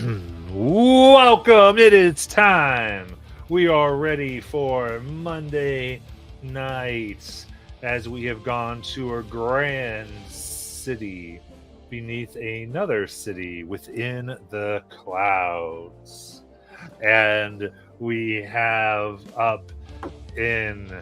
Welcome! It is time. We are ready for Monday night as we have gone to a grand city beneath another city within the clouds. And we have up in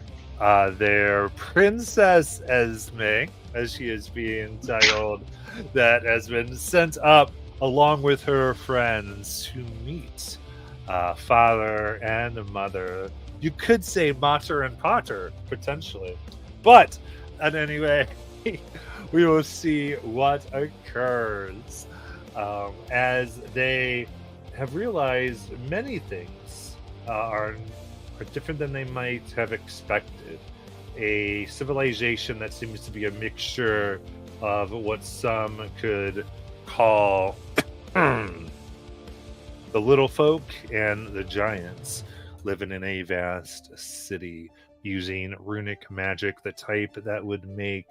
there Princess Esme, as she is being titled, that has been sent up along with her friends to meet father and mother. You could say Mater and Pater, potentially. But, anyway, we will see what occurs as they have realized many things are different than they might have expected. A civilization that seems to be a mixture of what some could call the little folk and the giants, living in a vast city using runic magic, the type that would make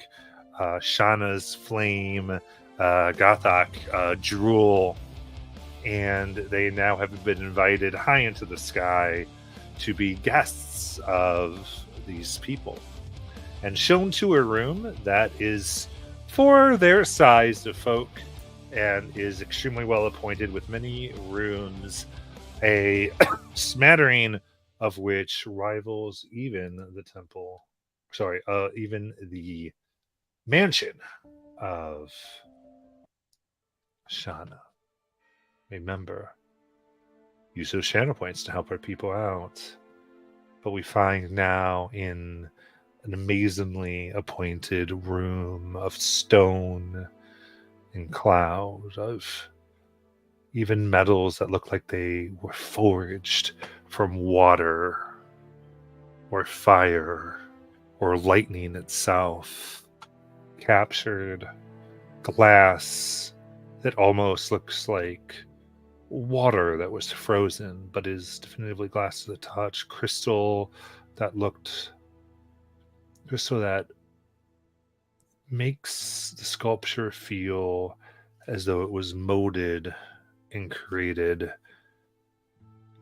Shana's flame, Gothok drool. And they now have been invited high into the sky to be guests of these people and shown to a room that is for their size of folk and is extremely well appointed with many rooms, a smattering of which rivals even the temple, even the mansion of Shana. Remember, use those channel points to help our people out. But we find now in an amazingly appointed room of stone and cloud, of even metals that look like they were forged from water or fire or lightning itself, captured glass that almost looks like water that was frozen but is definitively glass to the touch, crystal that makes the sculpture feel as though it was molded and created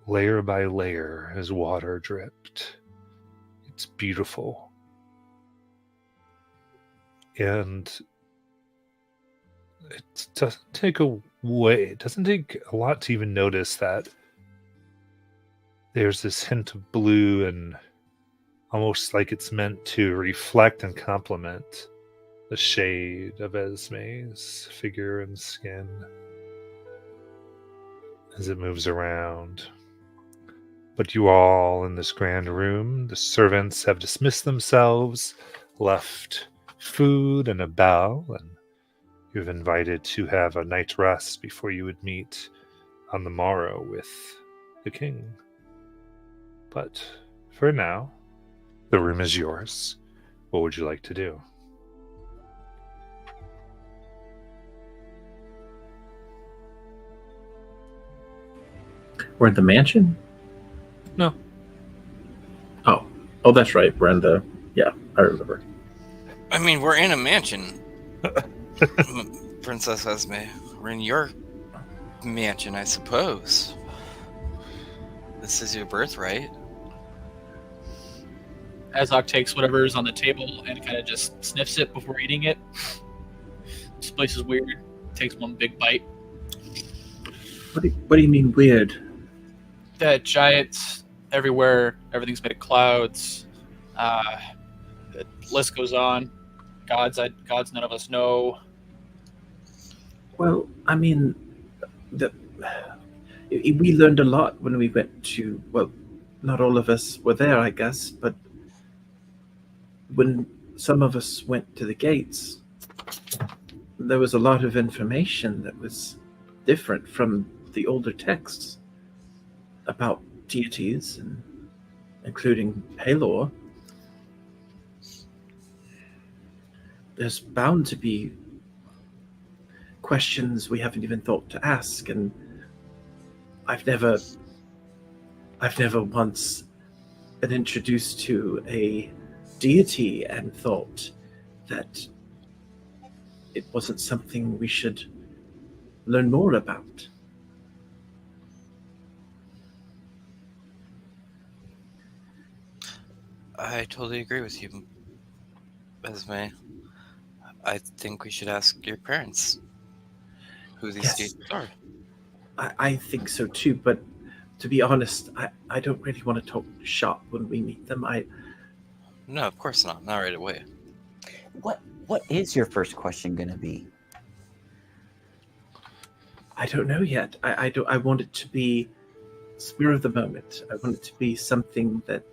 layer by layer as water dripped. It's beautiful. And it doesn't take a lot to even notice that there's this hint of blue, and almost like it's meant to reflect and complement the shade of Esme's figure and skin as it moves around. But you all in this grand room, the servants have dismissed themselves, left food and a bell, and you've invited to have a night's rest before you would meet on the morrow with the king. But for now, the room is yours. What would you like to do? We're in the mansion? No. Oh, that's right. We're in the... Yeah, I remember. I mean, we're in a mansion. Princess Esme. We're in your mansion, I suppose. This is your birthright. Azok takes whatever's on the table and kind of just sniffs it before eating it. This place is weird. Takes one big bite. What do you mean weird? The giants everywhere. Everything's made of clouds. The list goes on. Gods none of us know. Well, I mean, we learned a lot when we went to... Well, not all of us were there, I guess, but when some of us went to the gates, there was a lot of information that was different from the older texts about deities, and including Pelor. There's bound to be questions we haven't even thought to ask, and I've never once been introduced to a deity and thought that it wasn't something we should learn more about. I totally agree with you, Esme. I think we should ask your parents who these Yes. teachers are. I think so too, but to be honest, I don't really want to talk shop when we meet them. No, of course not. Not right away. What is your first question going to be? I don't know yet. I want it to be spur of the moment. I want it to be something that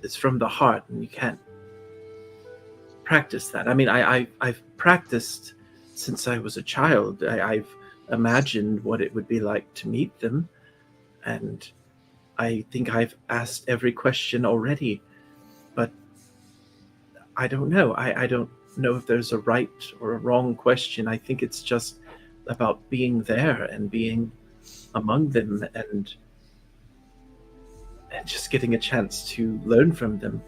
is from the heart, and you can't practice that. I mean, I've practiced since I was a child. I've imagined what it would be like to meet them, and I think I've asked every question already, but I don't know. I don't know if there's a right or a wrong question. I think it's just about being there and being among them and just getting a chance to learn from them.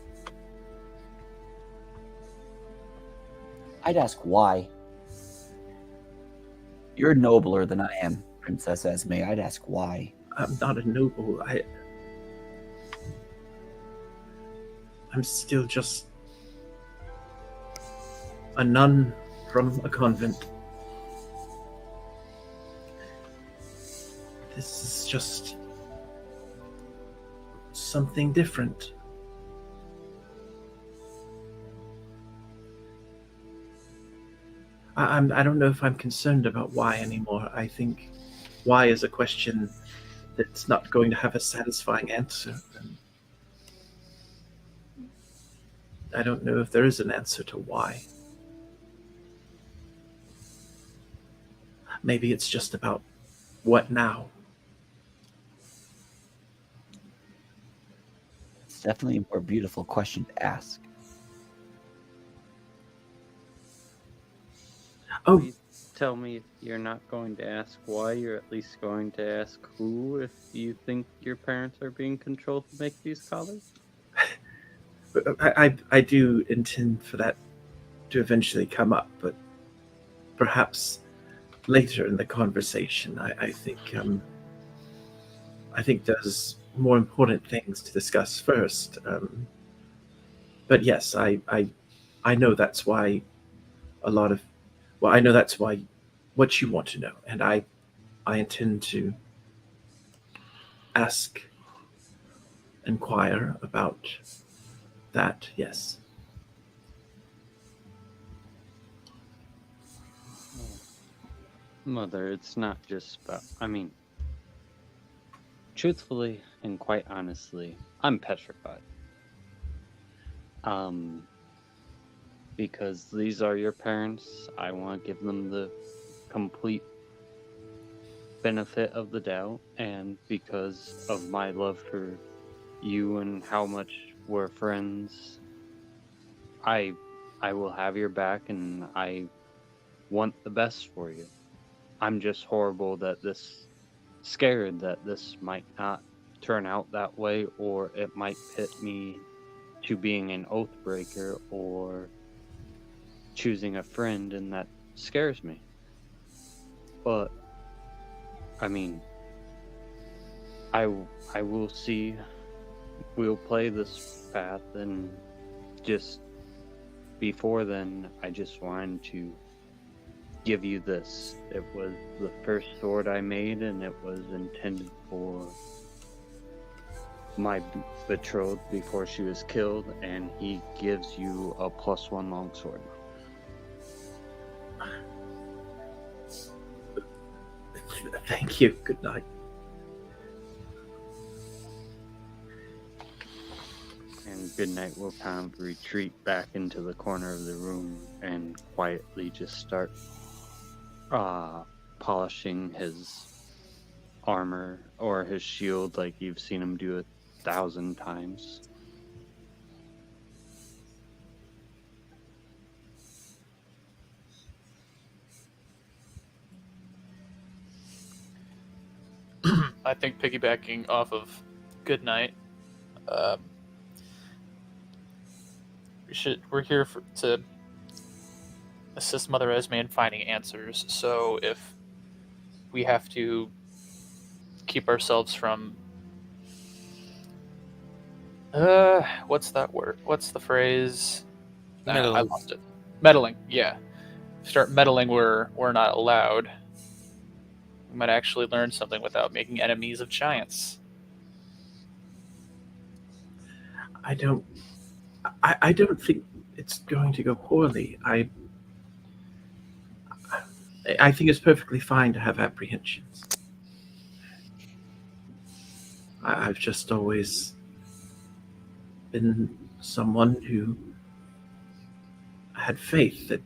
I'd ask why. You're nobler than I am, Princess Esme. I'd ask why. I'm not a noble. I'm still just a nun from a convent. This is just something different. I don't know if I'm concerned about why anymore. I think why is a question that's not going to have a satisfying answer. And I don't know if there is an answer to why. Maybe it's just about what now. It's definitely a more beautiful question to ask. Oh, Please tell me if you're not going to ask why, you're at least going to ask who if you think your parents are being controlled to make these collars? I do intend for that to eventually come up, but perhaps later in the conversation. I think there's more important things to discuss first. But yes, I know that's why I know that's why what you want to know, and I intend to inquire about that. Yes. Mother, it's not just about. I mean, truthfully and quite honestly, I'm petrified. Because these are your parents, I want to give them the complete benefit of the doubt, and because of my love for you and how much we're friends, I will have your back, and I want the best for you. I'm just scared that this might not turn out that way, or it might pit me to being an oath breaker or choosing a friend, and that scares me. But I mean, I will see. We'll play this path, and just before then, I just wanted to give you this. It was the first sword I made, and it was intended for my betrothed before she was killed, and he gives you a +1 longsword. Thank you. Good night. And Goodnight will kind of retreat back into the corner of the room and quietly just start polishing his armor or his shield like you've seen him do 1,000 times. I think piggybacking off of Goodnight, we're here to assist Mother Esme in finding answers. So if we have to keep ourselves from What's that word? What's the phrase? I Meddling. lost it. Meddling. Yeah. Start meddling where we're not allowed. We might actually learn something without making enemies of giants. I don't think it's going to go poorly. I think it's perfectly fine to have apprehensions. I've just always been someone who had faith that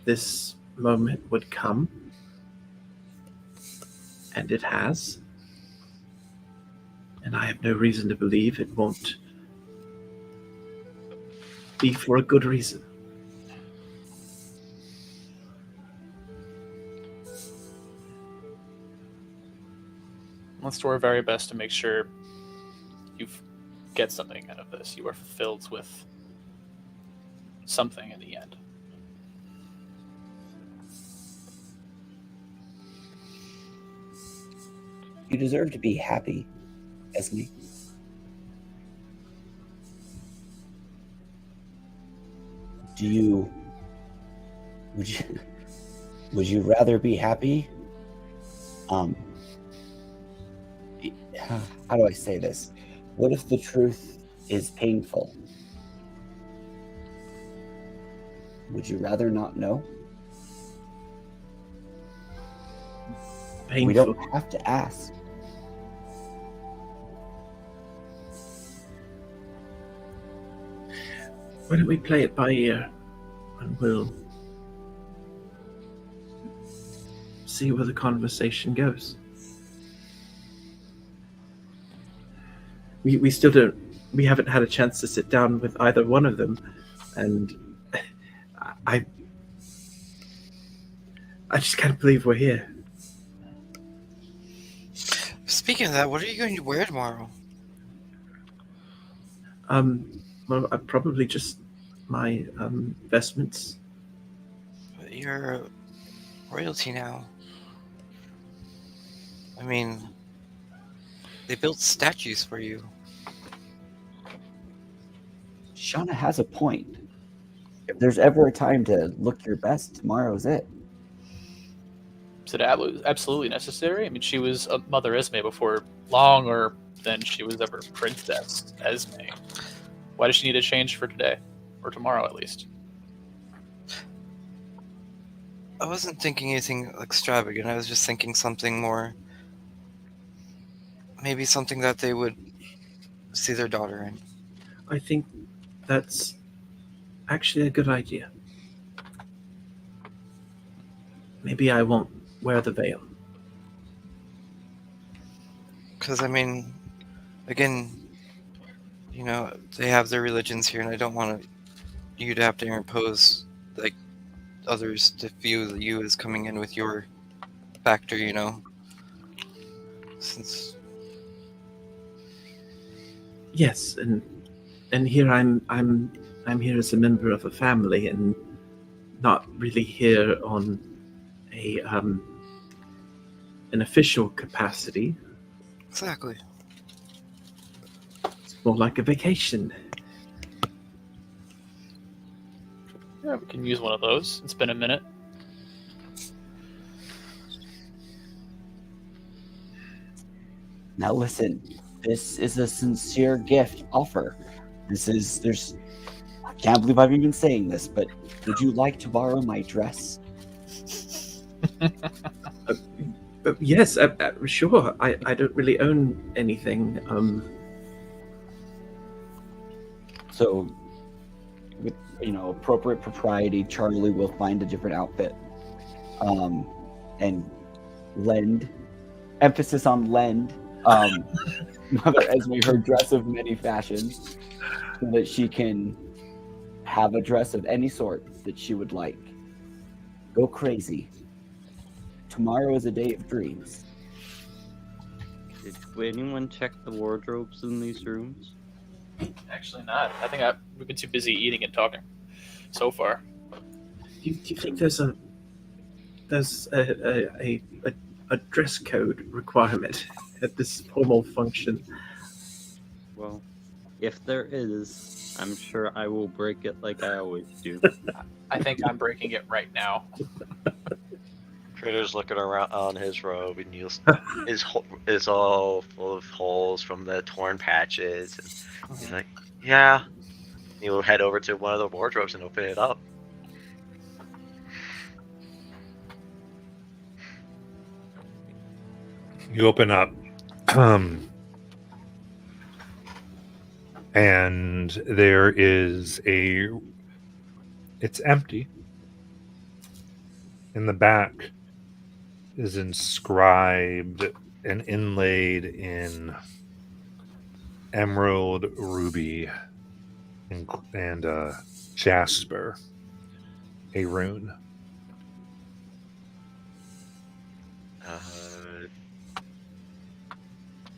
this moment would come, and it has. And I have no reason to believe it won't be for a good reason. Let's do our very best to make sure you get something out of this. You are fulfilled with something in the end. You deserve to be happy, Esme. Would you rather be happy? How do I say this? What if the truth is painful? Would you rather not know? Painful. We don't have to ask. Why don't we play it by ear, and we'll see where the conversation goes. We still don't. We haven't had a chance to sit down with either one of them, and I just can't believe we're here. Speaking of that, what are you going to wear tomorrow? Well, probably just my vestments. You're royalty now. I mean, they built statues for you. Shauna has a point. If there's ever a time to look your best, tomorrow's it. Is it absolutely necessary? I mean, she was a Mother Esme before longer than she was ever Princess Esme. Why does she need a change for today? Or tomorrow, at least? I wasn't thinking anything extravagant. I was just thinking something more... Maybe something that they would see their daughter in. I think that's actually a good idea. Maybe I won't wear the veil. Because, I mean, again, you know, they have their religions here, and I don't want you to have to impose, like, others to view you as coming in with your factor, you know? Since... Yes, and here I'm here as a member of a family, and not really here on a an official capacity. Exactly. It's more like a vacation. Yeah, we can use one of those. It's been a minute. Now listen, this is a sincere gift offer. I can't believe I've even saying this, but would you like to borrow my dress? Yes, sure. I don't really own anything. So, with appropriate propriety, Charlie will find a different outfit, and lend, emphasis on lend, Mother Esme her dress of many fashions, so that she can have a dress of any sort that she would like. Go crazy. Tomorrow is a day of dreams. Did anyone check the wardrobes in these rooms? Actually not. I think we've been too busy eating and talking so far. Do you think there's a dress code requirement at this formal function? Well, If there is, I'm sure I will break it like I always do. I think I'm breaking it right now. Critter's looking around on his robe, and is all full of holes from the torn patches. And he's like, "Yeah." He'll head over to one of the wardrobes and open it up. You open up, and there is it's empty. In the back is inscribed and inlaid in emerald, ruby, and jasper, a rune.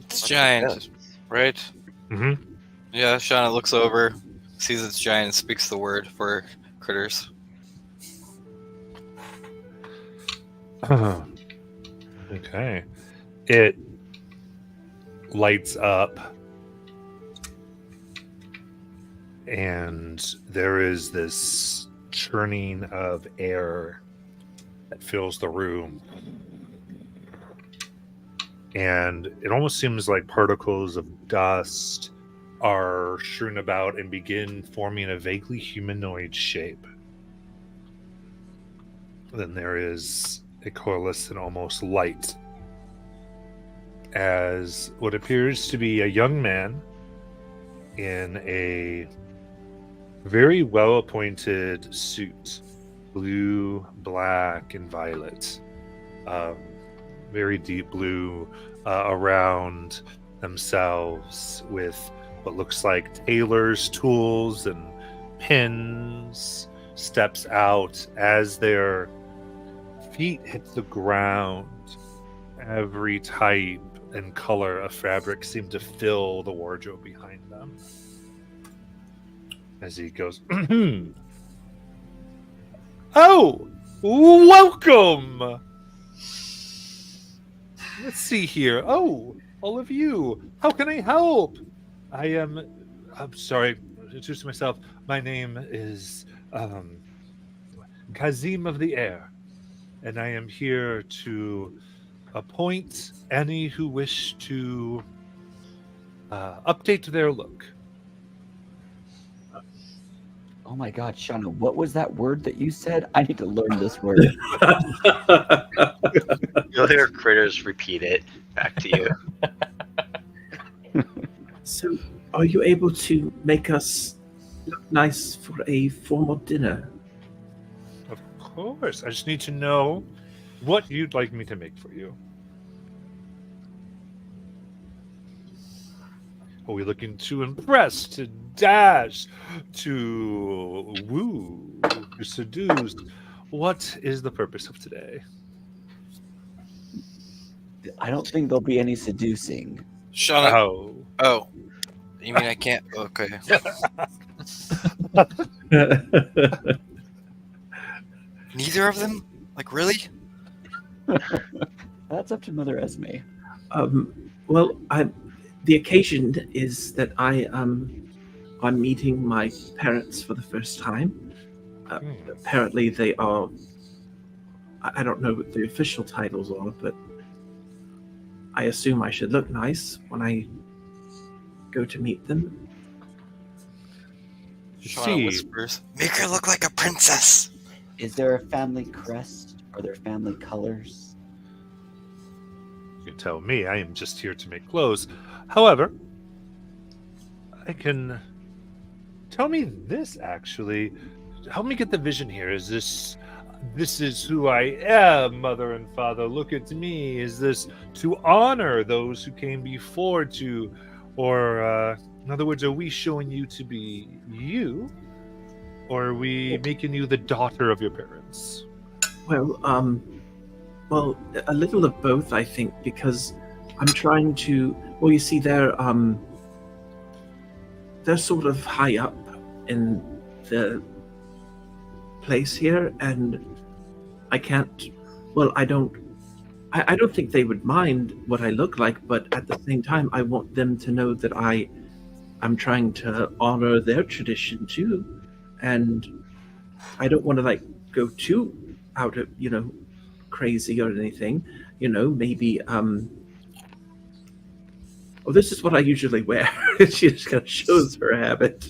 It's giant, right? Mm-hmm. Yeah, Shauna looks over, sees it's giant, and speaks the word for critters. Okay. It lights up, and there is this churning of air that fills the room. And it almost seems like particles of dust are strewn about and begin forming a vaguely humanoid shape. Then there is a coalescent almost light as what appears to be a young man in a very well-appointed suit, blue, black, and violet. Very deep blue around themselves with what looks like tailor's tools and pins, steps out as their feet hit the ground. Every type and color of fabric seem to fill the wardrobe behind them. As he goes, "Oh, welcome! Let's see here. Oh, all of you. How can I help? I'm sorry, introduce myself. My name is Kazim of the Air, and I am here to appoint any who wish to update their look." Oh my God, Shauna, what was that word that you said? I need to learn this word. You'll hear Critters repeat it back to you. So, are you able to make us look nice for a formal dinner? Of course. I just need to know what you'd like me to make for you. Are we looking to impress, to dash, to woo, to seduce? What is the purpose of today? I don't think there'll be any seducing. Shauna. Oh. You mean I can't? Okay. Neither of them? Like, really? That's up to Mother Esme. Well, the occasion is that I am meeting my parents for the first time. Apparently, they are. I don't know what the official titles are, but I assume I should look nice when I go to meet them. Shauna whispers, "Make her look like a princess." Is there a family crest? Are there family colors? You tell me. I am just here to make clothes. However, I can tell me this actually. Help me get the vision here. Is this is who I am, mother and father? Look at me. Is this to honor those who came before to, or in other words, are we showing you to be you, or are we making you the daughter of your parents? Well, a little of both, I think, because I'm trying to. Well, you see, they're sort of high up in the place here, and I can't. Well, I don't think they would mind what I look like, but at the same time, I want them to know that I I'm trying to honor their tradition too, and I don't want to like go too out of crazy or anything. Maybe oh, this is what I usually wear. She just kind of shows her habit.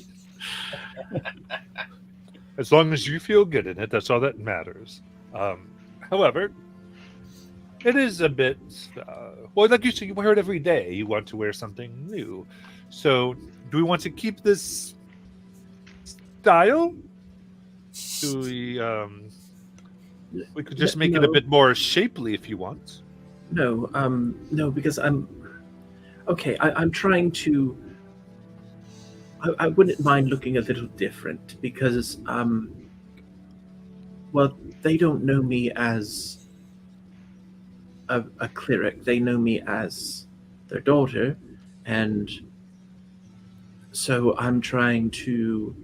As long as you feel good in it, that's all that matters. However, it is a bit well, like you said, you wear it every day. You want to wear something new. So, do we want to keep this style? Do we could just make it a No. bit more shapely if you want. No, no, because I'm okay. I'm trying to. I wouldn't mind looking a little different because, well, they don't know me as a cleric. They know me as their daughter, and so I'm trying to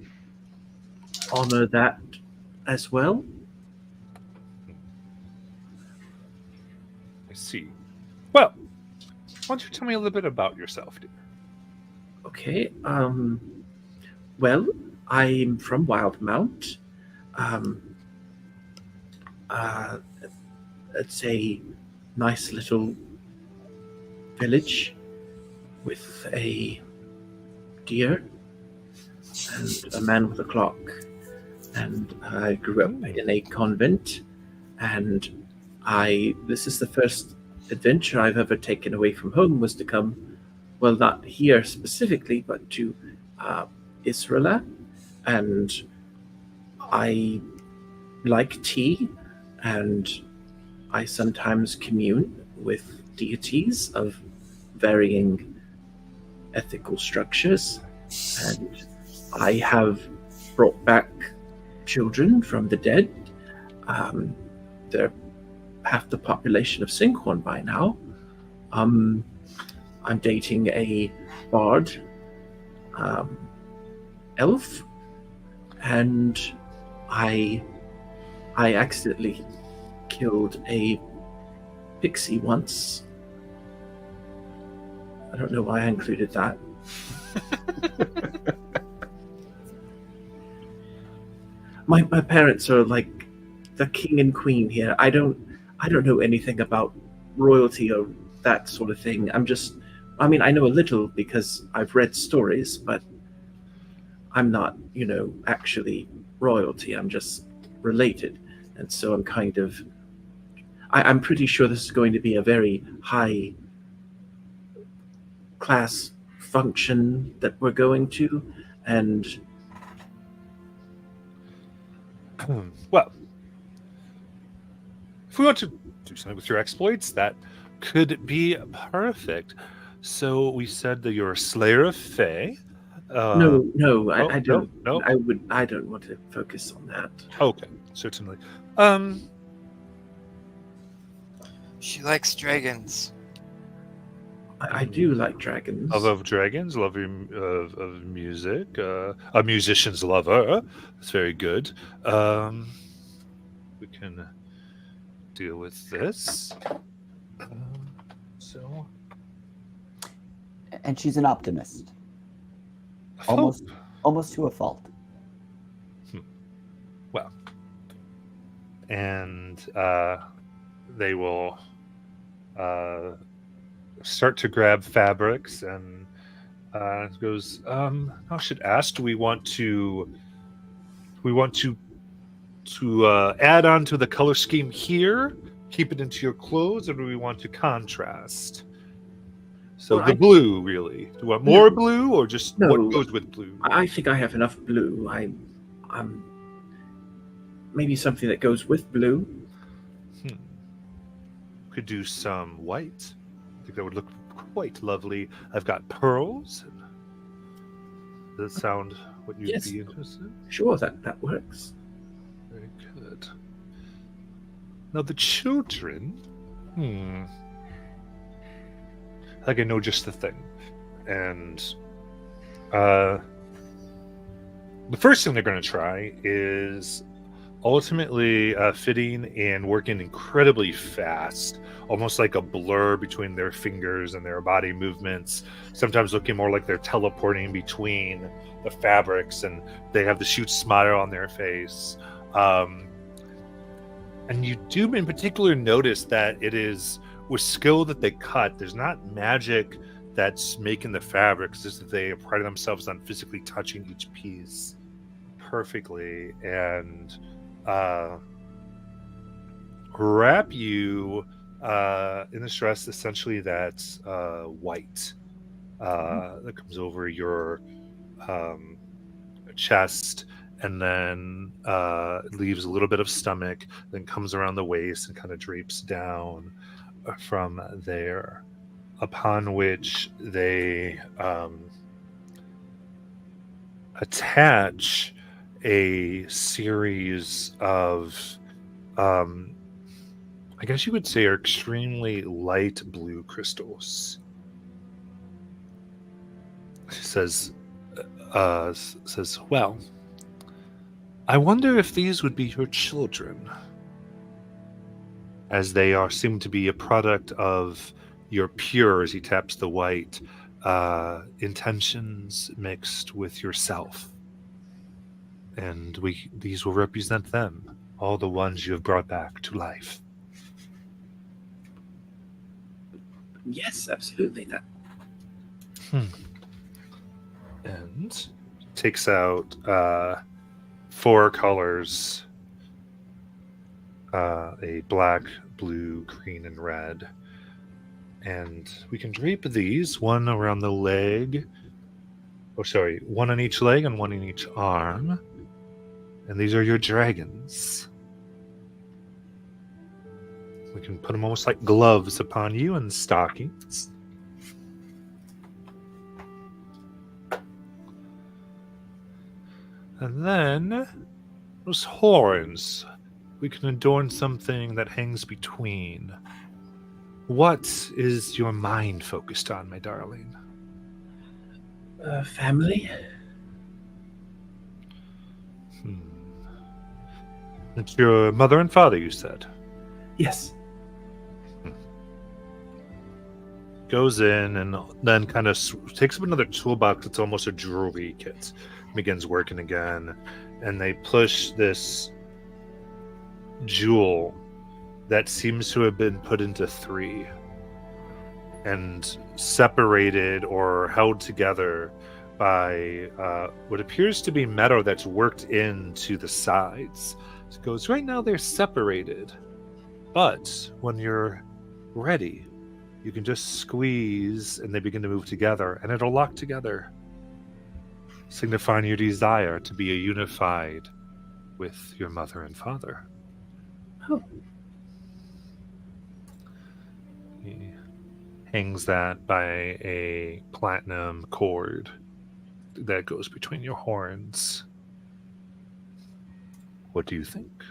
honor that as well. I see. Well, why don't you tell me a little bit about yourself, dear? Okay. Well, I'm from Wildmount. It's a nice little village with a deer and a man with a clock. And I grew up in a convent, and this is the first adventure I've ever taken away from home was to come, well, not here specifically, but to Israel. And I like tea, and I sometimes commune with deities of varying ethical structures, and I have brought back children from the dead. They're half the population of Sinkhorn by now. I'm dating a bard elf, and I accidentally killed a pixie once. I don't know why I included that. My parents are like the king and queen here. I don't know anything about royalty or that sort of thing. I mean, I know a little because I've read stories, but I'm not, actually royalty. I'm just related. And so I'm kind of, I'm pretty sure this is going to be a very high class function that we're going to. And well, if we want to do something with your exploits, that could be perfect. So we said that you're a slayer of Fae. no, I don't. No. I don't want to focus on that. Okay, certainly. She likes dragons. I do like dragons. Love of dragons, love of music, a musician's lover. That's very good. We can deal with this. So, And she's an optimist, almost to a fault. Well, and they will start to grab fabrics and goes. I should ask: do we want to add on to the color scheme here, keep it into your clothes, or do we want to contrast? So Well, the blue, really. Do you want more blue, or just No. what goes with blue? I think I have enough blue. I'm maybe something that goes with blue. Could do some white. I think that would look quite lovely. I've got pearls. Does that sound what you'd Yes. be interested in? Sure, that works. Very good. Now the children. I think I know just the thing. And the first thing they're going to try is ultimately fitting and working incredibly fast, almost like a blur between their fingers and their body movements, sometimes looking more like they're teleporting between the fabrics, and they have the huge smile on their face. And you do in particular notice that it is with skill that they cut. There's not magic that's making the fabrics, just that they pride themselves on physically touching each piece perfectly and wrap you in this dress essentially that's white that comes over your chest, and then leaves a little bit of stomach, then comes around the waist and kind of drapes down from there, upon which they attach a series of I guess you would say are extremely light blue crystals. She says, well, I wonder if these would be your children, as they seem to be a product of your pure, as he taps the white, intentions mixed with yourself. And these will represent them, all the ones you have brought back to life. Yes, absolutely. That. And takes out 4 colors, a black, blue, green, and red. And we can drape these, one around the leg. Oh, sorry, one on each leg and one in each arm. And these are your dragons. We can put them almost like gloves upon you and stockings. And then those horns, we can adorn something that hangs between. What is your mind focused on, my darling? Family? It's your mother and father, you said? Yes. Goes in and then kind of takes up another toolbox. It's almost a jewelry kit. Begins working again. And they push this jewel that seems to have been put into 3 and separated or held together by what appears to be metal that's worked into the sides. So it goes, right now they're separated, but when you're ready, you can just squeeze and they begin to move together, and it'll lock together, signifying your desire to be unified with your mother and father. Oh. He hangs that by a platinum cord that goes between your horns. What do you think?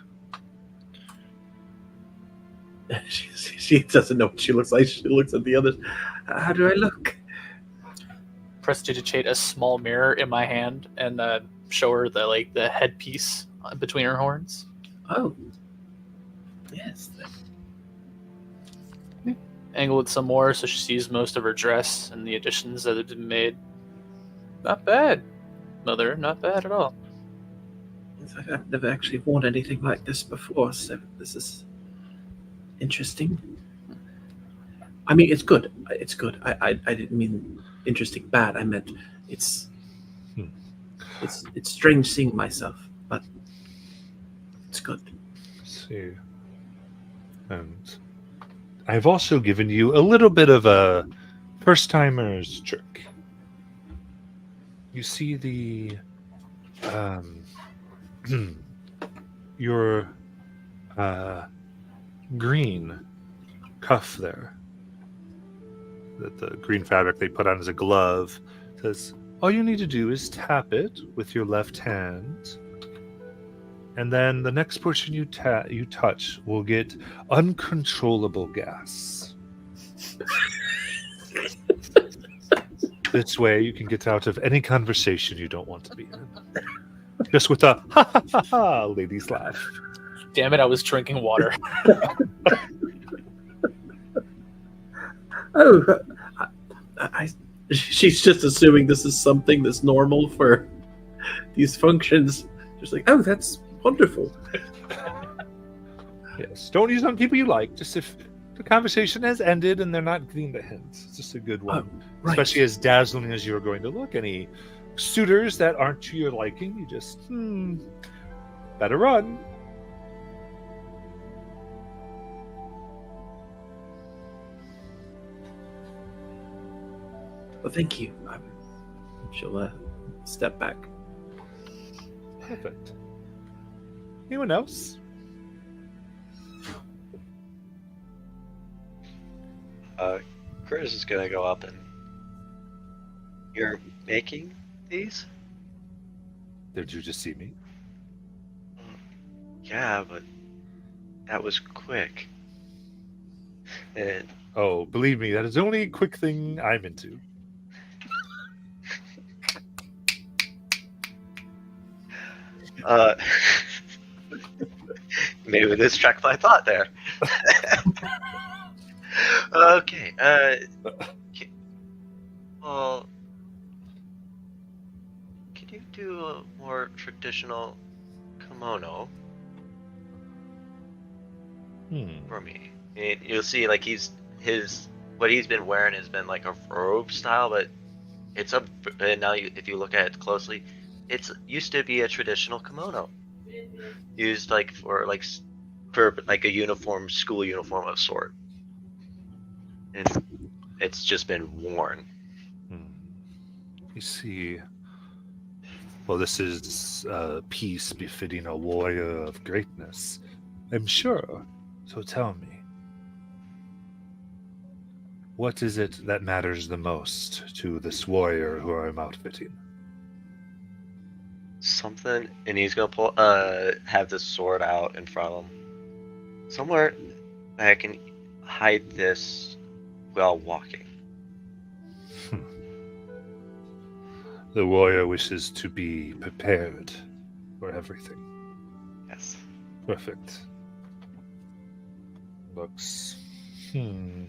She doesn't know what she looks like. She looks at the others. How do I look? Prestidigitate a small mirror in my hand and show her the headpiece between her horns. Oh. Yes. Angle it some more so she sees most of her dress and the additions that have been made. Not bad, Mother. Not bad at all. I've never actually worn anything like this before, so this is interesting. I mean, it's good. It's good. I didn't mean interesting bad. I meant it's strange seeing myself, but it's good. Let's see. And I've also given you a little bit of a first-timer's trick. You see the your green cuff there, that the green fabric they put on as a glove, says all you need to do is tap it with your left hand, and then the next portion you touch will get uncontrollable gas. This way you can get out of any conversation you don't want to be in. Just with a ha ha ha ha ladies laugh. Damn it! I was drinking water. Oh, she's just assuming this is something that's normal for these functions. Just like, oh, that's wonderful. Yes. Don't use on people you like. Just if the conversation has ended and they're not getting the hints. It's just a good one. Right. Especially as dazzling as you're going to look. Any suitors that aren't to your liking, you just better run. Well, thank you. She'll step back. Perfect. Anyone else? Chris is gonna go up and. You're making these? Did you just see me? Yeah, but that was quick. And Oh, believe me, that is the only quick thing I'm into. maybe this tracked my thought there. Okay. Well, can you do a more traditional kimono for me? You'll see, like what he's been wearing has been like a robe style, but it's and now if you look at it closely, it's used to be a traditional kimono used like for a uniform, school uniform of sort, and it's just been worn. You see, well, this is a piece befitting a warrior of greatness, I'm sure. So tell me, what is it that matters the most to this warrior who I'm outfitting? Something, and he's gonna have this sword out in front of him. Somewhere that I can hide this while walking. The warrior wishes to be prepared for everything. Yes. Perfect. Looks. It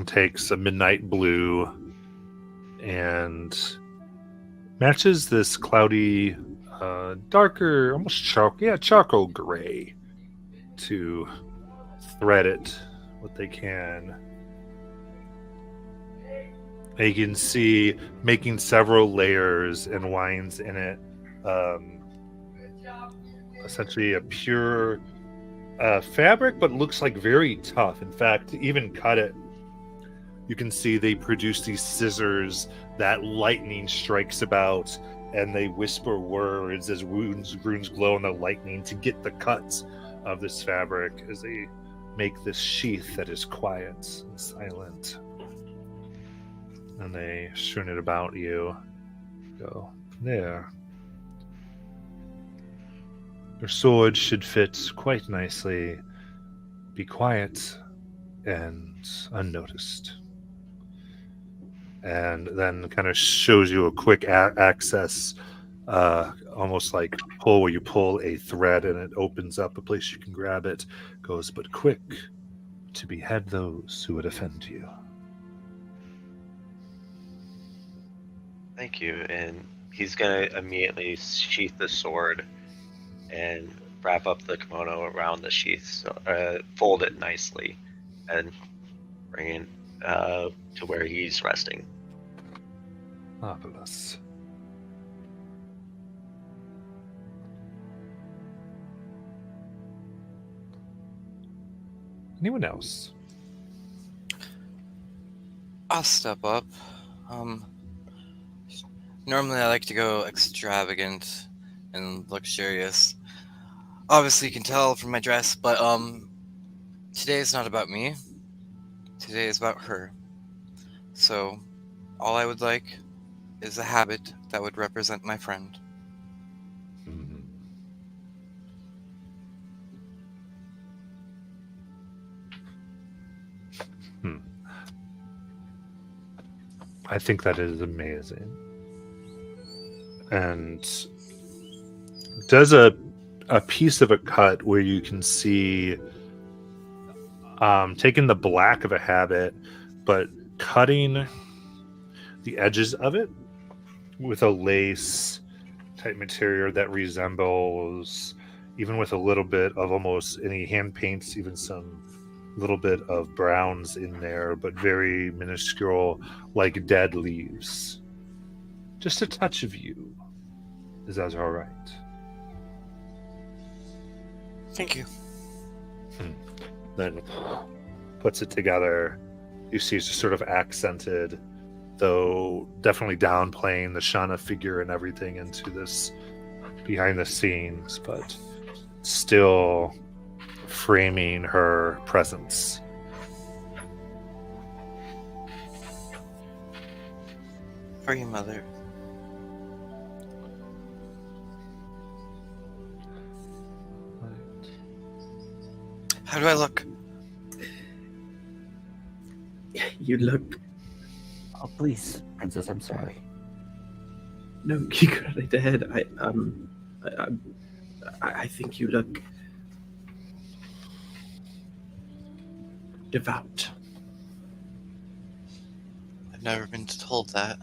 takes a midnight blue and matches this cloudy, darker, almost charcoal gray to thread it what they can. And you can see making several layers and winds in it. Essentially a pure fabric, but looks like very tough. In fact, to even cut it, you can see they produce these scissors that lightning strikes about, and they whisper words as runes glow in the lightning to get the cuts of this fabric as they make this sheath that is quiet and silent. And they strewn it about you. Go there. Your sword should fit quite nicely, be quiet and unnoticed. And then kind of shows you a quick access, almost like pull, where you pull a thread and it opens up a place you can grab it. Goes, but quick to behead those who would offend you. Thank you. And he's gonna immediately sheath the sword and wrap up the kimono around the sheath, so, fold it nicely, and bring it to where he's resting. Marvelous. Anyone else? I'll step up. Normally I like to go extravagant and luxurious. Obviously you can tell from my dress, but today is not about me. Today is about her. So all I would like is a habit that would represent my friend. I think that is amazing. and does a piece of a cut where you can see taking the black of a habit, but cutting the edges of it with a lace type material that resembles, even with a little bit of almost any hand paints, even some little bit of browns in there, but very minuscule, like dead leaves. Just a touch of you. Is that all right? Thank you. Then puts it together. You see it's just sort of accented, though definitely downplaying the Shauna figure and everything into this behind the scenes, but still framing her presence. For you, Mother. How do I look? You look. Oh, please, Princess, I'm sorry. No, you go right ahead. I think you look devout. I've never been told that.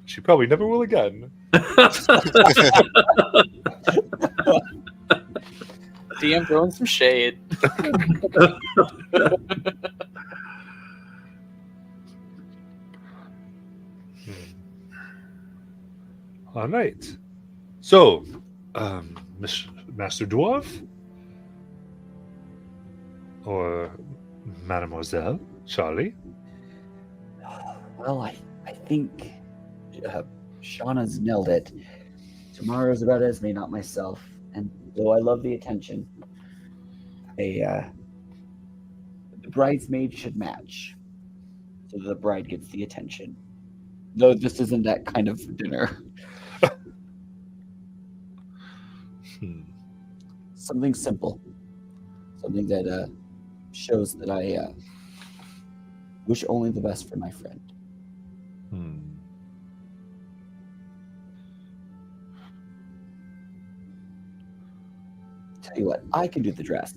She probably never will again. DM throwing some shade. All right. So, Master Dwarf? Or Mademoiselle Charlie? Well, I think Shauna's nailed it. Tomorrow's about Esme, not myself. And though I love the attention, the bridesmaid should match, so the bride gets the attention. Though this isn't that kind of dinner. Something simple. Something that shows that I wish only the best for my friend. Tell you what, I can do the dress.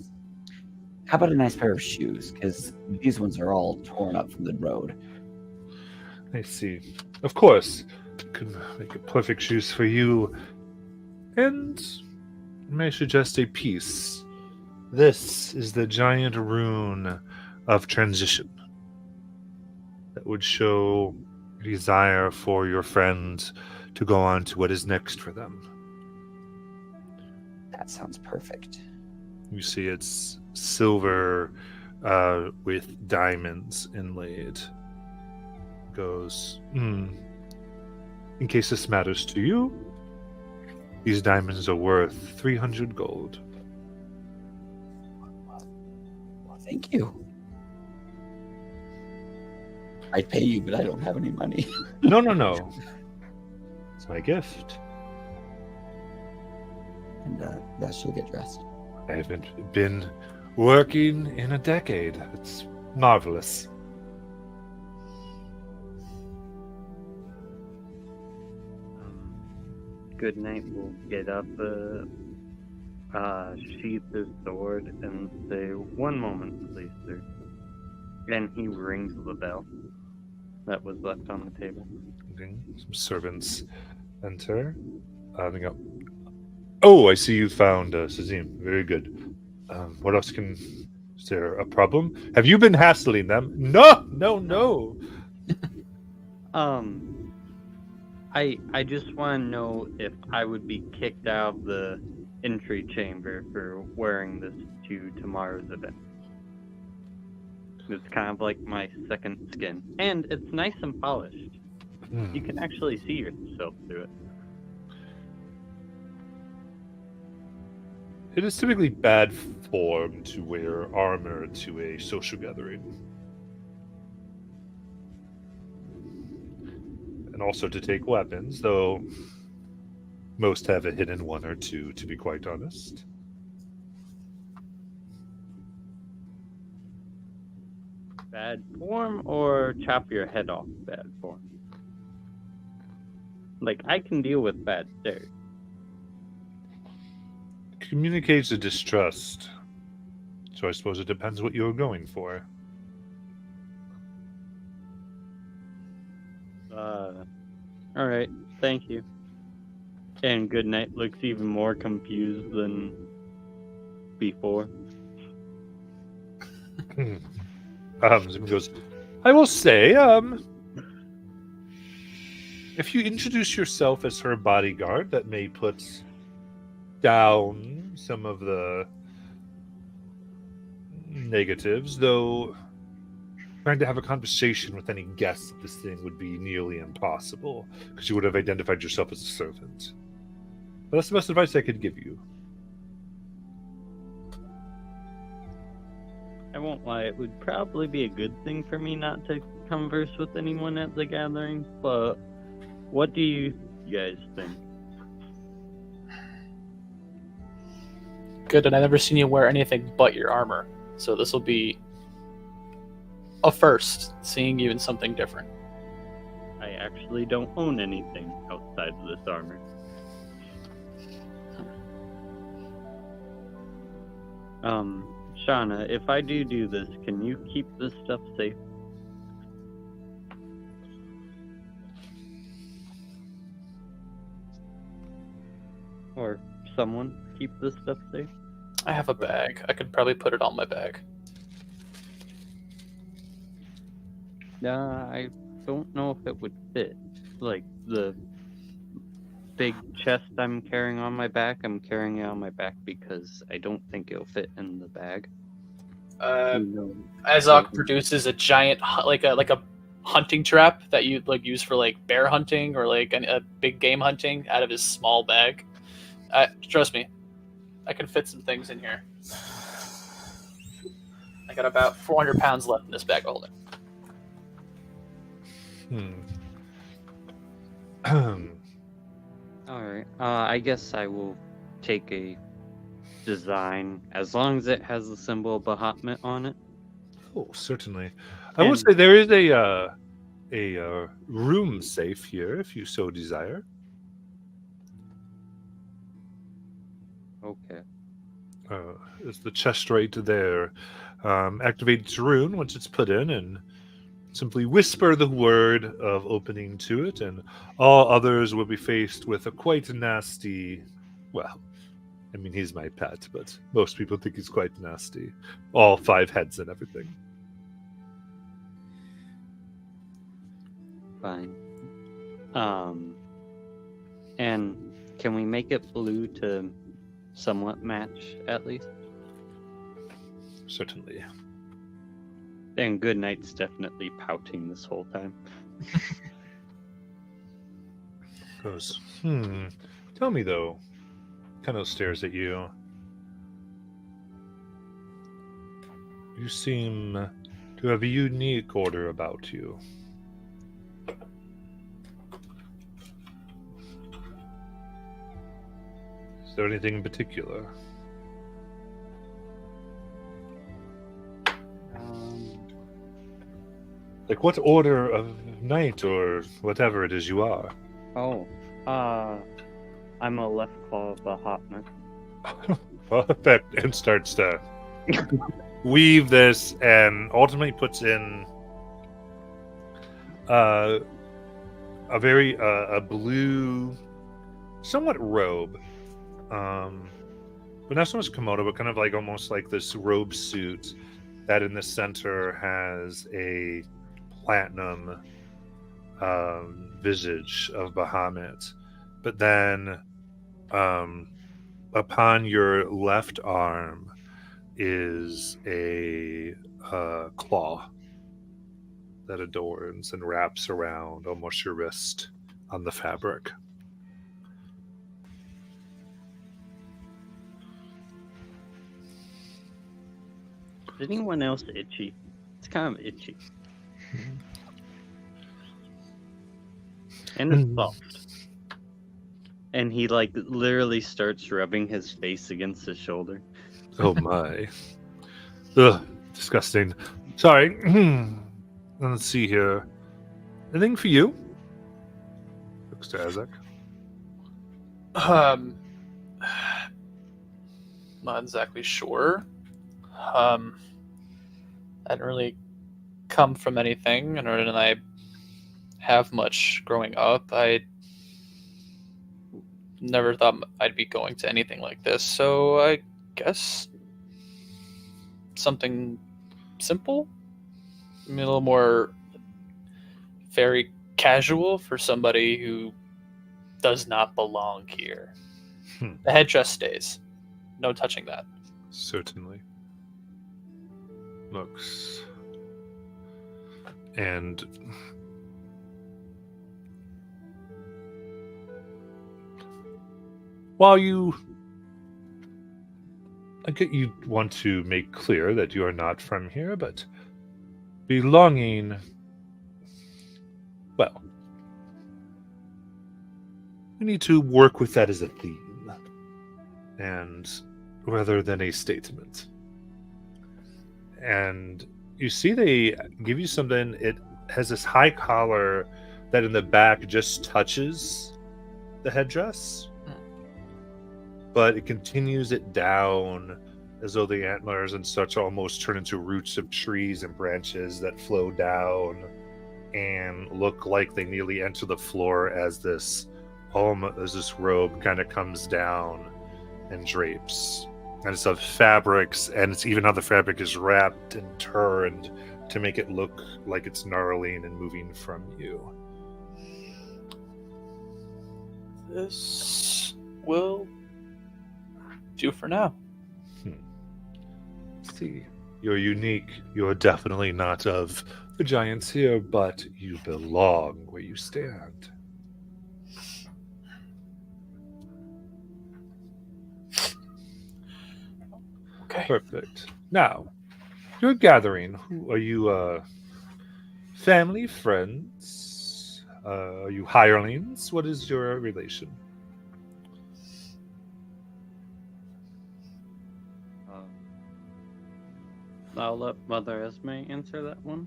How about a nice pair of shoes? Because these ones are all torn up from the road. I see. Of course. Could make a perfect shoes for you. And may I suggest a piece? This is the giant rune of transition that would show a desire for your friend to go on to what is next for them. That sounds perfect. You see it's silver with diamonds inlaid. Goes, in case this matters to you, these diamonds are worth 300 gold. Well, thank you. I'd pay you, but I don't have any money. No. It's my gift. And that she'll get dressed. I haven't been working in a decade. It's marvelous. Good night will get up, sheath his sword, and say, "One moment, please, sir." And he rings the bell that was left on the table. Some servants enter. They go, "Oh, I see you found Sazim. Very good. What else can... Is there a problem? Have you been hassling them?" No. I just want to know if I would be kicked out of the entry chamber for wearing this to tomorrow's event. It's kind of like my second skin, and it's nice and polished. You can actually see yourself through it. It is typically bad form to wear armor to a social gathering. And also to take weapons, though most have a hidden one or two, to be quite honest. Bad form or chop your head off bad form? Like, I can deal with bad stairs. Communicates a distrust. So I suppose it depends what you're going for. Alright, thank you. And Goodnight looks even more confused than before. Zim goes, I will say, if you introduce yourself as her bodyguard, that may put down some of the negatives, though trying to have a conversation with any guests of this thing would be nearly impossible, because you would have identified yourself as a servant. But that's the best advice I could give you. I won't lie, it would probably be a good thing for me not to converse with anyone at the gathering, but what do you guys think? Good, and I've never seen you wear anything but your armor. So this will be a first, seeing you in something different. I actually don't own anything outside of this armor. Shauna, if I do this, can you keep this stuff safe? Or someone keep this stuff safe? I have a bag. I could probably put it on my bag. I don't know if it would fit. Like, the big chest I'm carrying on my back, I'm carrying it on my back because I don't think it'll fit in the bag. Azok produces a giant, like a hunting trap that you like use for like bear hunting or like a big game hunting out of his small bag. Trust me, I can fit some things in here. I got about 400 pounds left in this bag of holding. Alright, I guess I will take a design, as long as it has the symbol of Bahamut on it. Oh, certainly. I will say there is a room safe here, if you so desire. Okay. It's the chest right there. Activates rune once it's put in, and simply whisper the word of opening to it, and all others will be faced with a quite nasty, well, I mean, he's my pet, but most people think he's quite nasty. All 5 heads and everything. Fine. And can we make it blue to somewhat match, at least? Certainly. And Goodnight's definitely pouting this whole time. Goes, tell me though. Kind of stares at you. You seem to have a unique order about you. Is there anything in particular? Like what order of knight or whatever it is you are? I'm a left claw of Bahamut. Perfect. And starts to weave this and ultimately puts in a very a blue, somewhat robe. But not so much kimono, but kind of like almost like this robe suit that in the center has a platinum visage of Bahamut. But then upon your left arm is a claw that adorns and wraps around almost your wrist on the fabric. Is anyone else itchy? It's kind of itchy. And it's soft. And he like literally starts rubbing his face against his shoulder. Oh my. Ugh, disgusting. Sorry. Let's see here. Anything for you? Looks to Ezek. Not exactly sure. I didn't really come from anything, nor did I have much growing up. I never thought I'd be going to anything like this, so I guess something simple, a little more very casual for somebody who does not belong here. The headdress stays. No touching that. Certainly. Looks. And while I get you want to make clear that you are not from here, but belonging, well, we need to work with that as a theme, and rather than a statement. And you see they give you something, it has this high collar that in the back just touches the headdress, but it continues it down as though the antlers and such almost turn into roots of trees and branches that flow down and look like they nearly enter the floor as this robe kind of comes down and drapes. And it's of fabrics, and it's even how the fabric is wrapped and turned to make it look like it's gnarling and moving from you. This will do for now. See, you're unique. You're definitely not of the giants here, but you belong where you stand. Okay. Perfect. Now, your gathering, who are you, family, friends? Are you hirelings? What is your relation? I'll let Mother Esme answer that one.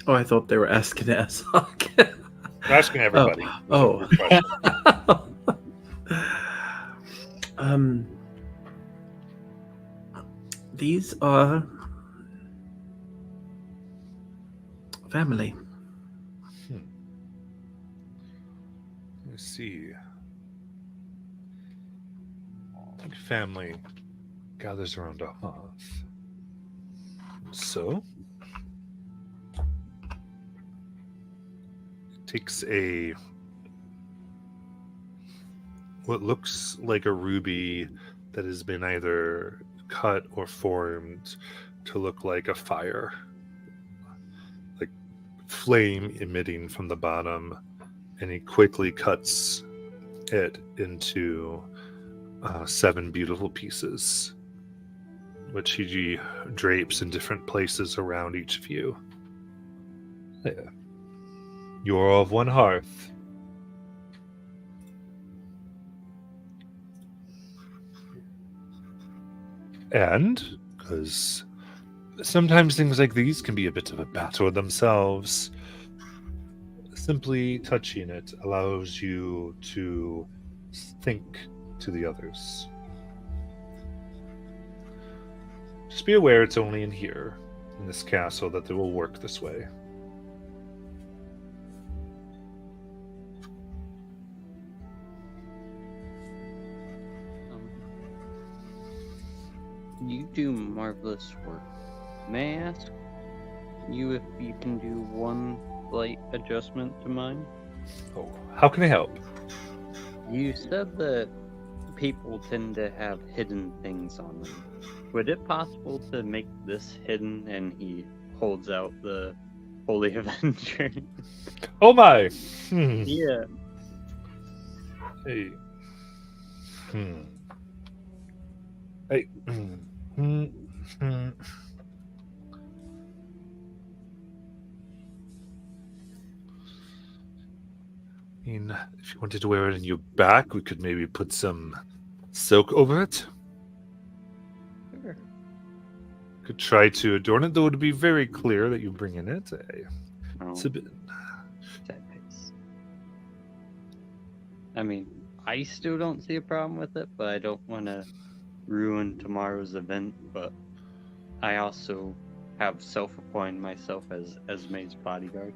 Oh, I thought they were asking Azog. I'm asking everybody. Oh. These are family. Let's see. I think family gathers around a hearth. So, it takes what looks like a ruby that has been either cut or formed to look like a fire, like flame emitting from the bottom, and he quickly cuts it into 7 beautiful pieces, which he drapes in different places around each of you. There. You are of one hearth. And, because sometimes things like these can be a bit of a battle themselves, simply touching it allows you to think to the others. Just be aware it's only in here, in this castle, that they will work this way. You do marvelous work. May I ask you if you can do one slight adjustment to mine? Oh, how can I help? You said that people tend to have hidden things on them. Would it possible to make this hidden? And he holds out the Holy Avenger. Oh my! Yeah. Hey. Hey. I mean, if you wanted to wear it in your back, we could maybe put some silk over it. Sure. Could try to adorn it, though it would be very clear that you bring in it. Oh, It's a bit. that pace. I mean, I still don't see a problem with it, but I don't want to ruin tomorrow's event. But I also have self-appointed myself as Esme's bodyguard.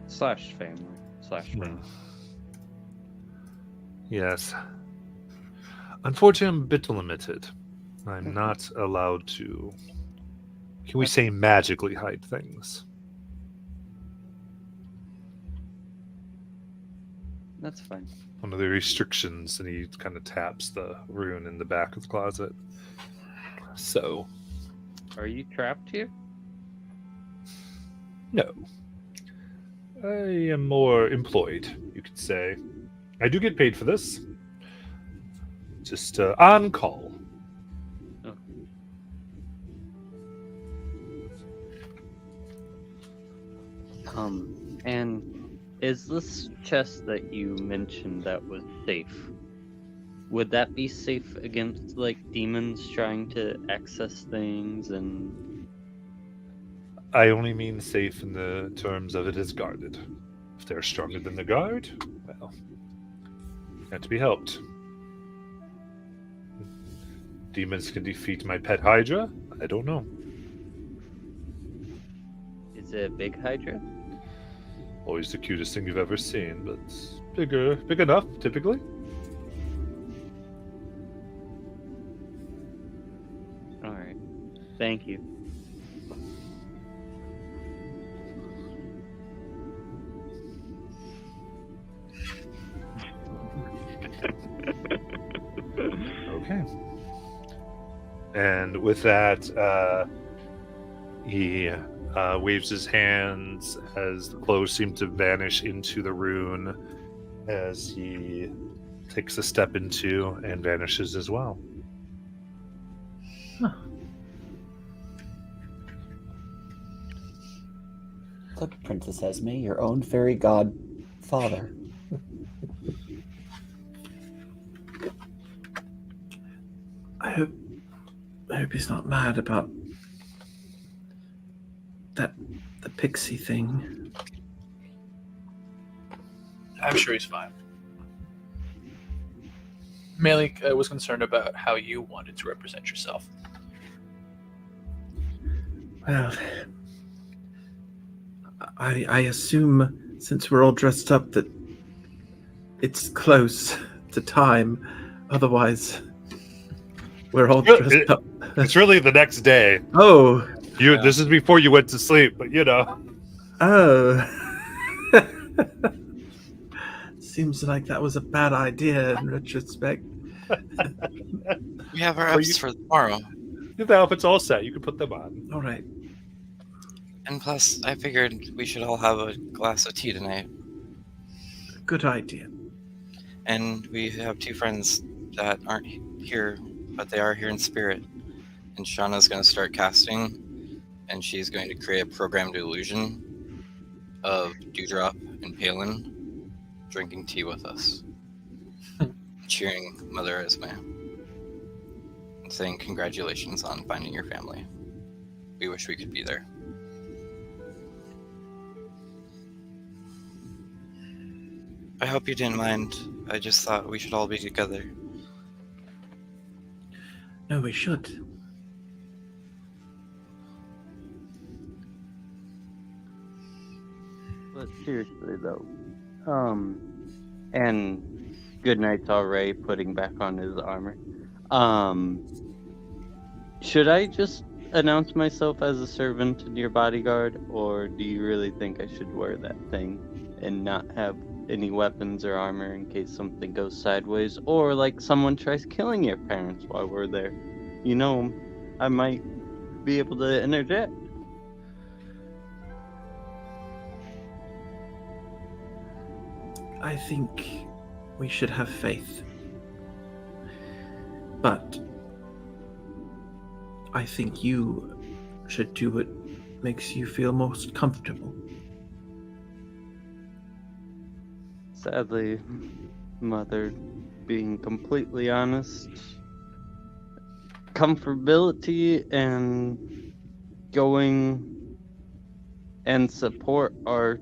Slash family. Slash friend. Yes. Unfortunately, I'm a bit limited. I'm not allowed to. Can we say magically hide things? That's fine. One of the restrictions, and he kind of taps the rune in the back of the closet. So, Are you trapped here? no. I am more employed, you could say. I do get paid for this. Just on call. And is this chest that you mentioned that was safe? Would that be safe against like demons trying to access things and I only mean safe in the terms of it is guarded. If they're stronger than the guard, well, got to be helped. Demons can defeat my pet Hydra? I don't know. is it a big Hydra? Always the cutest thing you've ever seen, but big enough, typically. Alright. Thank you. Okay. And with that, he waves his hands as the clothes seem to vanish into the rune as he takes a step into and vanishes as well. Look, Princess Esme, your own fairy godfather. I hope he's not mad about the pixie thing. I'm sure he's fine. Mainly, I was concerned about how you wanted to represent yourself. Well, I assume since we're all dressed up that it's close to time. Otherwise, we're all dressed up. It's really the next day. Oh, This is before you went to sleep, but you know. oh. Seems like that was a bad idea in retrospect. We have our Well, apps for tomorrow. If the outfit's all set, you can put them on. All right. And plus, I figured we should all have a glass of tea tonight. Good idea. And we have two friends that aren't here, but they are here in spirit. And Shauna's going to start casting, and she's going to create a programmed illusion of Dewdrop and Palin drinking tea with us, cheering Mother Esme, and saying congratulations on finding your family. We wish we could be there. I hope you didn't mind. I just thought we should all be together. No, we should. But seriously though, and good night's already putting back on his armor. Should I just announce myself as a servant and your bodyguard, or do you really think I should wear that thing and not have any weapons or armor in case something goes sideways, or like someone tries killing your parents while we're there? You know, I might be able to interject. I think we should have faith. But I think you should do what makes you feel most comfortable. Sadly, Mother, being completely honest, comfortability and going and support are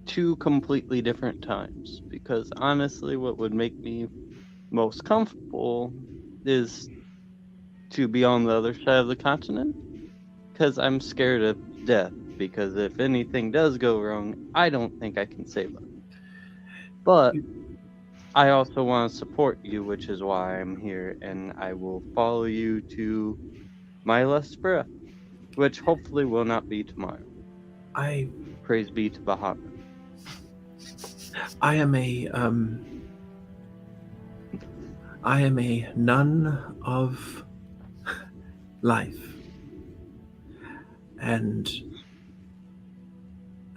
two completely different times. Because honestly, what would make me most comfortable is to be on the other side of the continent. Because I'm scared of death. Because if anything does go wrong, I don't think I can save us. But I also want to support you, which is why I'm here, and I will follow you to my last breath, which hopefully will not be tomorrow. I Praise be to Bahamut. I am a nun of life, and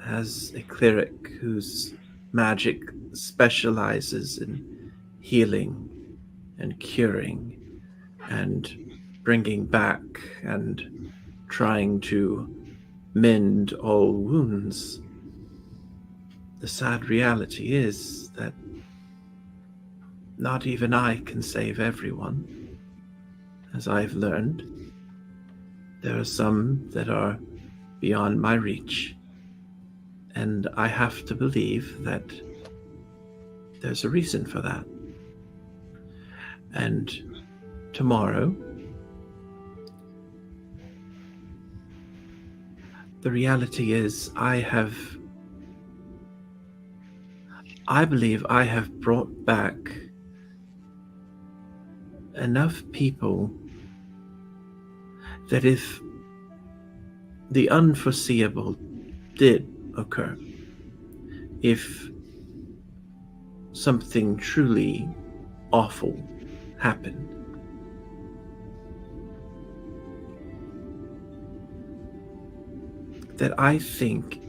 as a cleric whose magic specializes in healing and curing and bringing back and trying to mend all wounds, the sad reality is that not even I can save everyone. As I've learned, there are some that are beyond my reach, and I have to believe that there's a reason for that. And tomorrow, the reality is I believe I have brought back enough people that if the unforeseeable did occur, if something truly awful happened, that I think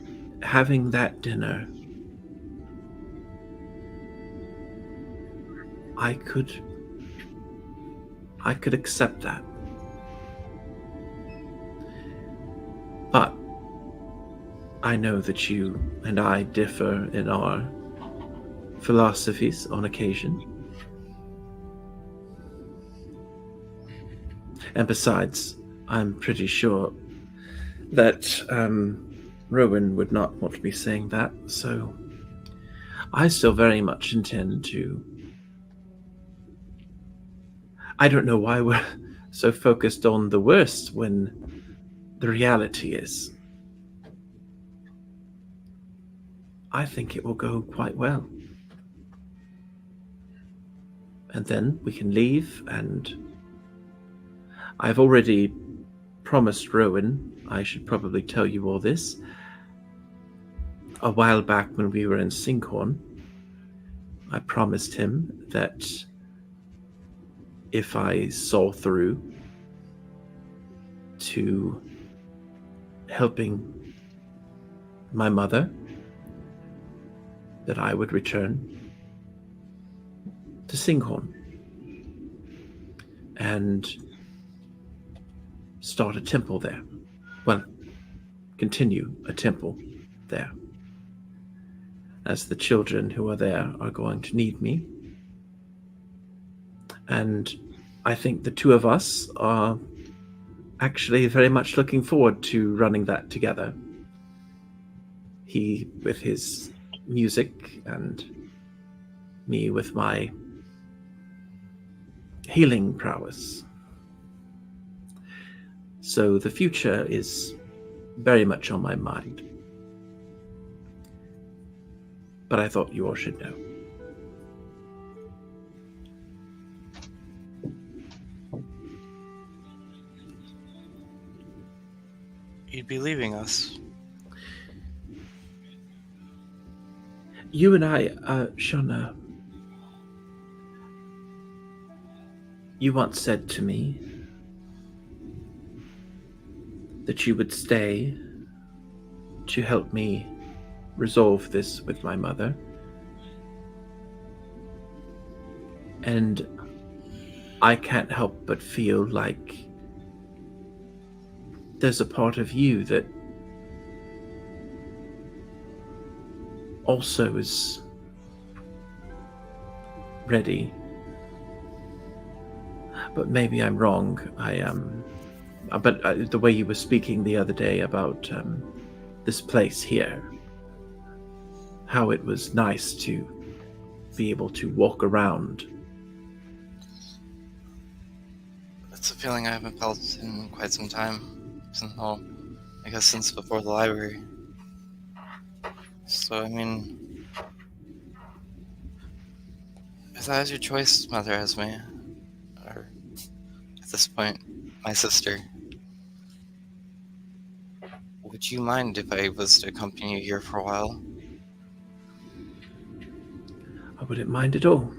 having that dinner, I could accept that. But I know that you and I differ in our philosophies on occasion. And besides, I'm pretty sure that Rowan would not want me saying that, so I still very much intend to. I don't know why we're so focused on the worst when the reality is, I think it will go quite well. And then we can leave, and I've already promised Rowan, I should probably tell you all this, a while back when we were in Sinkhorn, I promised him that if I saw through to helping my mother, that I would return to Sinkhorn and start a temple there. Well, continue a temple there, as the children who are there are going to need me. And I think the two of us are actually very much looking forward to running that together. He with his music and me with my healing prowess. So the future is very much on my mind. But I thought you all should know. You'd be leaving us. You and I, Shona, you once said to me that you would stay to help me resolve this with my mother. And I can't help but feel like there's a part of you that also is ready. But maybe I'm wrong. But the way you were speaking the other day about this place here. How it was nice to be able to walk around. It's a feeling I haven't felt in quite some time. I guess since before the library. So, I mean, if that is your choice, Mother Esme, or at this point, my sister, would you mind if I was to accompany you here for a while? I wouldn't mind at all.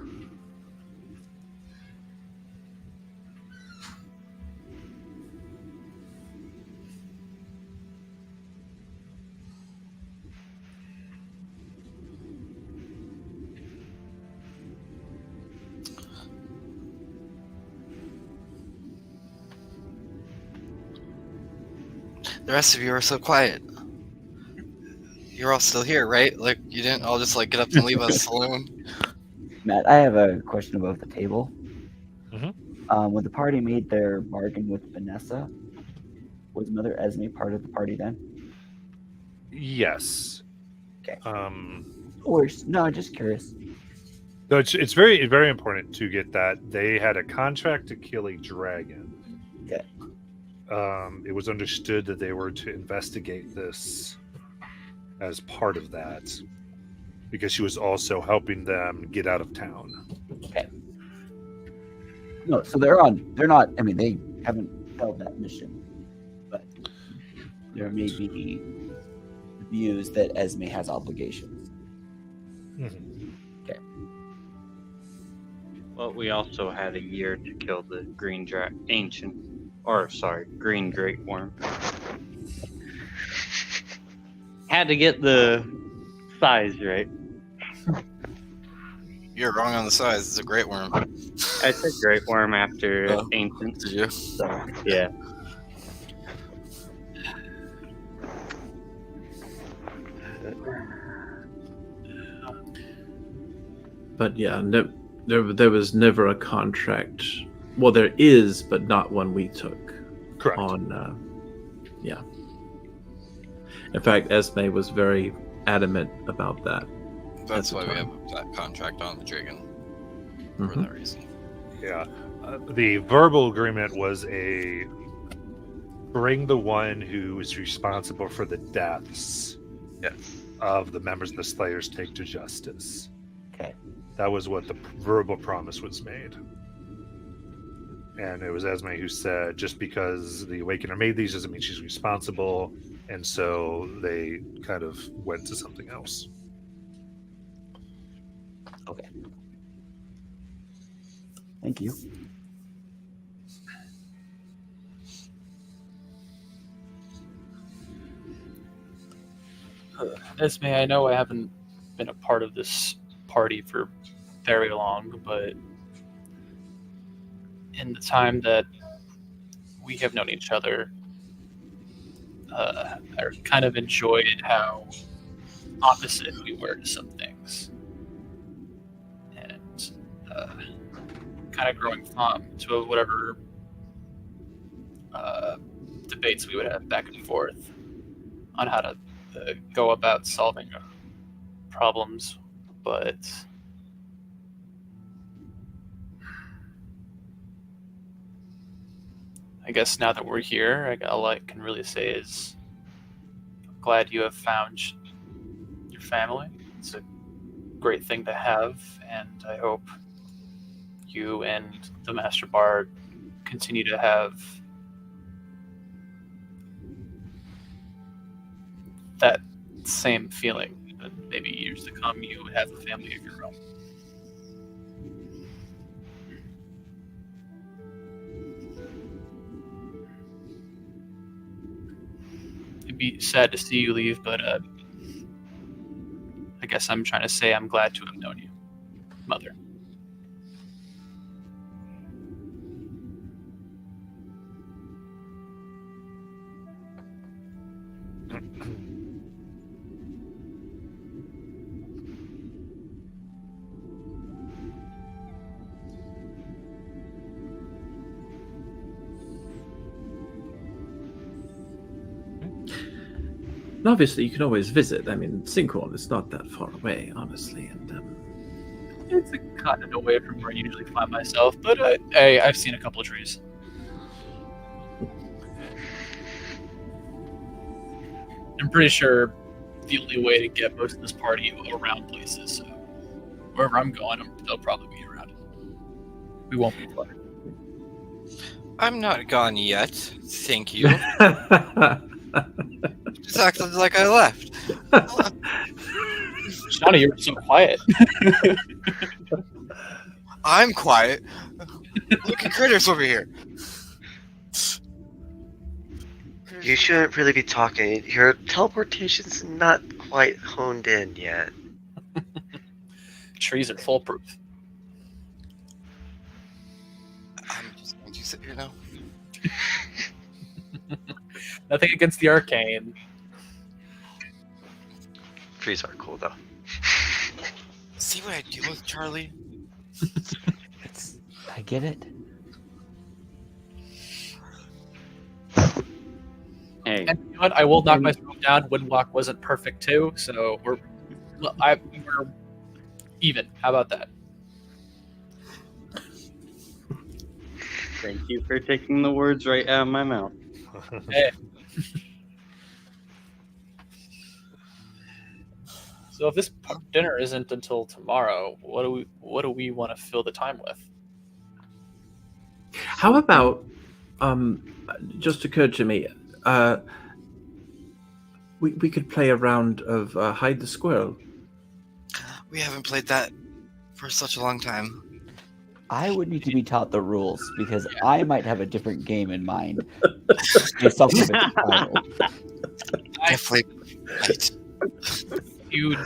The rest of you are so quiet. You're all still here, right? Like, you didn't all just, like, get up and leave us alone? Matt, I have a question above the table. Mhm. When the party made their bargain with Vanessa, was Mother Esme part of the party then? Yes. Okay. Um, No, just curious. So it's very very important to get that they had a contract to kill a dragon. Okay. It was understood that they were to investigate this as part of that, because she was also helping them get out of town. No, so they're not, I mean, they haven't held that mission, but there may be views that Esme has obligations. Mhm. Well, we also had a year to kill the green green great worm. Had to get the size right. You're wrong on the size. It's a great worm. I said great worm after Oh. ancient. Did you? So, yeah. But yeah, there was never a contract. Well, there is, but not one we took Correct. on. Yeah. In fact, Esme was very adamant about that. That's the why we time. have that contract on the dragon. For Mhm. that reason. Yeah. The verbal agreement was a bring the one who is responsible for the deaths Yes. of the members of the Slayers take to justice. Okay. That was what the verbal promise was made. And it was Esme who said, just because the Awakener made these doesn't mean she's responsible. And so they kind of went to something else. Okay. Thank you. Esme, I know I haven't been a part of this party for very long, but in the time that we have known each other, I kind of enjoyed how opposite we were to some things. And kind of growing fond to whatever debates we would have back and forth on how to go about solving problems, but I guess now that we're here, all I can really say is I'm glad you have found your family. It's a great thing to have, and I hope you and the Master Bard continue to have that same feeling. That maybe years to come, you have a family of your own. It'd be sad to see you leave, but I guess I'm trying to say I'm glad to have known you, Mother. And obviously, you can always visit. I mean, Sinkhorn is not that far away, honestly. And It's a continent away from where I usually find myself, but I've seen a couple of trees. I'm pretty sure the only way to get most of this party around places, so wherever I'm going, they'll probably be around. We won't be cluttered. I'm not gone yet. Thank you. Just acted like I left. Shawnee, you're so quiet. I'm quiet. Look at critters over here. You shouldn't really be talking. Your teleportation's not quite honed in yet. Trees are foolproof. I'm just going to sit here now. Nothing against the arcane. Trees are cool though. See what I do with Charlie? I get it. Hey, And you know what? I will knock myself down. Windwalk wasn't perfect too, so we're even. How about that? thank you for taking the words right out of my mouth. Hey. So if this dinner isn't until tomorrow, what do we want to fill the time with? how about, just occurred to me, we could play a round of Hide the Squirrel. We haven't played that for such a long time. I would need to be taught the rules because I might have a different game in mind based off of the title. Definitely. Right. You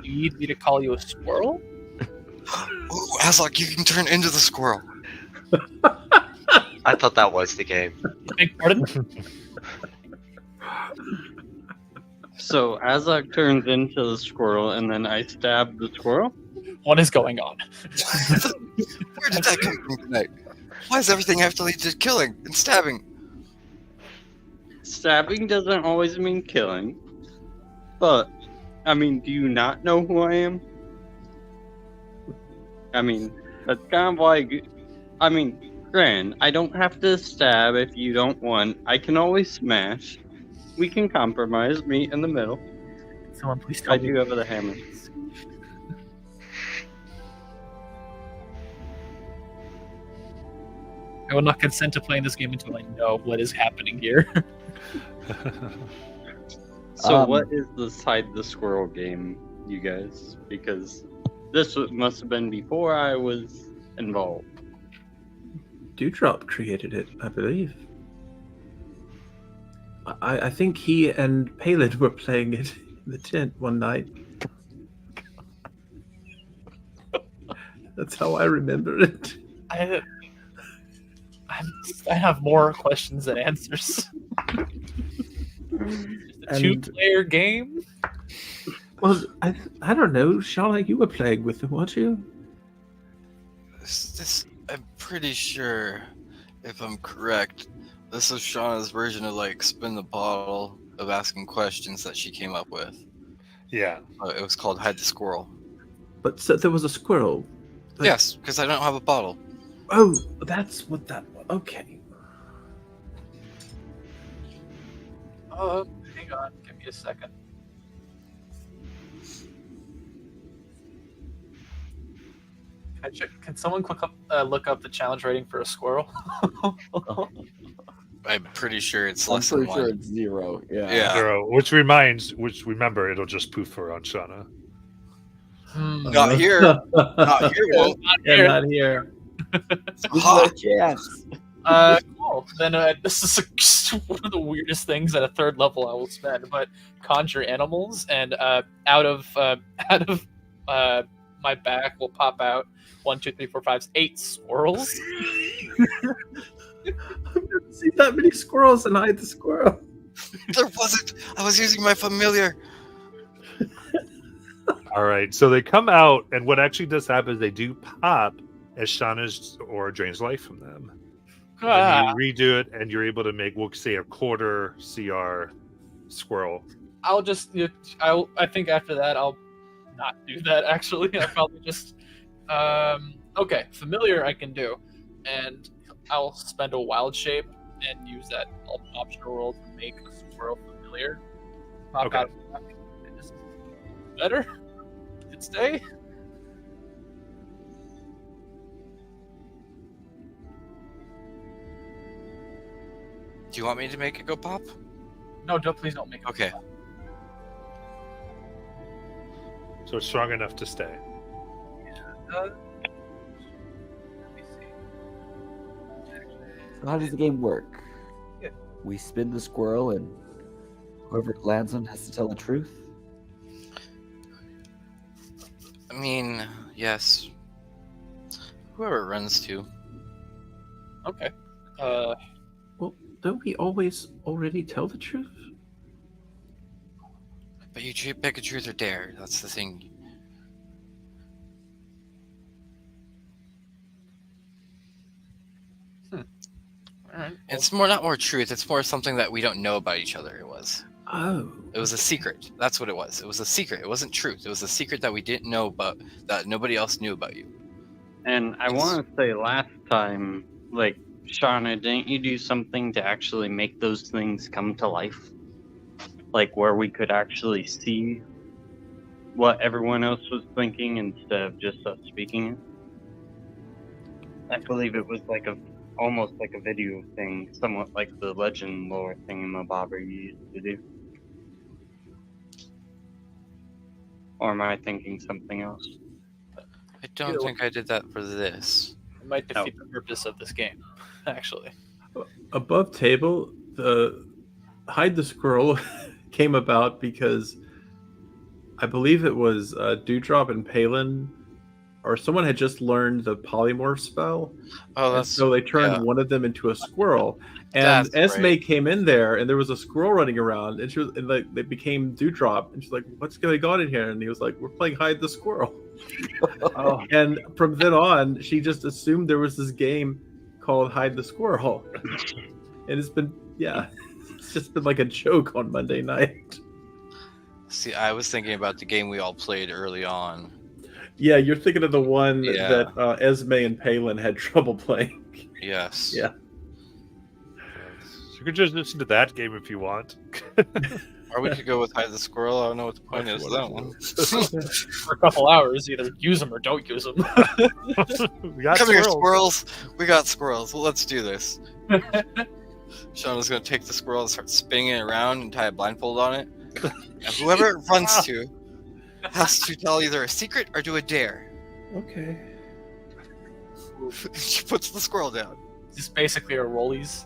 need me to call you a squirrel? Ooh, Aslock, you can turn into the squirrel. I thought that was the game. Beg pardon? So Azak turns into the squirrel, and then I stab the squirrel. What is going on? Where did that come from tonight? Why does everything have to lead to killing and stabbing? Stabbing doesn't always mean killing, but I mean, do you not know who I am? I mean, that's kind of like, I mean, Gran, I don't have to stab if you don't want. I can always smash. We can compromise, meet in the middle. Someone please I tell me. do have the hammer. I will not consent to playing this game until I know what is happening here. So what is this hide the squirrel game, you guys? Because this must have been before I was involved. Dewdrop created it, I believe. I think he and Palid were playing it in the tent one night. That's how I remember it. I have more questions than answers. Just a two-player game? Well, I don't know. Shala, you were playing with him, weren't you? I'm pretty sure, if I'm correct, this is Shauna's version of like spin the bottle of asking questions that she came up with. Yeah. It was called Hide the Squirrel. But so there was a squirrel. But- Yes, because I don't have a bottle. Oh, that's what that was. Okay. Oh, hang on. Give me a second. Can someone look up the challenge rating for a squirrel? I'm pretty sure it's I'm less than pretty sure one. it's 0. Yeah. Yeah. Zero, which remember, it'll just poof her on Shauna. Not here. Not here. Won't. Not Yeah, here. not here. Ha! There's no chance. Cool. Then this is one of the weirdest things at a third level I will spend. But conjure animals, and out of my back will pop out 1, 2, 3, 4, 5, 8 squirrels. I've never seen that many squirrels and Hide the Squirrel. There wasn't. I was using my familiar. All right, so they come out, and what actually does happen is they do pop as Shauna's aura drains life from them. Ah, And you redo it, and you're able to make, we'll say, a quarter CR squirrel. I'll just. I think after that, I'll not do that. Actually, I'll probably just. Okay, familiar I can do, and I'll spend a wild shape and use that optional roll to make a squirrel familiar. Pop Okay. out of the back and just better. It stay. Do you want me to make it go pop? No, don't please don't make it. Okay. So it's strong enough to stay. Let me see. So how does the game work? Yeah. We spin the squirrel, and whoever it lands on has to tell the truth. I mean, yes. Whoever it runs to. Okay. Well, don't we always already tell the truth? But you pick a truth or dare. That's the thing. All right. It's not more truth. It's more something that we don't know about each other. It was Oh. a secret. That's what it was. It was a secret. It wasn't truth. It was a secret that we didn't know about, that nobody else knew about you. And I want to say last time, like, Shauna, didn't you do something to actually make those things come to life? Like, where we could actually see what everyone else was thinking instead of just us speaking it? I believe it was like almost like a video thing, somewhat like the legend lore thingamabobber you used to do. Or am I thinking something else? I don't think I did that for this. It might defeat the purpose of this game, actually. Above table, the hide the squirrel came about because I believe it was Dewdrop and Palin, or someone had just learned the polymorph spell. Oh, And that's so they turned yeah. one of them into a squirrel. And That's Esme right. came in there, and there was a squirrel running around, and she was, and like, they became Dewdrop, and she's like, "What's going on in here?" And he was like, "We're playing hide the squirrel." Oh, And from then on, she just assumed there was this game called Hide the Squirrel, and it's been it's just been like a joke on Monday night. See, I was thinking about the game we all played early on. Yeah, you're thinking of the one Yeah. that Esme and Palin had trouble playing. Yes. Yeah. You could just listen to that game if you want. Or we could go with Hide the Squirrel. I don't know what the point is of that one. For a couple hours, either use them or don't use them. We got Come here, squirrels. squirrels. We got squirrels. Well, let's do this. Shauna's gonna take the squirrel and start spinning it around and tie a blindfold on it. And whoever it runs to has to tell either a secret or do a dare. Okay. She puts the squirrel down. Just basically a rollies.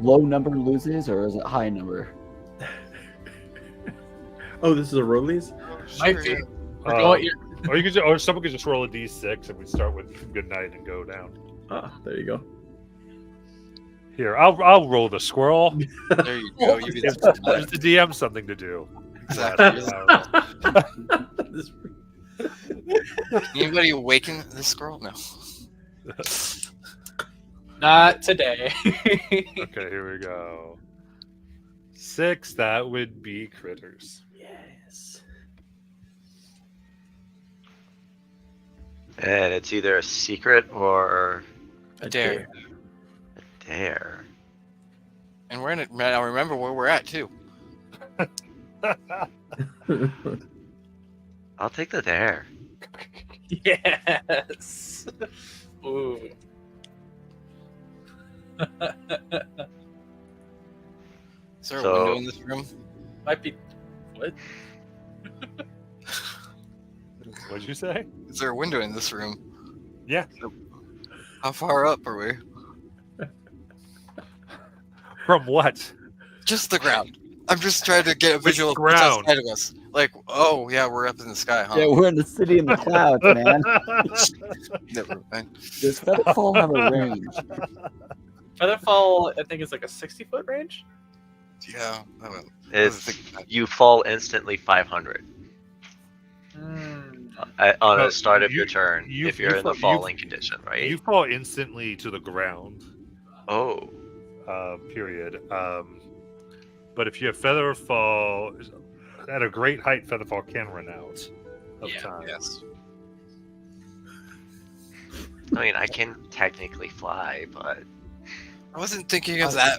Low number loses, or is it high number? Oh, this is a Rollies? Might be. Sure. Or go at your Or you could, or someone could just roll a d6 and we start with good night and go down. Ah, there you go. Here, I'll roll the squirrel. There you go. You Gives get the DM something to do. exactly. This- Anybody awaken the squirrel? No. not today. Okay, here we go. 6, that would be critters. yes. And it's either a secret or A dare. a dare. And we're in it. Now remember where we're at too. I'll take the dare. Yes. Ooh. Is there a So- window in this room? Might be. What? What'd you say? Is there a window in this room? Yeah. How far up are we? From what? Just the ground. I'm just trying to get a Which visual of ground? what's outside of us. Like, oh yeah, we're up in the sky, huh? Yeah, we're in the city in the clouds, man. Never mind. Does Featherfall have a range? Featherfall, I think, is like a 60-foot range. Yeah. I will. It's you fall instantly 500 on No, the start of you- your turn you- if you're you in the fall- you- falling condition, right? You fall instantly to the ground. Oh, Period. but if you have Featherfall, at a great height, Featherfall can run out of time. Yes. I mean, I can technically fly, but I wasn't thinking of that.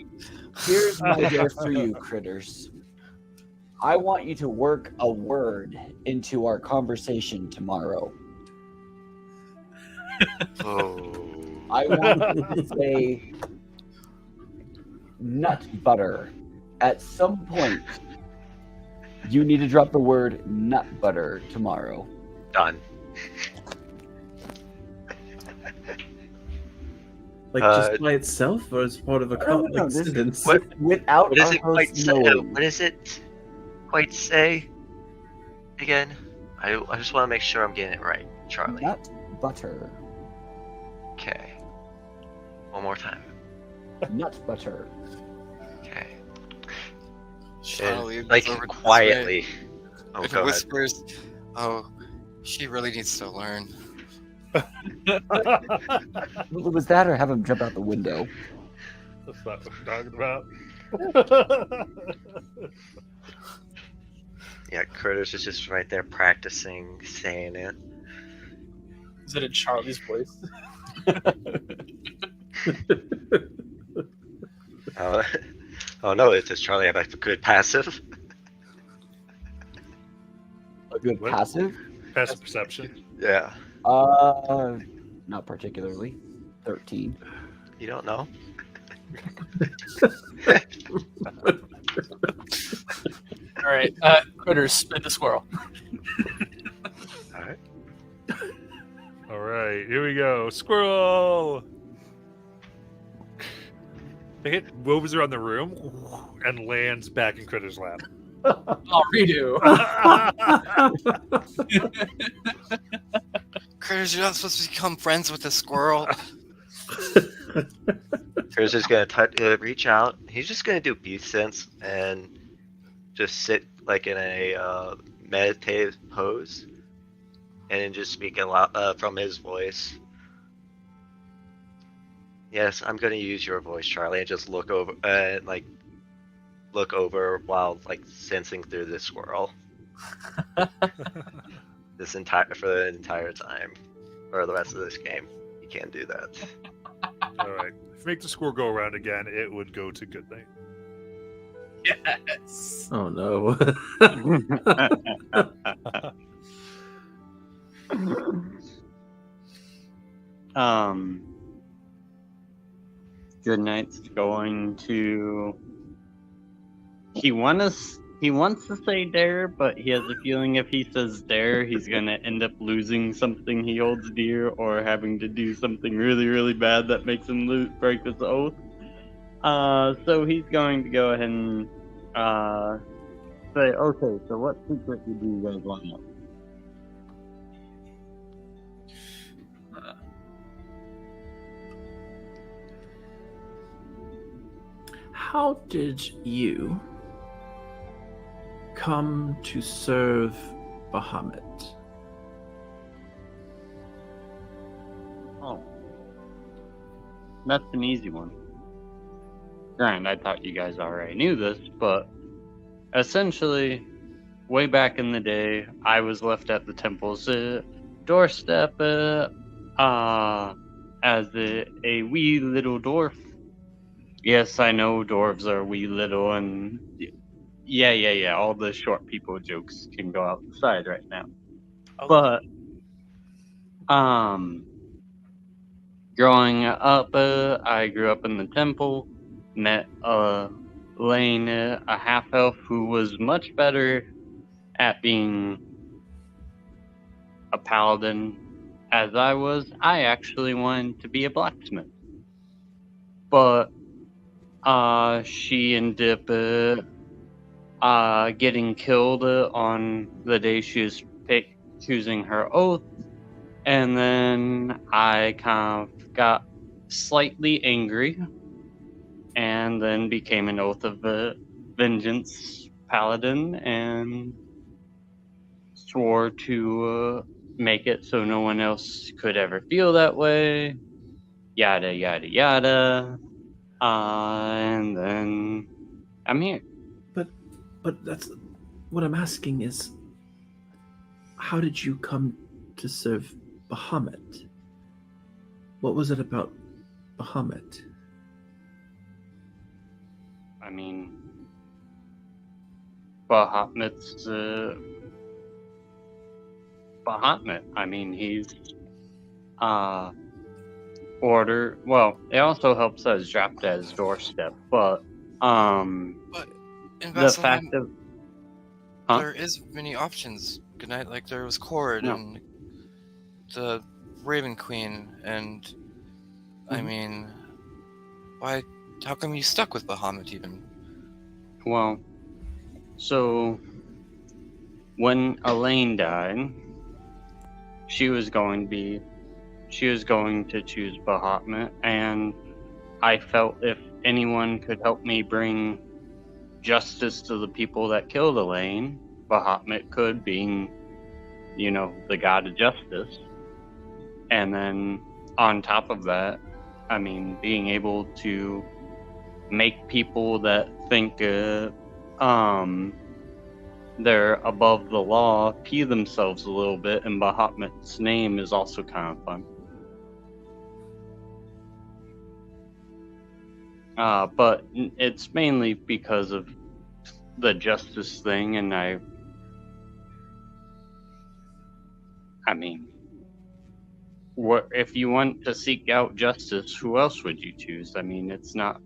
Here's my dare for you, critters. I want you to work a word into our conversation tomorrow. I want you to say nut butter. At some point, you need to drop the word nut butter tomorrow. done. Like just by itself, or as part of a complex this- sentence? Without What does our it quite host say? knowing. What does it quite say? Again, I just want to make sure I'm getting it right, Charlie. Nut butter. Okay. One more time. Nut butter. Okay. Charlie, And, like it's over quietly. Oh, and go ahead. whispers, "Oh, she really needs to learn." Was that or have him jump out the window? That's not what we're talking about. Yeah, Critters is just right there practicing saying it. Is it in Charlie's voice? Oh no, does Charlie have a good passive? A good What? passive? Passive perception. Yeah. Not particularly. 13. You don't know? All right, critters, spin the squirrel. Alright. All right, here we go. Squirrel. It hit moves around the room and lands back in Critter's lap. Oh, redo. Critters, you're not supposed to become friends with the squirrel. Critters is gonna reach out. He's just gonna do beast sense and just sit like in a meditative pose, and then just speak a lot from his voice. Yes, I'm gonna use your voice, Charlie, and just look over look over while like sensing through the squirrel. For the entire time, or the rest of this game, you can't do that. All right. If you make the squirrel go around again, it would go to good night. Yes. Oh no. Good night's going to. He wants to say dare, but he has a feeling if he says dare, he's gonna end up losing something he holds dear, or having to do something really, really bad that makes him break this oath. So he's going to go ahead and say, okay, so what secret do you guys want to know? How did you come to serve Bahamut? Oh. That's an easy one. Granted, I thought you guys already knew this, but essentially, way back in the day, I was left at the temple's doorstep as a wee little dwarf. Yes, I know dwarves are wee little, and yeah, all the short people jokes can go outside right now. But, growing up, I grew up in the temple, met Lane, a half-elf who was much better at being a paladin as I was. I actually wanted to be a blacksmith. But, she ended up getting killed on the day she was choosing her oath, and then I kind of got slightly angry, and then became an Oath of Vengeance paladin, and swore to make it so no one else could ever feel that way, yada yada yada, and then I'm here. But that's what I'm asking is, how did you come to serve Bahamut? What was it about Bahamut? I mean, Bahamut's Bahamut. I mean, he's order. Well, it also helps that it's dropped at his doorstep, but But in the fact Bethlehem, of huh? there is many options. Good night, like there was Cord No. and the Raven Queen, and I Mhm. mean, why? How come you stuck with Bahamut even? Well, so when Elaine died, she was going to choose Bahamut, and I felt if anyone could help me bring justice to the people that killed Elaine, Bahamut could, being, the god of justice. And then on top of that, I mean, being able to make people that think they're above the law pee themselves a little bit in Bahamut's name is also kind of fun. But it's mainly because of the justice thing, and I mean, what if you want to seek out justice? Who else would you choose? I mean, it's not.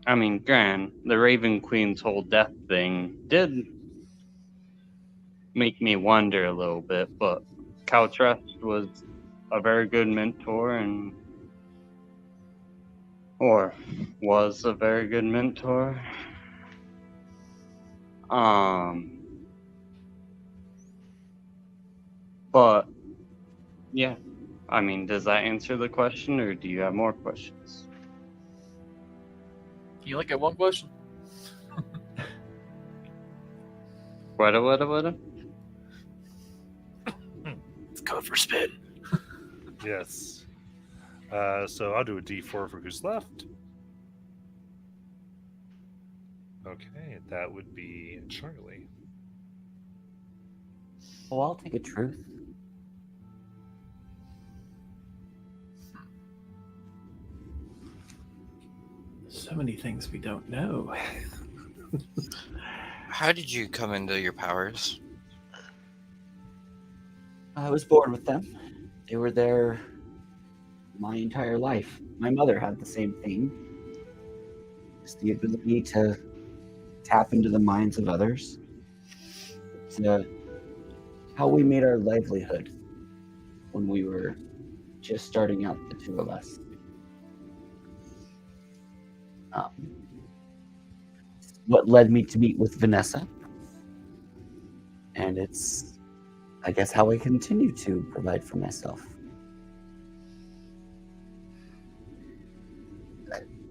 I mean, Gran, the Raven Queen's whole death thing did make me wonder a little bit, but Caltrest was a very good mentor or was a very good mentor. But yeah, I mean, does that answer the question, or do you have more questions? Can you only get one question? What? Let's go for spin. Yes. So I'll do a D4 for who's left. Okay, that would be Charlie. Oh, I'll take a truth. So many things we don't know. How did you come into your powers? I was born with them. They were there my entire life. My mother had the same thing. It's the ability to tap into the minds of others. It's how we made our livelihood when we were just starting out, the two of us. What led me to meet with Vanessa. And it's, I guess, how I continue to provide for myself.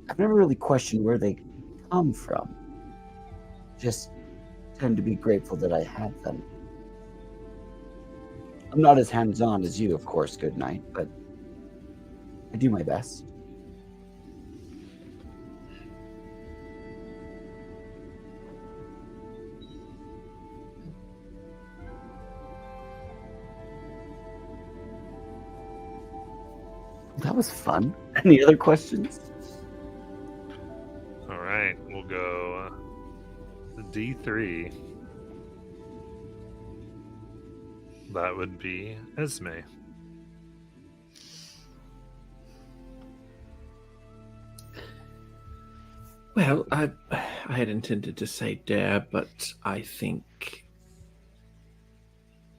I've never really questioned where they come from. Just tend to be grateful that I have them. I'm not as hands-on as you, of course, Good Night, but I do my best. That was fun. Any other questions? All right, we'll go D3. That would be Esme. Well, I had intended to say Dare, but I think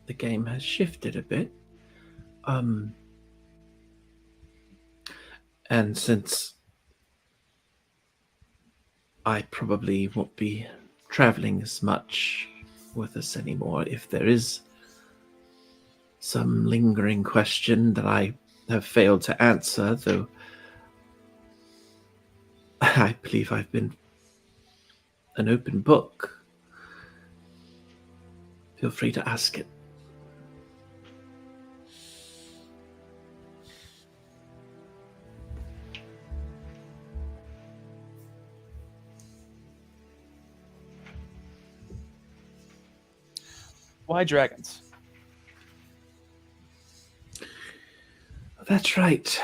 the game has shifted a bit. And since I probably won't be traveling as much with us anymore, if there is some lingering question that I have failed to answer, though I believe I've been an open book, feel free to ask it. Why dragons? That's right.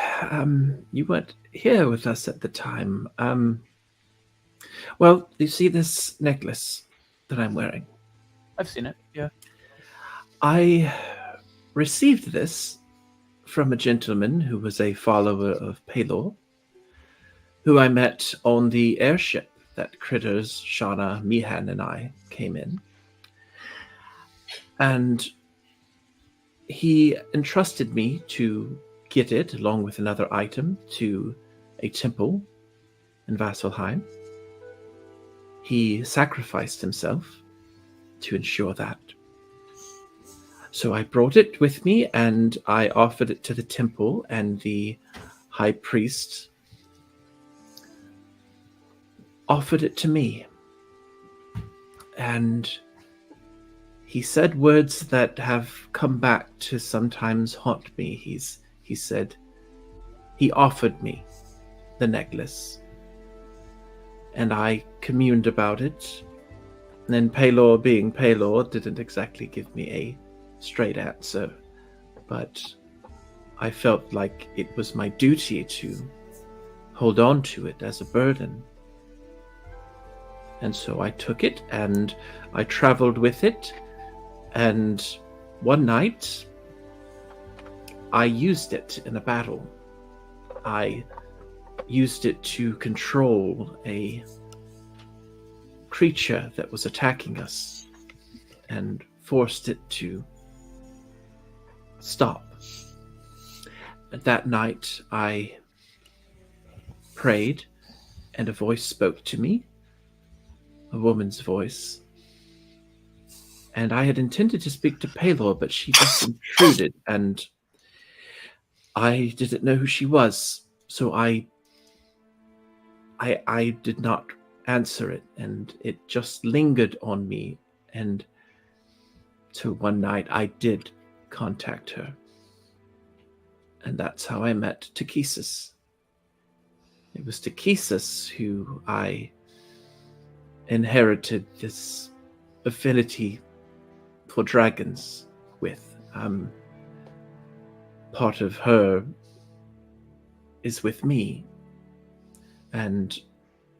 You weren't here with us at the time. Well, you see this necklace that I'm wearing? I've seen it. Yeah. I received this from a gentleman who was a follower of Pelor, who I met on the airship that Critters, Shauna, Mihan, and I came in. And he entrusted me to get it, along with another item, to a temple in Vasselheim. He sacrificed himself to ensure that. So I brought it with me, and I offered it to the temple, and the high priest offered it to me. And he said words that have come back to sometimes haunt me. He said, he offered me the necklace. And I communed about it. And then Pelor, being Pelor, didn't exactly give me a straight answer. But I felt like it was my duty to hold on to it as a burden. And so I took it and I traveled with it. And one night, I used it in a battle. I used it to control a creature that was attacking us and forced it to stop. But that night, I prayed, and a voice spoke to me, a woman's voice. And I had intended to speak to Pelor, but she just intruded, and I didn't know who she was, so I did not answer it, and it just lingered on me. And so one night I did contact her, and that's how I met Takesis. It was Takesis who I inherited this affinity for dragons with. Part of her is with me, and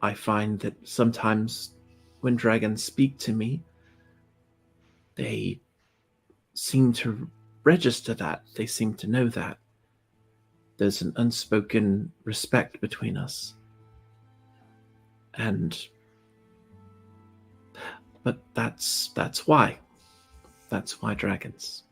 I find that sometimes when dragons speak to me, they seem to register that. They seem to know that. There's an unspoken respect between us. But that's why. That's why dragons.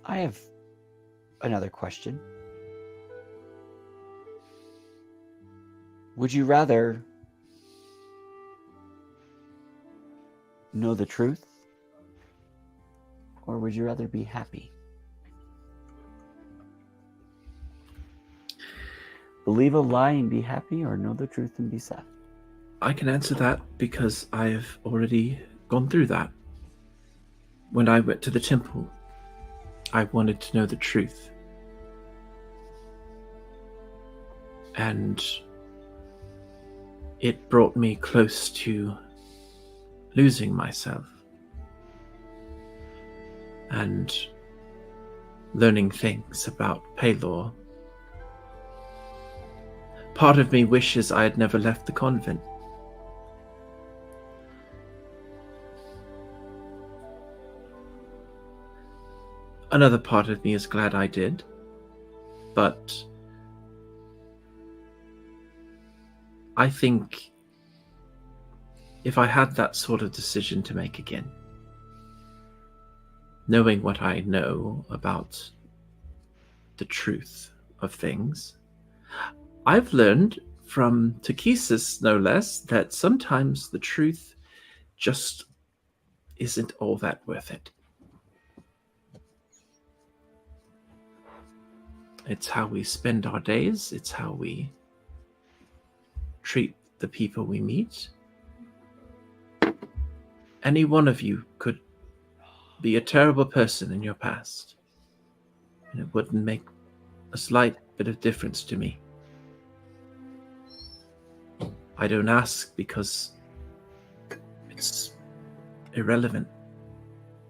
I have another question. Would you rather know the truth, or would you rather be happy? Believe a lie and be happy, or know the truth and be sad? I can answer that because I've already gone through that. When I went to the temple, I wanted to know the truth. And it brought me close to losing myself and learning things about Pelor. Part of me wishes I had never left the convent. Another part of me is glad I did, but I think if I had that sort of decision to make again, knowing what I know about the truth of things, I've learned from Takesis, no less, that sometimes the truth just isn't all that worth it. It's how we spend our days. It's how we treat the people we meet. Any one of you could be a terrible person in your past, and it wouldn't make a slight bit of difference to me. I don't ask because it's irrelevant.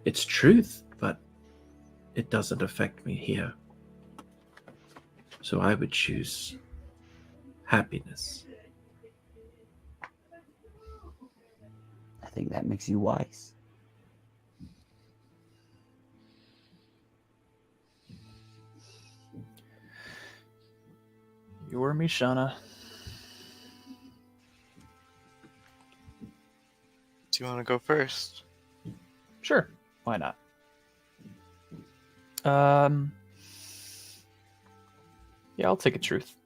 It's truth, but it doesn't affect me here. So I would choose happiness. I think that makes you wise. You or me, Shauna. Do you want to go first? Sure, why not? Yeah, I'll take a truth.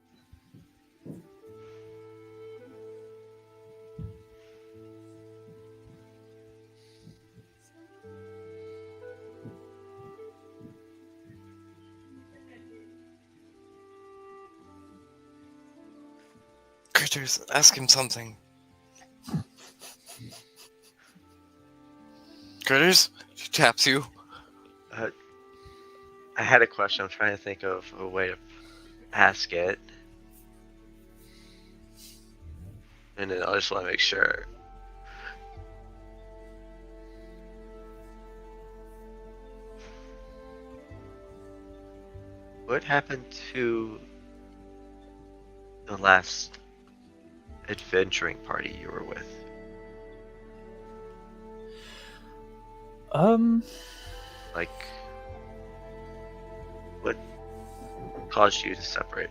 Critters, ask him something. Critters? He taps you. I had a question. I'm trying to think of a way to ask it. And then I just want to make sure. What happened to the last adventuring party you were with? Like, what caused you to separate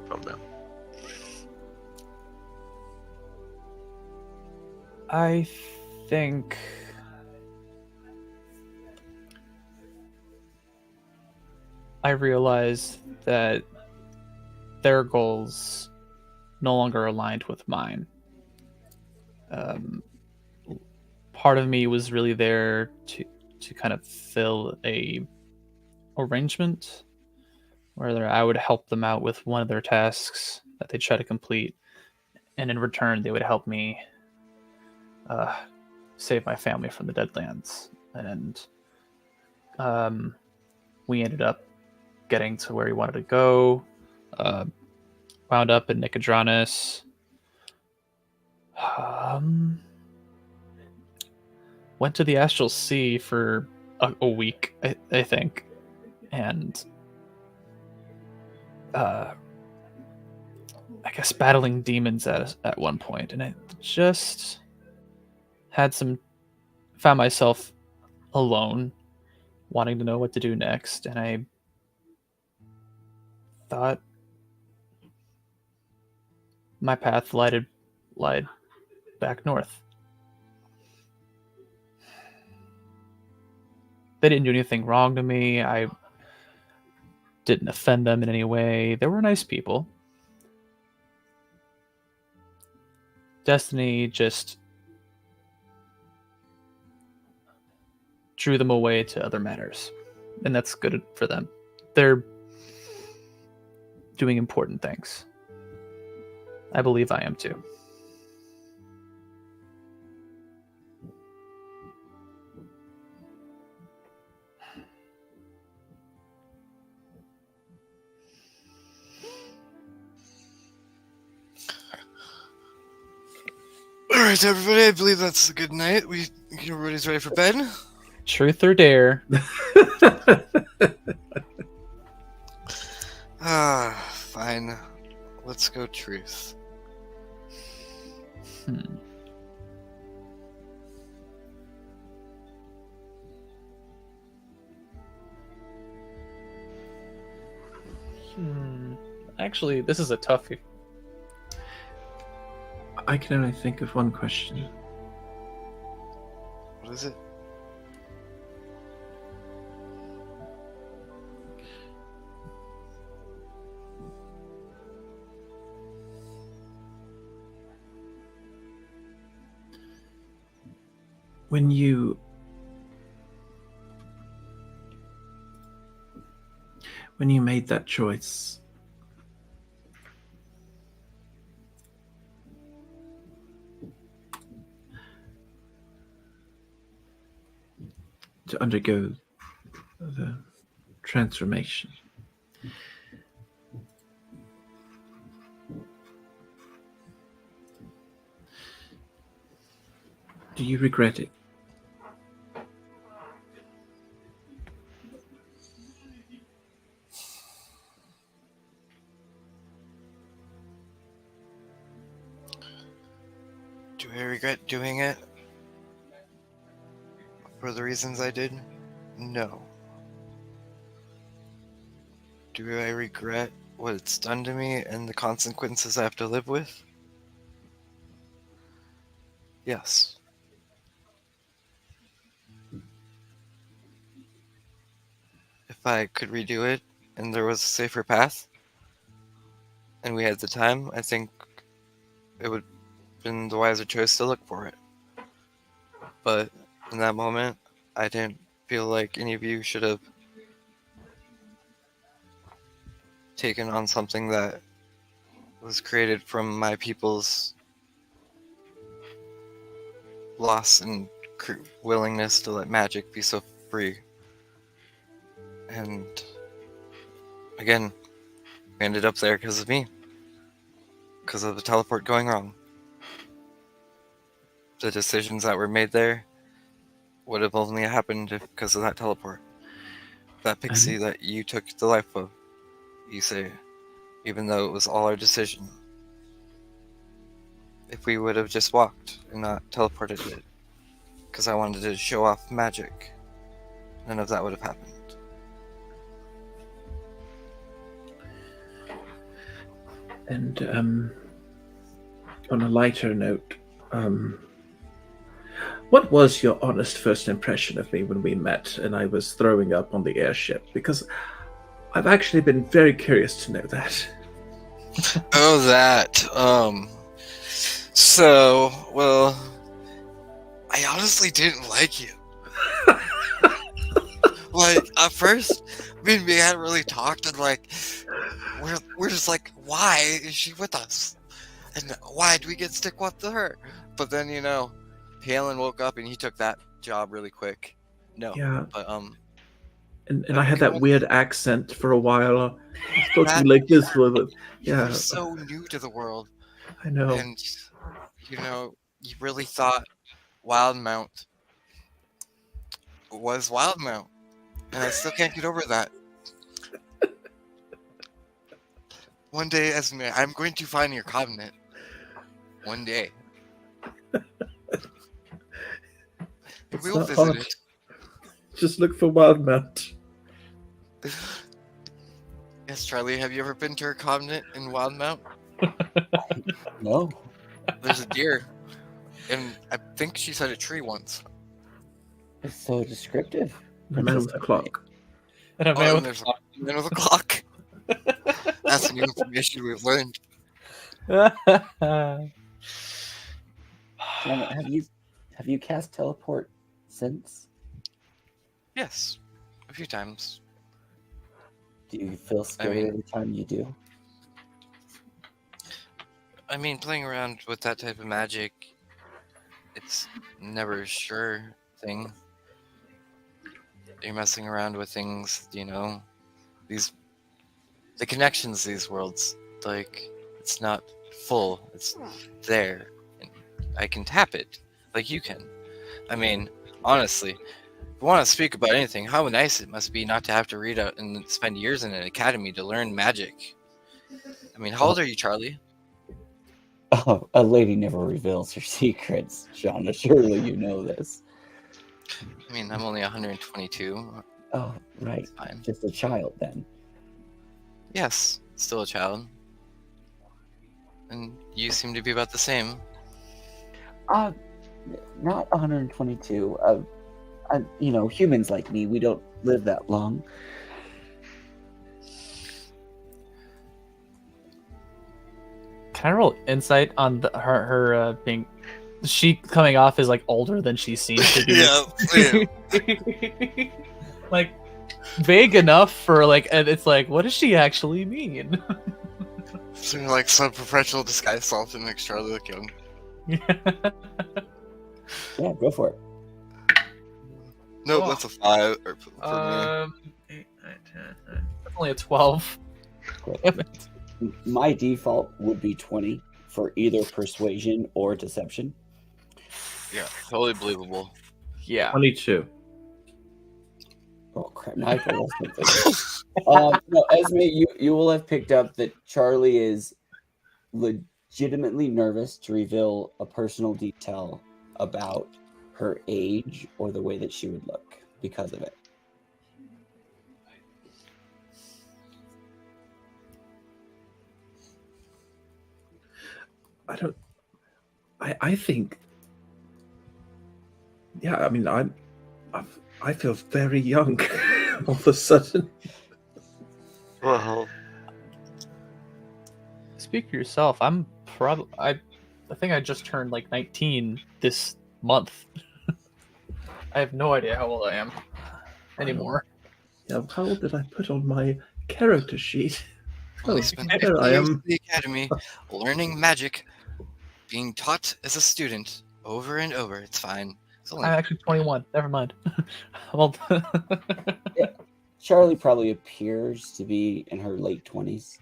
from them? I think I realized that their goals no longer aligned with mine. Part of me was really there to kind of fill a arrangement where I would help them out with one of their tasks that they try to complete, and in return they would help me save my family from the Deadlands. And we ended up getting to where we wanted to go. Wound up in Nicodranus. Went to the Astral Sea for a week, I think, and I guess battling demons at one point, and I just found myself alone, wanting to know what to do next, and I thought my path lied back north. They didn't do anything wrong to me. I didn't offend them in any way. They were nice people. Destiny just drew them away to other matters, and that's good for them. They're doing important things. I believe I am too. Alright, everybody, I believe that's a good night. Everybody's ready for bed? Truth or dare? Fine. Let's go truth. Actually, this is a toughie. I can only think of one question. What is it? When you made that choice, to undergo the transformation. Do you regret it? Do I regret doing it? For the reasons I did? No. Do I regret what it's done to me and the consequences I have to live with? Yes. If I could redo it and there was a safer path and we had the time, I think it would have been the wiser choice to look for it. But in that moment, I didn't feel like any of you should have taken on something that was created from my people's loss and willingness to let magic be so free. And again, we ended up there because of me. Because of the teleport going wrong. The decisions that were made there would have only happened because of that teleport. That pixie that you took the life of, you say, even though it was all our decision. If we would have just walked and not teleported it, because I wanted to show off magic, none of that would have happened. And on a lighter note, what was your honest first impression of me when we met and I was throwing up on the airship? Because I've actually been very curious to know that. Oh, that. So, well, I honestly didn't like you. Like, at first, me and me hadn't really talked, and like, we're just like, why is she with us? And why do we get stick with her? But then, you know, Palin woke up and he took that job really quick. No. Yeah. But, And I had that weird accent for a while. I was talking like this with it. Yeah. You're so new to the world. I know. And, you know, you really thought Wildmount was Wildmount. And I still can't get over that. One day, Esme, I'm going to find your covenant. One day. It's We'll not visit hard. it. Just look for Wildmount. Yes, Charlie, have you ever been to her covenant in Wildmount? No. There's a deer. And I think she said a tree once. It's so descriptive. The man with the clock. And a Oh, man and with there's a man with a clock. That's new information we've learned. Janet, have you cast teleport since? Yes, a few times. Do you feel scared mean- every time you do? I mean, playing around with that type of magic, it's never a sure thing. You're messing around with things, you know, the connections, these worlds, like, it's not full, it's there, and I can tap it, like you can. I mean, honestly, if you want to speak about anything, how nice it must be not to have to read out and spend years in an academy to learn magic. I mean, how old are you, Charlie? Oh, a lady never reveals her secrets, Shauna. Surely you know this. I mean, I'm only 122. Oh, right. It's fine. Just a child then. Yes, still a child. And you seem to be about the same. Not 122. You know, humans like me, we don't live that long. Can I roll insight on her being she coming off as like older than she seems to be? Yeah. Like vague enough for like, and it's like, what does she actually mean? So you're like some perpetual disguise self and makes Charlie look young. Yeah, go for it. Nope, Oh. that's a 5 for me. 8, 9, 10. That's only a 12. Damn it. My default would be 20 for either persuasion or deception. Yeah, totally believable. Yeah. 22. Oh crap! Now I have to roll something. No, Esme, you will have picked up that Charlie is legitimately nervous to reveal a personal detail about her age or the way that she would look because of it. I think. Yeah, I mean, I feel very young all of a sudden. Well, Speak for yourself. I'm probably. I think I just turned like 19 this month. I have no idea how old I am anymore. Yeah, how old did I put on my character sheet? Well, Oh, you spent there 50 I years am. at the academy, learning magic, being taught as a student over and over. It's fine. It's only I'm actually 21. Never mind. Well, Charlie probably appears to be in her late 20s.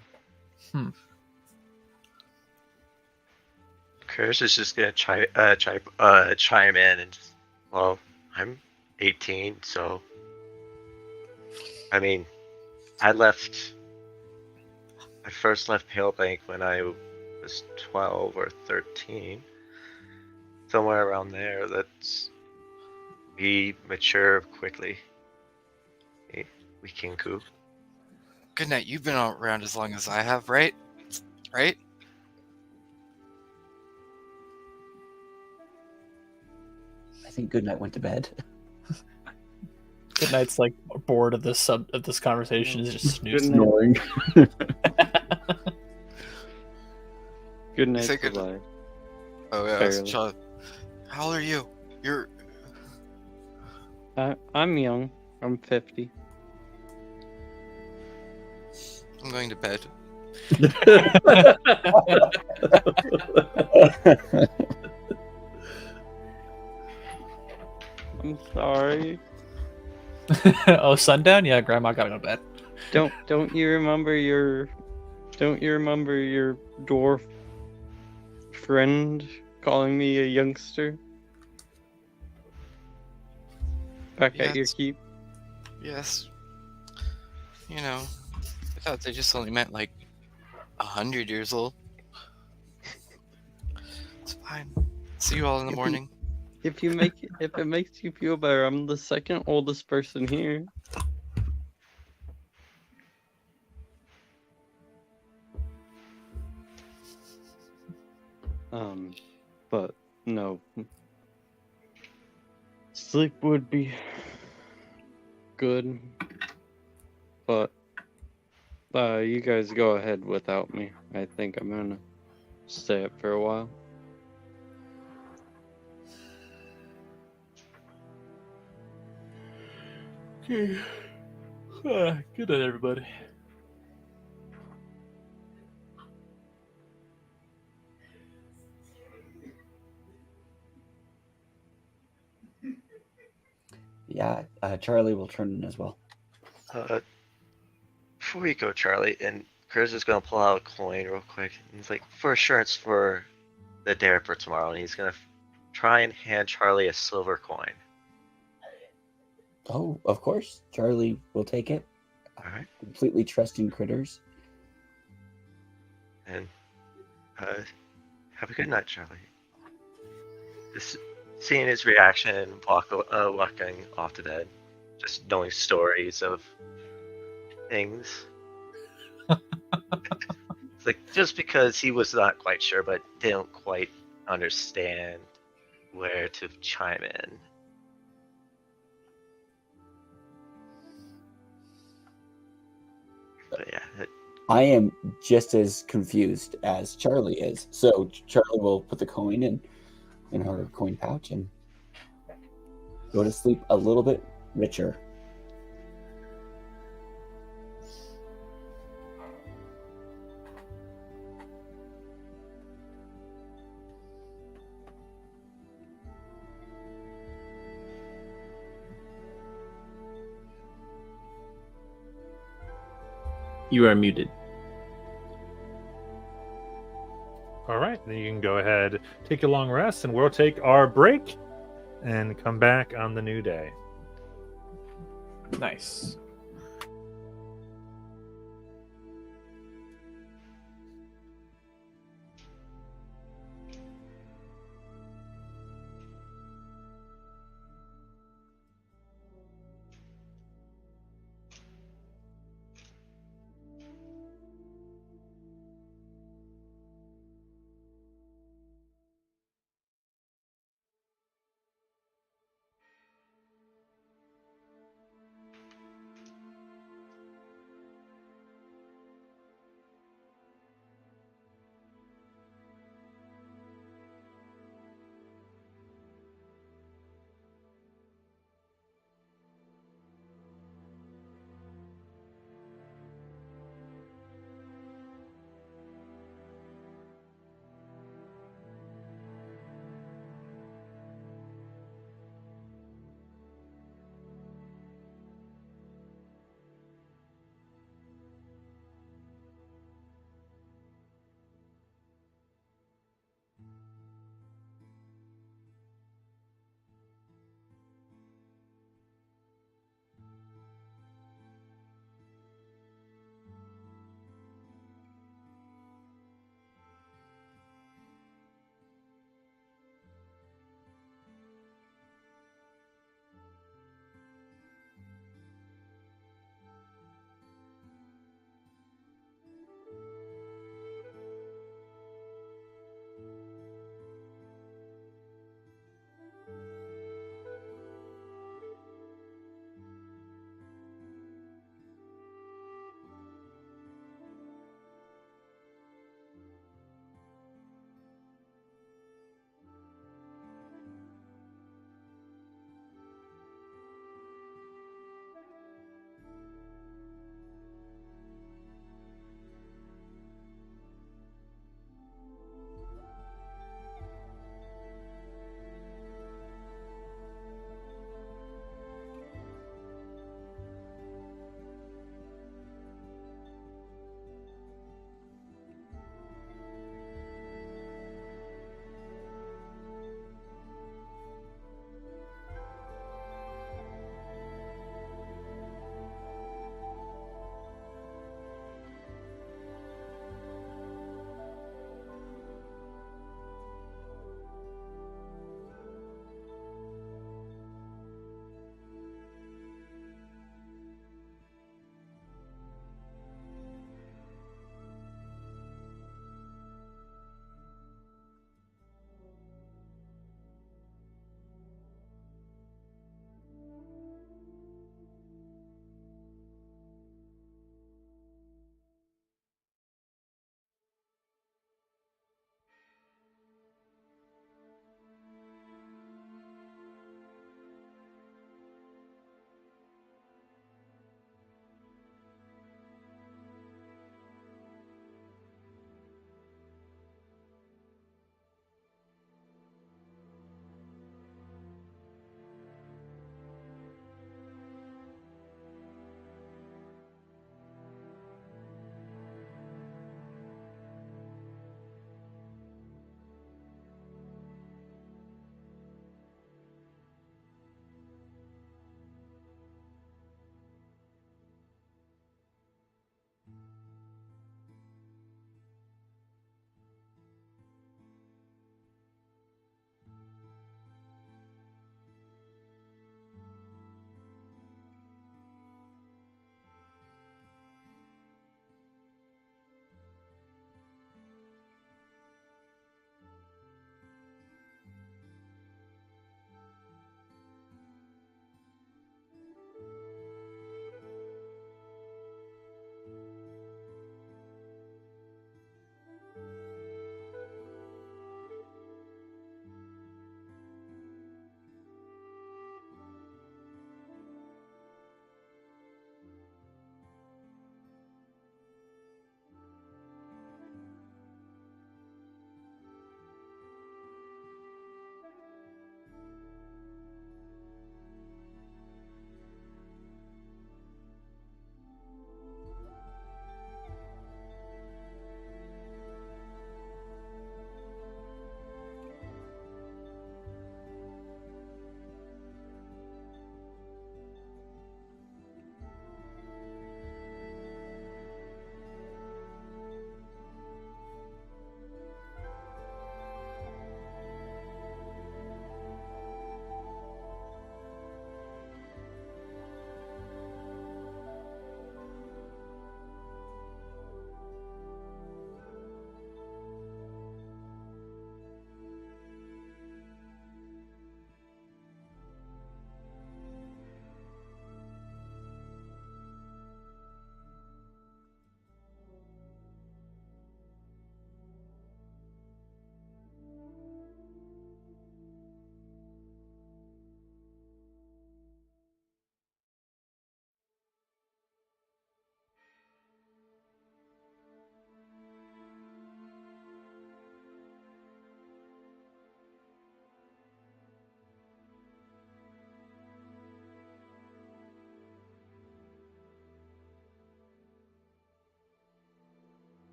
Curse is just gonna chime in and just, well, I'm 18, so I mean, I first left Pale Bank when I was 12 or 13, somewhere around there. That's we mature quickly. We kinku. good night. You've been around as long as I have, right? Right? I think Goodnight went to bed. Goodnight's like bored of this conversation. Is just Good snoozing. night. Snoring. Good night, Say good- goodbye. Oh yeah. Barely. Child. How old are you? You're. I'm young. I'm 50. I'm going to bed. I'm sorry. Oh, sundown? Yeah, Grandma gotta go to bed. Don't you remember your dwarf friend calling me a youngster? Back at your Yes. keep. Yes. You know, I thought they just only meant like 100 years old. It's fine. See you all in the morning. If it makes you feel better, I'm the second oldest person here. But no. Sleep would be good, but you guys go ahead without me. I think I'm gonna stay up for a while. Okay. Good night, everybody. Yeah, Charlie will turn in as well. Before we go, Charlie, and Curse is gonna pull out a coin real quick. And he's like, for assurance for the dare for tomorrow, and he's gonna try and hand Charlie a silver coin. Oh, of course. Charlie will take it. All right, Completely trusting critters. and have a good night, Charlie. Just seeing his reaction, walking off to bed, just knowing stories of things. It's like just because he was not quite sure, but didn't quite understand where to chime in. But yeah, I am just as confused as Charlie is. So Charlie will put the coin in her coin pouch and go to sleep a little bit richer. You are muted. All right, then you can go ahead, take a long rest, and we'll take our break and come back on the new day. Nice.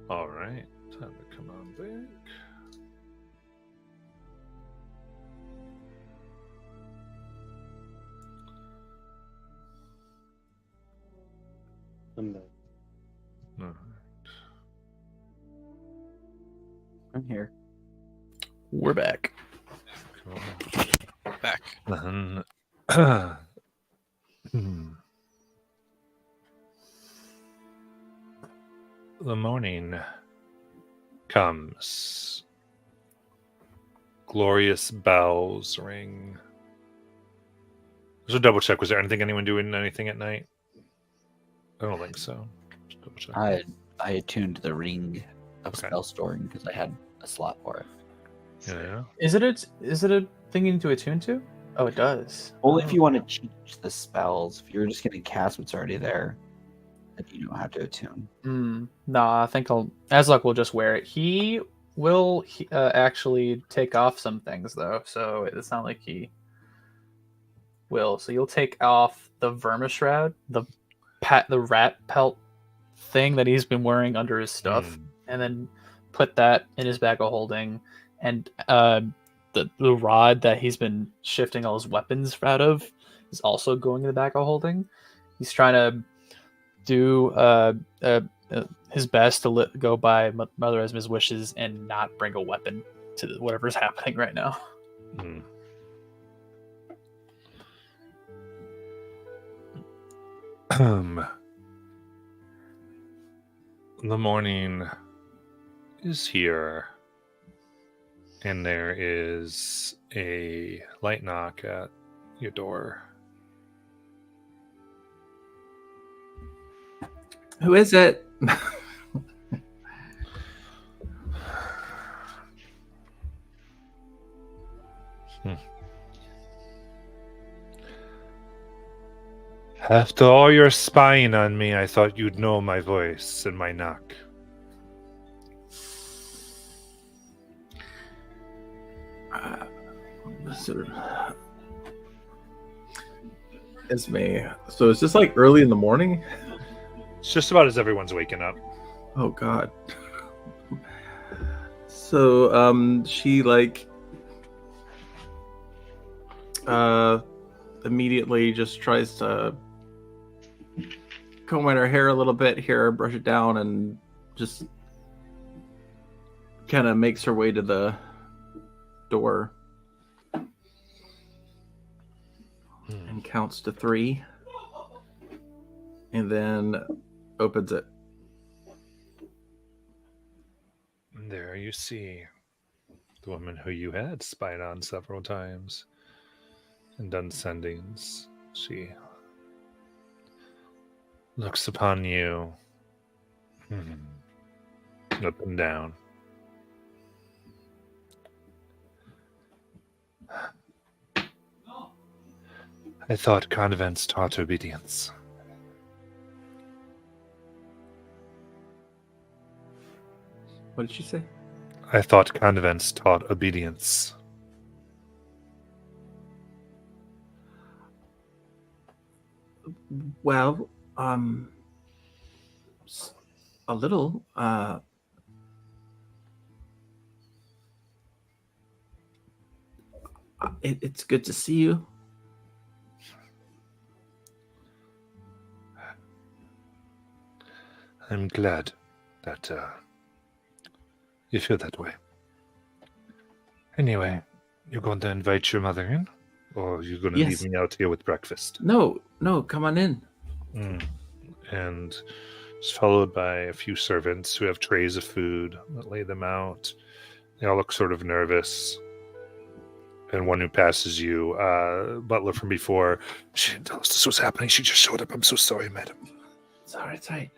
All right, time to come on back. I'm back. All right. I'm here. We're back. Cool. Back. Then, the morning comes. Glorious bells ring. Just double check. Was there anyone doing anything at night? I don't think so. Just double check. I attuned the ring of Okay. spell storing because I had a slot for it. Yeah. Is it a thing you need to attune to? Oh, it does. Only if you want to change the spells. If you're just going to cast what's already there, then you don't have to attune. Nah, I think Aslock will just wear it. He will actually take off some things though, so it's not like he will. So you'll take off the Vermishroud, the rat pelt thing that he's been wearing under his stuff, and then put that in his bag of holding, and the rod that he's been shifting all his weapons out of is also going in the bag of holding. He's trying to do his best to go by Mother Esme's wishes and not bring a weapon to whatever's happening right now. The morning is here, and there is a light knock at your door. Who is it? After all your spying on me, I thought you'd know my voice and my knock. Esme. So is this like early in the morning? It's just about as everyone's waking up. Oh God. So she like immediately just tries to comb out her hair a little bit here, brush it down, and just kind of makes her way to the door and counts to 3 and then opens it. And there you see the woman who you had spied on several times and done sendings. She looks upon you up and down. I thought convents taught obedience. What did she say? I thought convents taught obedience. Well, a little. It's good to see you. I'm glad that you feel that way. Anyway, you're going to invite your mother in? Or you're going to Yes. leave me out here with breakfast? No, come on in. And it's followed by a few servants who have trays of food that lay them out. They all look sort of nervous. And one who passes you, butler from before, she didn't tell us this was happening. She just showed up. I'm so sorry, madam. It's all right.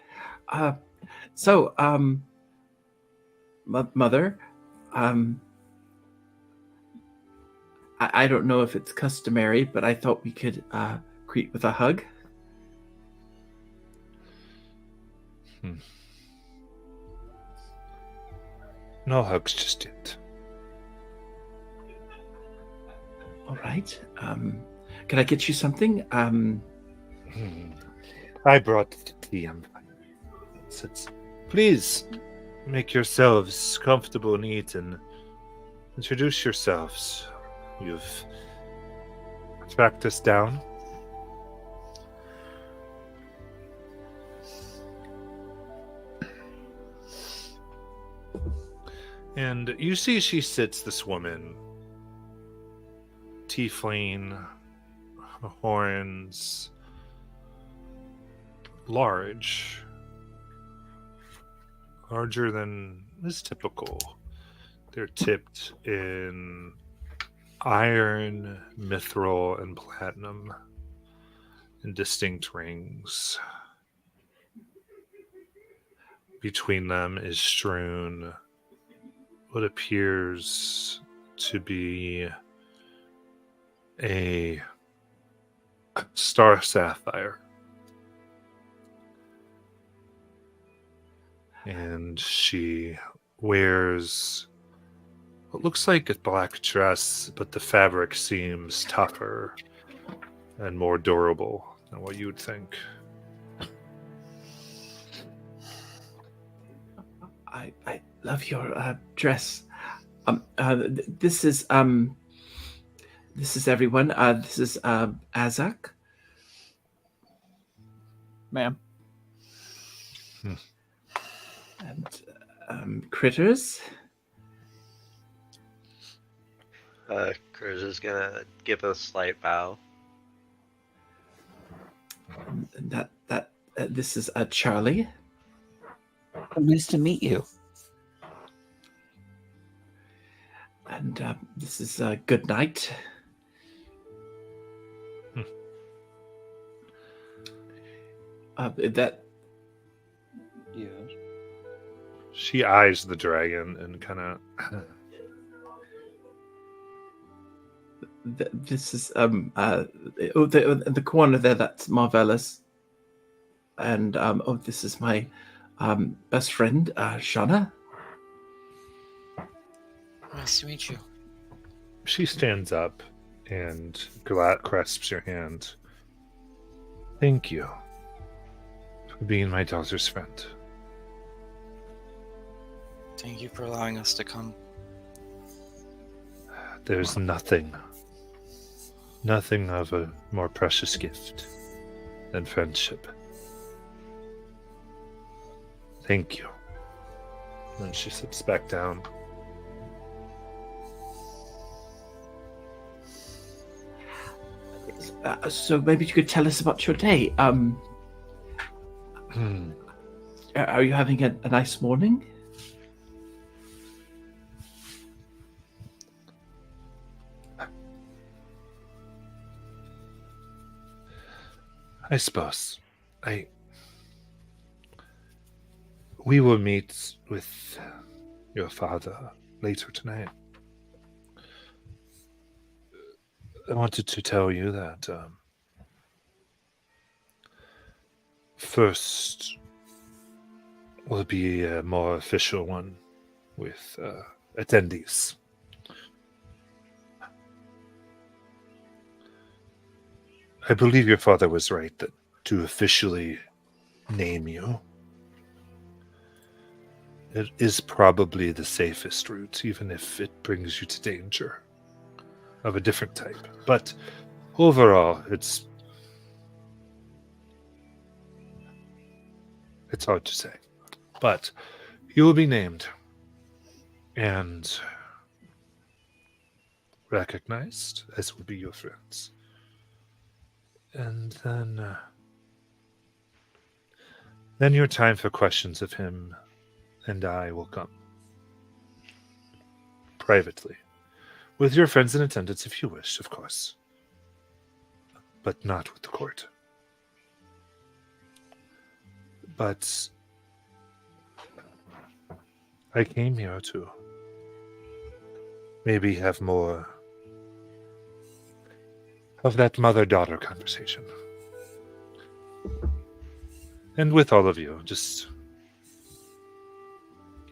Mother, I don't know if it's customary, but I thought we could greet with a hug. No hugs just yet. All right. Can I get you something? I brought the tea. I'm fine. Says, please make yourselves comfortable and eat and introduce yourselves. You've tracked us down. And you see she sits, this woman, tiefling, horns, larger than is typical. They're tipped in iron, mithril, and platinum in distinct rings. Between them is strewn what appears to be a star sapphire. And she wears what looks like a black dress, but the fabric seems tougher and more durable than what you would think. I love your dress. This is everyone. This is Azak. Ma'am. And Critters. Critters is gonna give a slight bow. This is Charlie. Nice to meet you. And this is Good Night. That Yes. She eyes the dragon and kind of. this is the corner there. That's Marvelous. And this is my best friend, Shauna. Nice to meet you. She stands up and grasps your hand. Thank you for being my daughter's friend. Thank you for allowing us to come. There's nothing of a more precious gift than friendship. Thank you. And she sits back down. So maybe you could tell us about your day. Are you having a nice morning? I suppose. We will meet with your father later tonight. I wanted to tell you that first will be a more official one with attendees. I believe your father was right that to officially name you, it is probably the safest route, even if it brings you to danger of a different type. But overall, it's hard to say. But you will be named and recognized, as will be your friends. And then your time for questions of him and I will come. Privately. With your friends in attendance if you wish, of course. But not with the court. But I came here to maybe have more of that mother-daughter conversation. And with all of you, just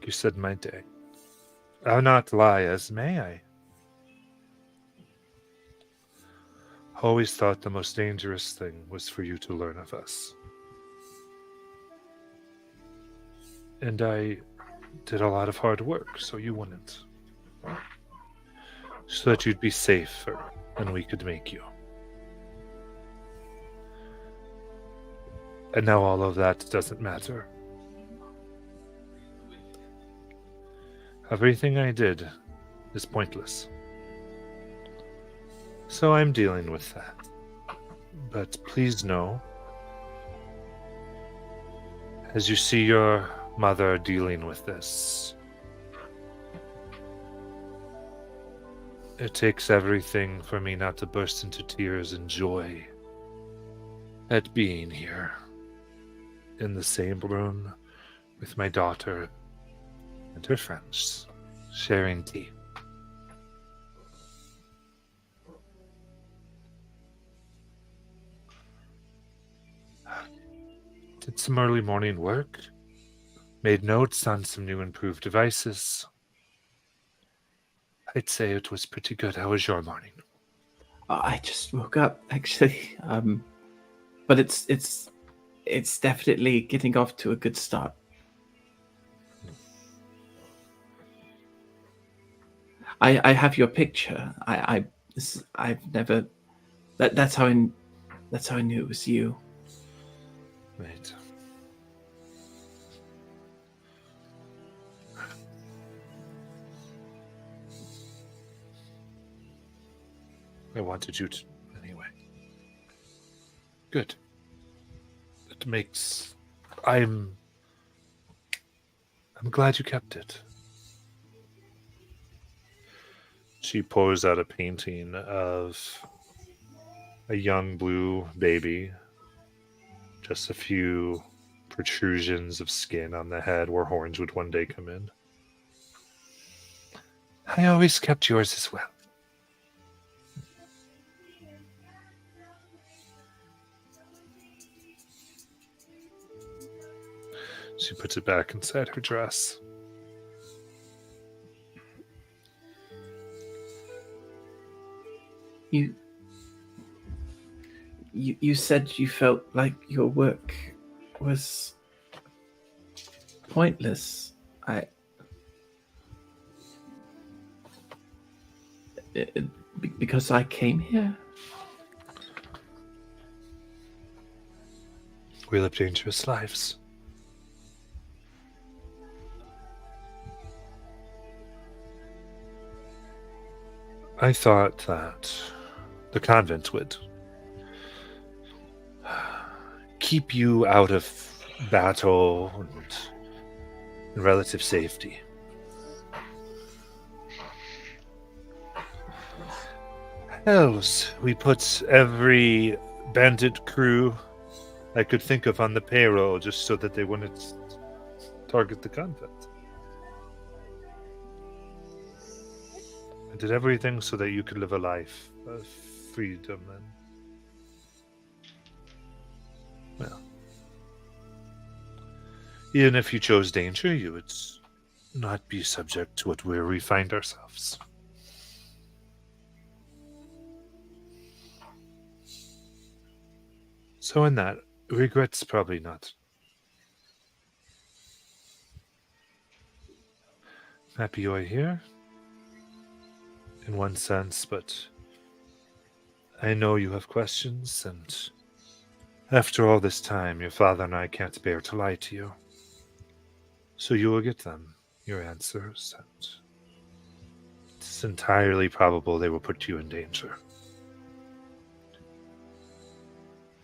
you said my day. I'll not lie, as may I. Always thought the most dangerous thing was for you to learn of us. And I did a lot of hard work so you wouldn't. So that you'd be safer and we could make you. And now all of that doesn't matter. Everything I did is pointless. So I'm dealing with that. But please know, as you see your mother dealing with this, it takes everything for me not to burst into tears in joy at being here in the same room with my daughter and her friends, sharing tea. Did some early morning work, made notes on some new improved devices. I'd say it was pretty good. How was your morning? I just woke up actually, but it's definitely getting off to a good start. I have your picture. I've never. That's how I knew it was you. Right. I wanted you to anyway. Good. It makes I'm glad you kept it. She pours out a painting of a young blue baby. Just a few protrusions of skin on the head where horns would one day come in. I always kept yours as well. She puts it back inside her dress. You said you felt like your work was pointless. Because I came here. We live dangerous lives. I thought that the convent would keep you out of battle and relative safety. Hells, we put every bandit crew I could think of on the payroll just so that they wouldn't target the convent. I did everything so that you could live a life of freedom and, well, even if you chose danger, you would not be subject to it where we find ourselves. So in that, regrets probably not. Happy you're here, in one sense, but I know you have questions, and after all this time, your father and I can't bear to lie to you. So you will get them, your answers, and it's entirely probable they will put you in danger.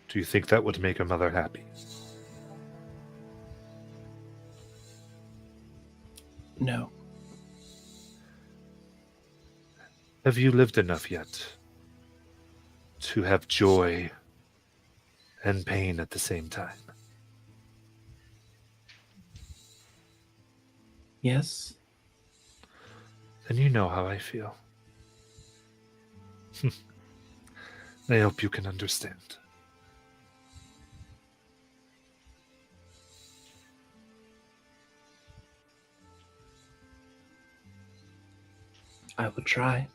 Do you think that would make a mother happy? No. Have you lived enough yet to have joy and pain at the same time? Yes. Then you know how I feel. I hope you can understand. I will try.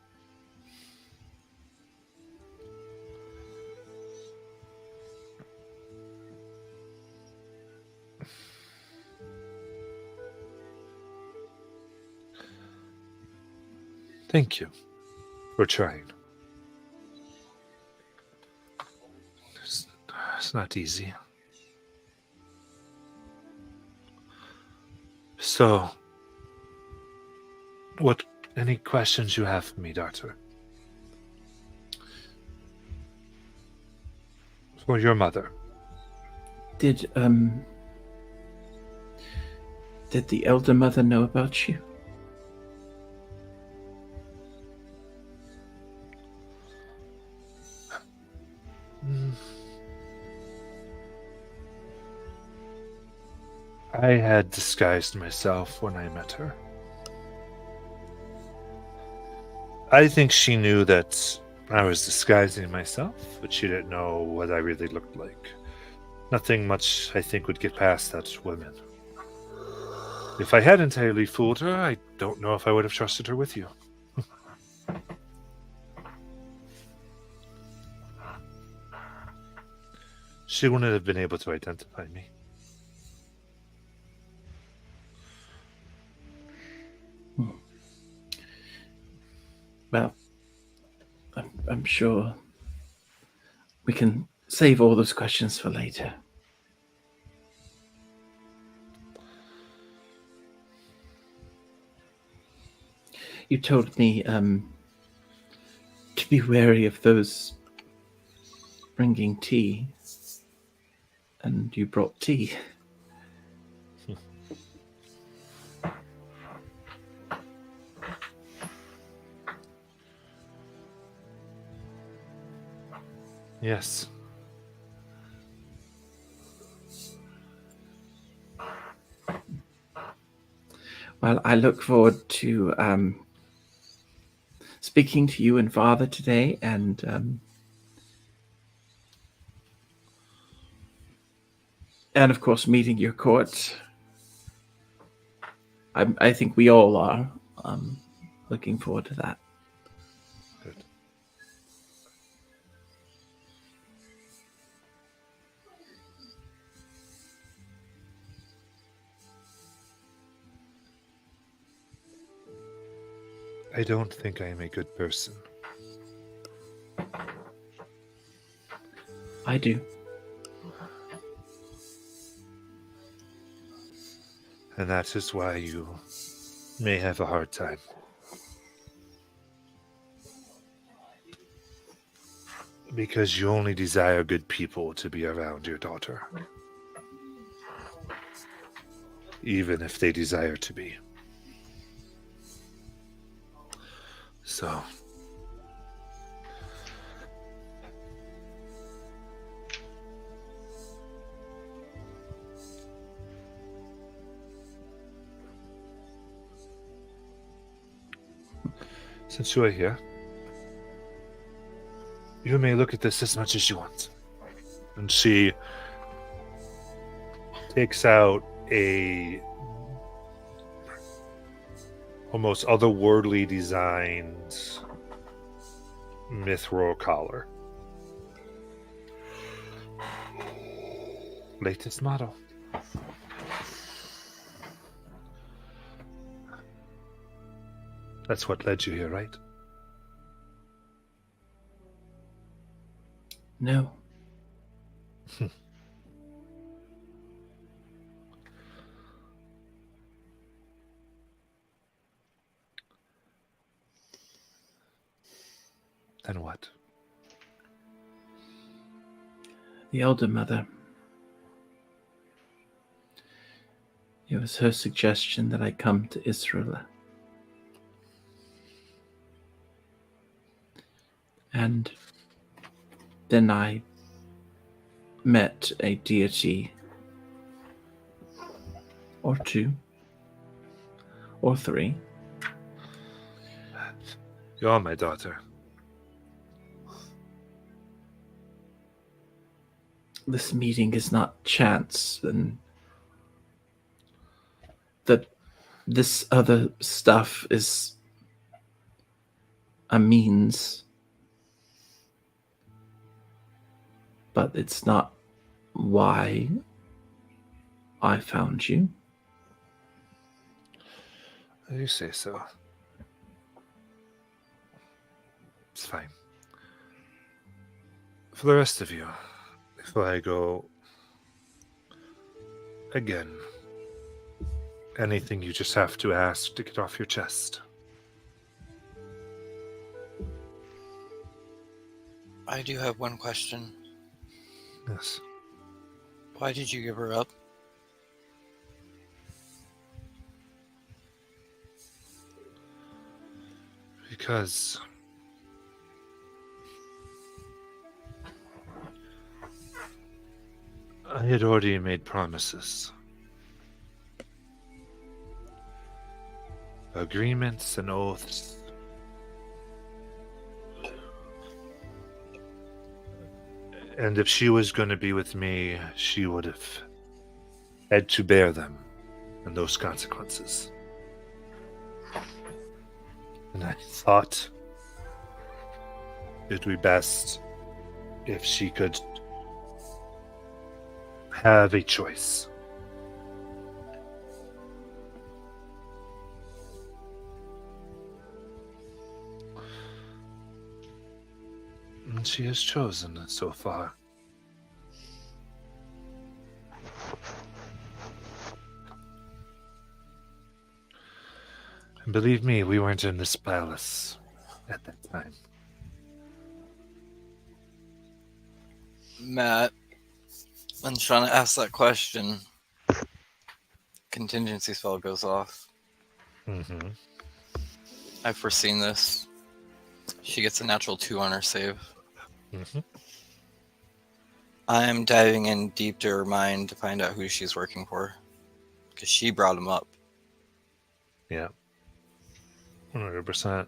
Thank you for trying. It's not easy. So, any questions you have for me, Doctor? For your mother. Did the elder mother know about you? I had disguised myself when I met her. I think she knew that I was disguising myself, but she didn't know what I really looked like. Nothing much, I think, would get past that woman. If I had entirely fooled her, I don't know if I would have trusted her with you. She wouldn't have been able to identify me. Well, I'm sure we can save all those questions for later. You told me to be wary of those bringing tea, and you brought tea. Yes. Well, I look forward to speaking to you and Father today, and of course meeting your court. I think we all are looking forward to that. Good. I don't think I am a good person. I do. And that is why you may have a hard time. Because you only desire good people to be around your daughter. Even if they desire to be. So... since you are here, you may look at this as much as you want. And she takes out a almost otherworldly designed mithril collar. Latest model. That's what led you here, right? No. Then what? The elder mother. It was her suggestion that I come to Israel. And then I met a deity, or two, or three. You are my daughter. This meeting is not chance, and that this other stuff is a means. But it's not why I found you. You say so. That's fine. For the rest of you, before I go, again, anything you just have to ask to get off your chest. I do have one question. Yes. Why did you give her up? Because I had already made promises. Agreements and oaths. And if she was going to be with me, she would have had to bear them and those consequences. And I thought it'd be best if she could have a choice. And she has chosen so far. And believe me, we weren't in this palace at that time. Matt, I'm trying to ask that question. Contingency spell goes off. Mm-hmm. I've foreseen this. She gets a natural 2 on her save. Mm-hmm. I'm diving in deep to her mind to find out who she's working for. Because she brought him up. Yeah. 100%.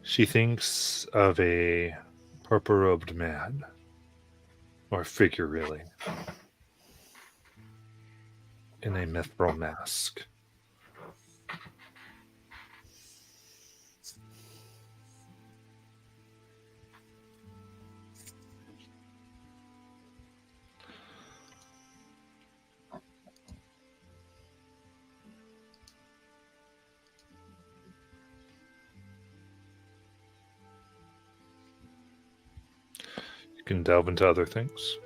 She thinks of a purple-robed man, or figure really, in a mithril mask. You can delve into other things.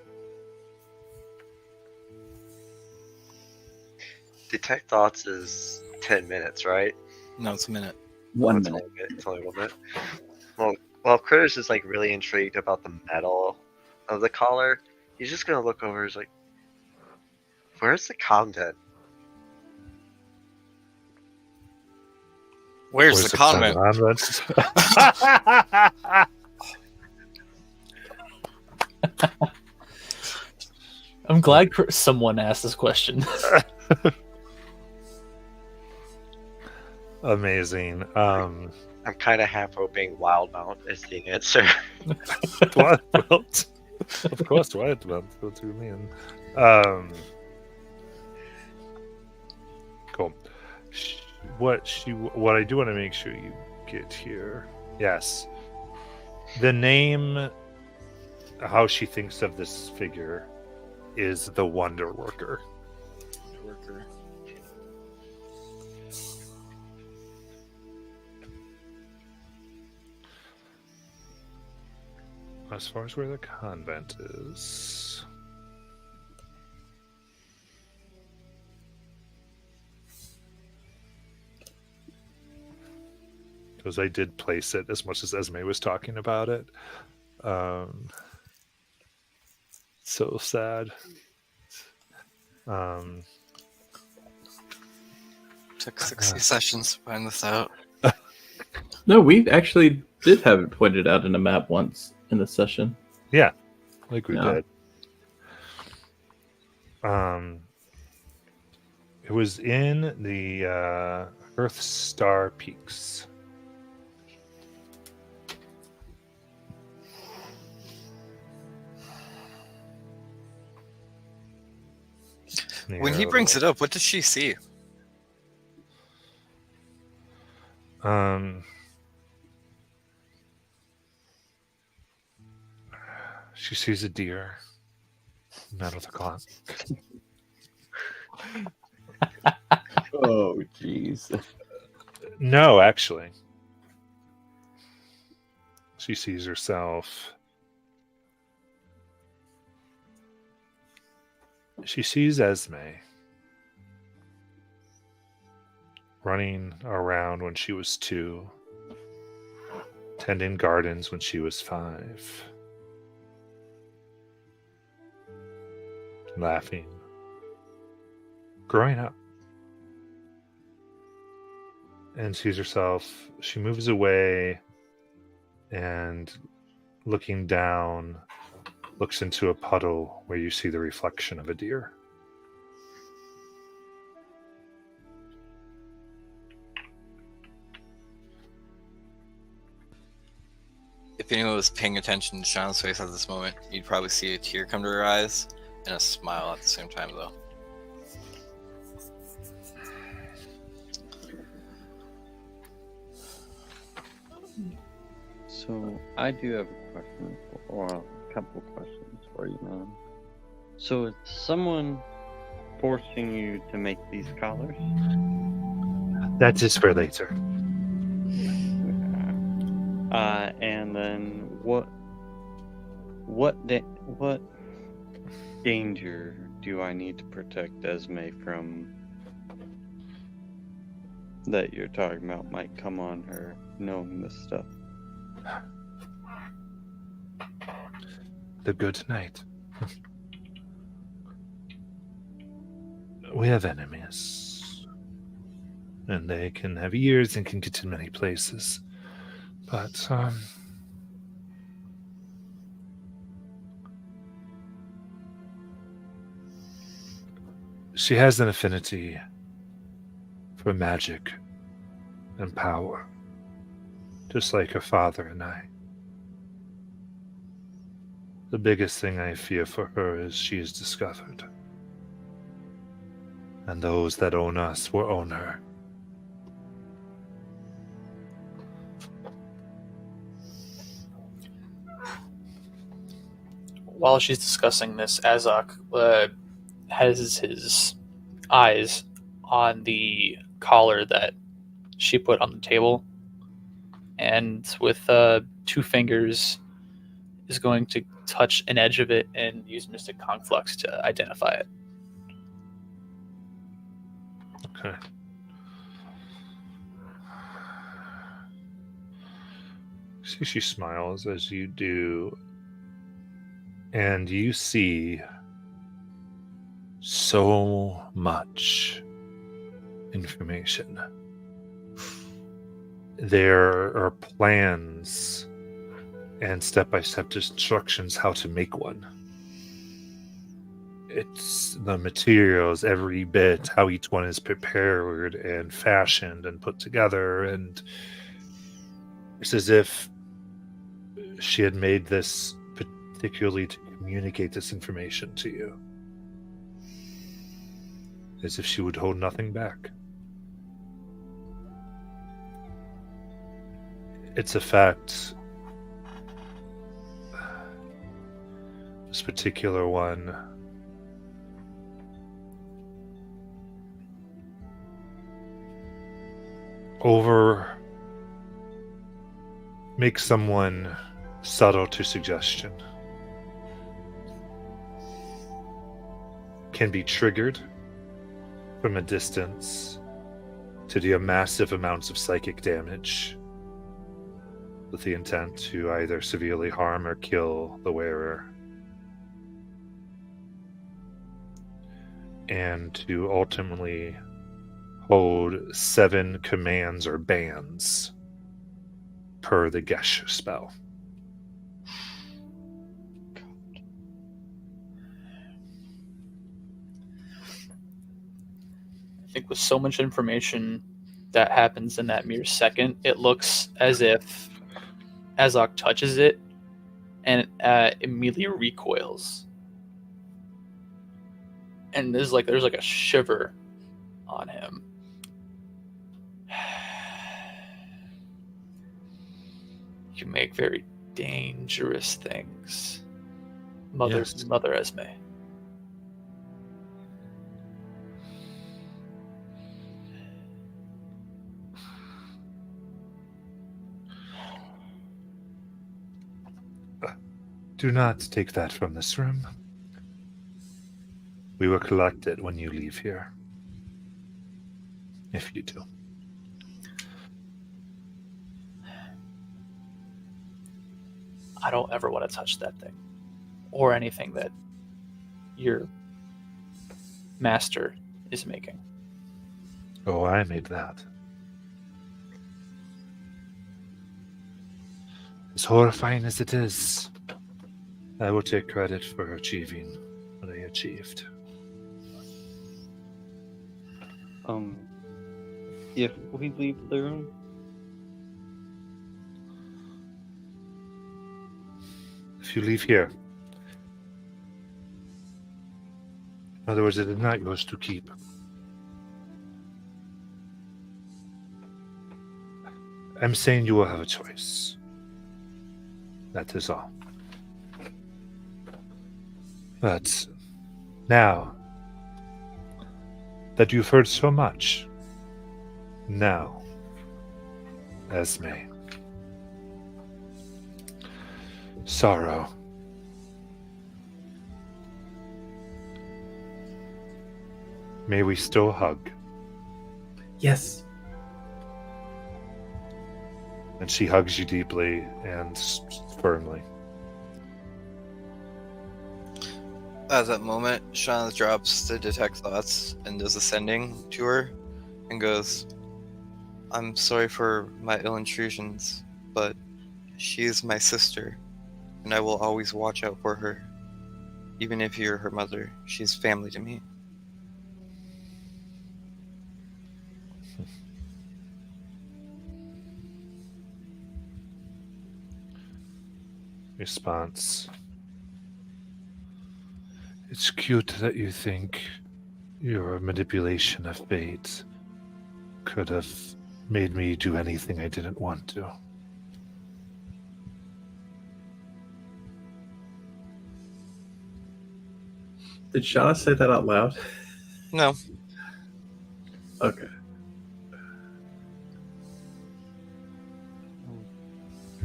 Detect thoughts is 10 minutes, right? No, it's a minute. 1 It's minute. only it's only 1 minute. Well, Critters is like really intrigued about the metal of the collar. He's just gonna look over. He's like, "Where's the convent?" Where's the convent? I'm glad someone asked this question. Amazing. I'm kind of half hoping Wildmount is the answer. Twilight Belt. Of course, Twilight Belt. What do you mean? Cool. What I do want to make sure you get here. Yes. The name, how she thinks of this figure, is the Wonder Worker. Worker. As far as where the convent is. Because I did place it as much as Esme was talking about it. So sad. Took 60 sessions to find this out. No, we actually did have it pointed out in a map once in the session. Yeah, like we Yeah. did. It was in the Earth Star Peaks. When he brings it up, what does she see? She sees a deer. Metal the clock. Oh, jeez. No, actually. She sees herself. She sees Esme running around when she was 2, tending gardens when she was 5, laughing, growing up. And sees herself, she moves away and looking down, looks into a puddle where you see the reflection of a deer. If anyone was paying attention to Shauna's face at this moment, you'd probably see a tear come to her eyes and a smile at the same time, though. So I do have a question, or a couple questions for you, man. So is someone forcing you to make these collars? That is for later. And then what danger do I need to protect Esme from that you're talking about might come on her knowing this stuff? The good night. We have enemies. And they can have ears and can get in many places. But, she has an affinity for magic and power, just like her father and I. The biggest thing I fear for her is she is discovered. And those that own us will own her. While she's discussing this, Azok has his eyes on the collar that she put on the table, and with 2 fingers is going to touch an edge of it and use Mystic Conflux to identify it. Okay. See, she smiles as you do, and you see so much information. There are plans and step-by-step instructions how to make one. It's the materials, every bit, how each one is prepared and fashioned and put together, and it's as if she had made this particularly to communicate this information to you. As if she would hold nothing back. It's a fact. This particular one makes someone subtle to suggestion. Can be triggered from a distance to deal massive amounts of psychic damage with the intent to either severely harm or kill the wearer, and to ultimately hold 7 commands or bands per the Gesh spell. I think with so much information that happens in that mere second, it looks as if Azok touches it and immediately recoils. And there's like a shiver on him. You make very dangerous things. Yes. Mother Esme. Do not take that from this room. We will collect it when you leave here. If you do. I don't ever want to touch that thing or anything that your master is making. Oh, I made that. As horrifying as it is, I will take credit for achieving what I achieved. If we leave the room, If you leave here, in other words, it is not yours to keep. I'm saying you will have a choice. That is all. But now that you've heard so much, now, Esme, sorrow, may we still hug? Yes. And she hugs you deeply and firmly. At that moment, Shauna drops the detect thoughts and does a sending to her and goes, I'm sorry for my ill intrusions, but she is my sister, and I will always watch out for her. Even if you're her mother, she's family to me. Response. It's cute that you think your manipulation of fate could have made me do anything I didn't want to. Did Shauna say that out loud? No. Okay.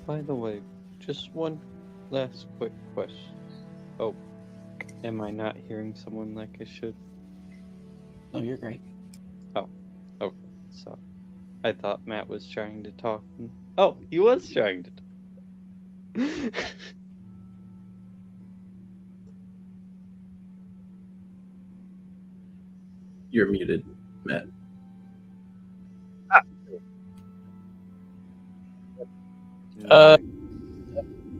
by the way, just one last quick question. Oh, am I not hearing someone like I should? Oh, you're great. Okay, so I thought Matt was trying to talk. Oh, he was trying to talk. You're muted, Matt.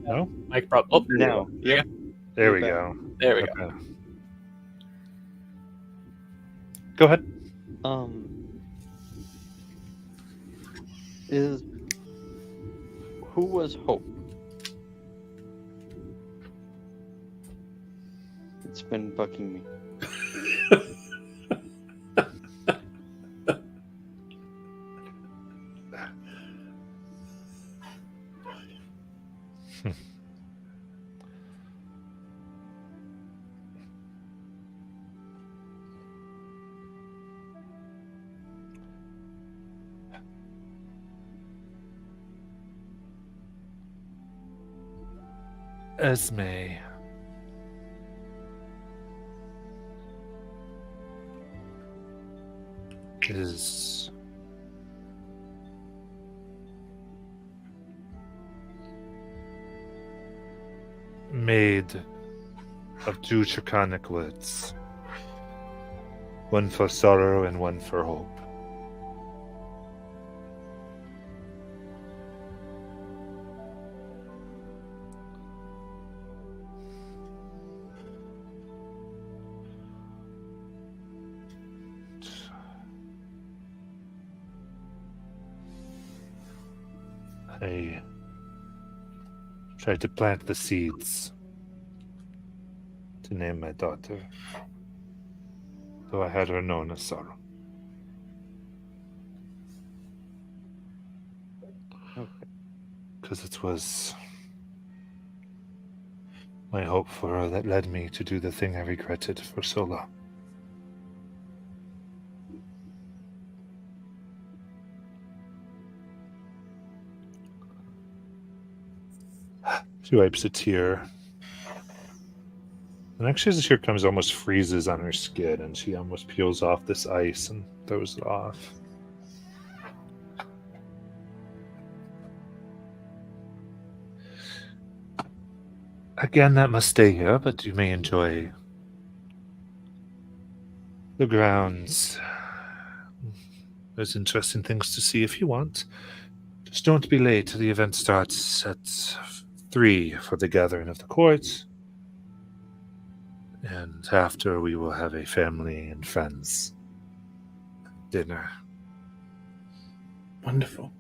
No? Mic problem. Oh, No. Yep. There we You're go. there we go. Okay. Go ahead. Who was Hope? It's been bugging me. Esme. Is made of two draconic woods, one for sorrow and one for hope. I tried to plant the seeds to name my daughter, though I had her known as Sorrow. Okay. Because it was my hope for her that led me to do the thing I regretted for so long. She wipes a tear. And actually, as the tear comes, almost freezes on her skin, and she almost peels off this ice and throws it off. Again, that must stay here, but you may enjoy the grounds. There's interesting things to see if you want. Just don't be late. The event starts at 3 for the gathering of the court. And after, we will have a family and friends dinner. Wonderful.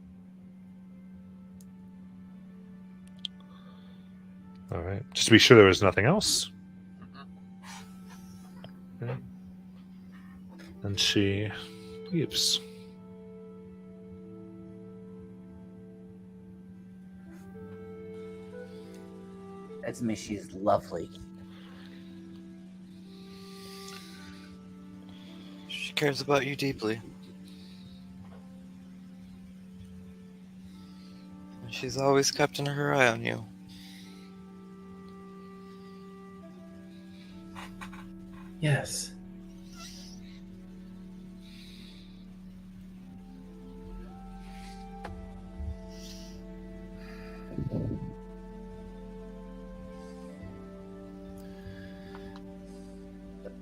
All right. Just to be sure there was nothing else. Okay. And she leaves. Esme, she's lovely. She cares about you deeply. And she's always kept her eye on you. Yes.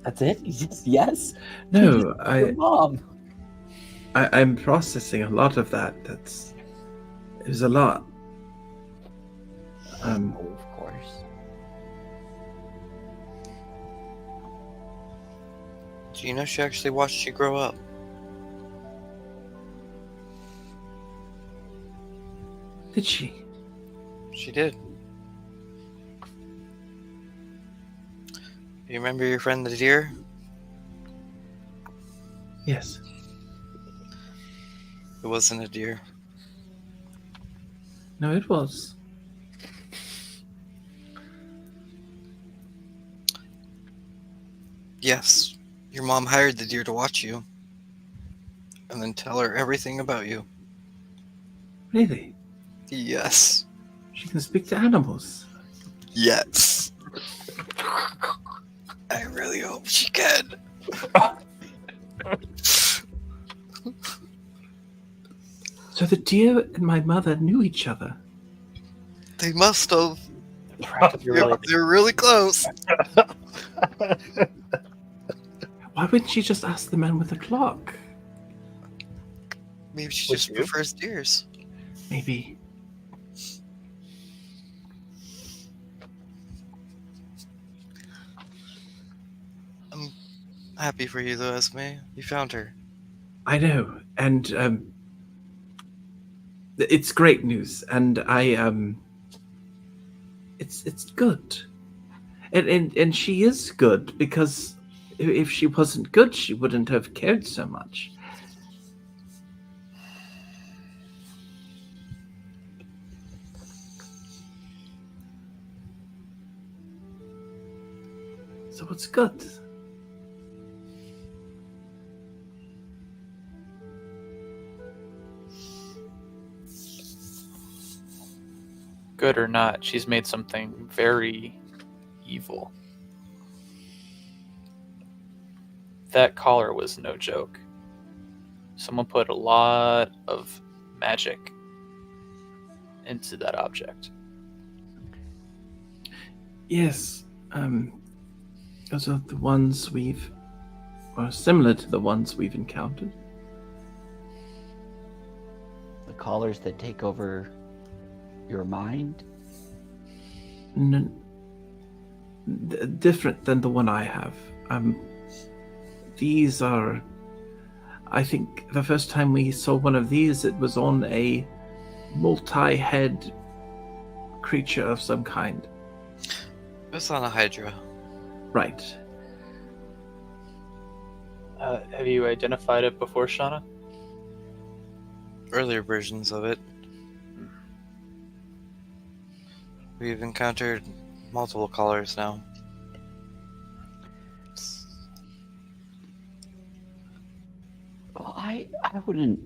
That's it? Just yes? No, Your mom. I'm processing a lot of that. It was a lot. Oh, of course. Do you know she actually watched you grow up? Did she? She did. You remember your friend the deer? Yes. It wasn't a deer. No, it was. Yes. Your mom hired the deer to watch you. And then tell her everything about you. Really? Yes. She can speak to animals. Yes. I really hope she can. So the deer and my mother knew each other. They must have. Practically related. They're really close. Why wouldn't she just ask the man with the clock? Maybe she Would just you? prefers deers. Maybe. I'm happy for you though, Esme. You found her. I know, and it's great news, and it's good, and she is good because if she wasn't good, she wouldn't have cared so much. So it's good. Good or not, she's made something very evil. That collar was no joke. Someone put a lot of magic into that object. Yes, those are the ones or similar to the ones we've encountered. The collars that take over your mind? Different than the one I have. These are, I think the first time we saw one of these, it was on a multi-head creature of some kind. It's on a Hydra. Right. Have you identified it before, Shauna? Earlier versions of it. We've encountered multiple colors now. Well, I wouldn't.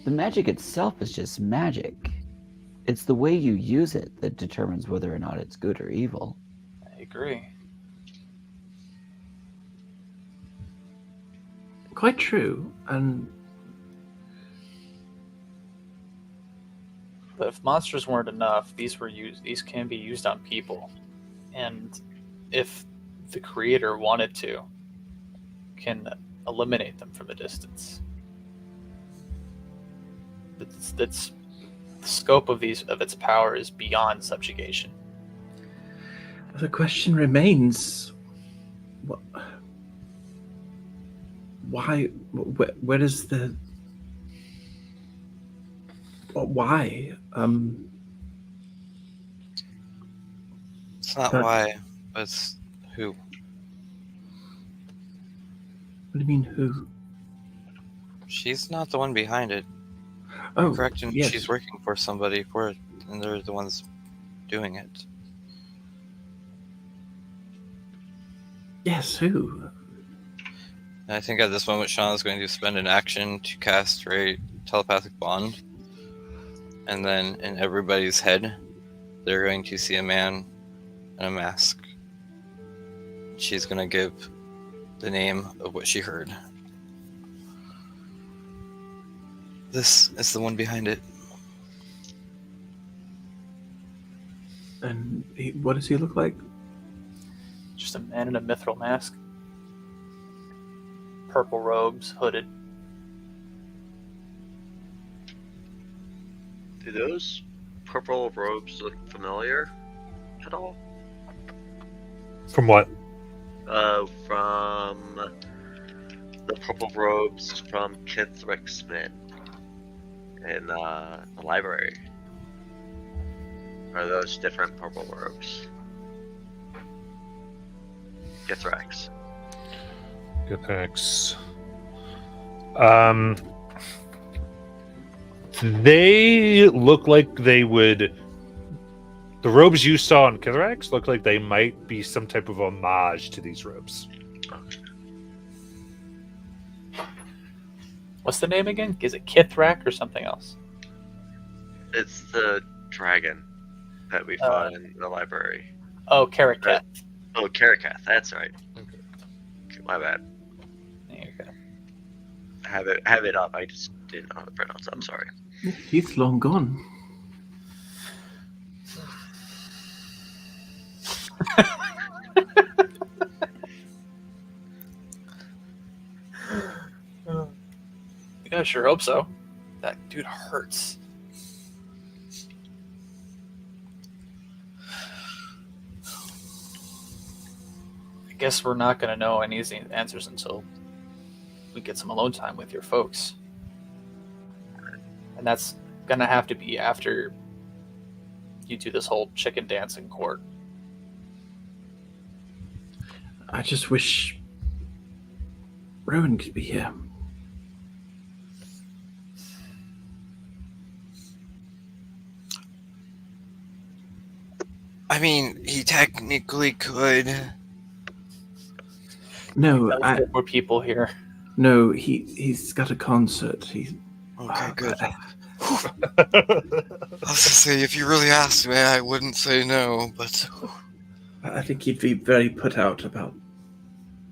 The magic itself is just magic. It's the way you use it that determines whether or not it's good or evil. I agree. Quite true. And But if monsters weren't enough, these can be used on people. And if the creator wanted to, can eliminate them from a distance. That's the scope of its power is beyond subjugation. the question remains: why? Where is the? Why? It's not But- why, but it's who. What do you mean, who? She's not the one behind it. Oh, Correct, and yes. she's working for somebody for it, and they're the ones doing it. Yes, who? And I think at this moment, Sean is going to spend an action to castrate telepathic bond, and then in everybody's head, they're going to see a man in a mask. She's going to give the name of what she heard. This is the one behind it. And what does he look like? Just a man in a mithril mask. Purple robes, hooded. Do those purple robes look familiar at all? From what? From the purple robes from Kithrick's men in the library. Are those different purple robes? Kithrick's. Good, thanks. They look like they would. The robes you saw in Kithrax look like they might be some type of homage to these robes. What's the name again? Is it Kithrak or something else? It's the dragon that we fought in the library. Oh, Karakat. Oh, Karakath, that's right. Okay, my bad. There you go. Have it up. I just didn't know how to pronounce it. I'm sorry. He's long gone. Yeah, I sure hope so. That dude hurts. I guess we're not going to know any of these answers until we get some alone time with your folks. And that's going to have to be after you do this whole chicken dance in court. I just wish Rowan could be here. I mean, he technically could. No, More people here. no, he's got a concert. Okay, good. I was gonna say, if you really asked me, I wouldn't say no, but I think he'd be very put out about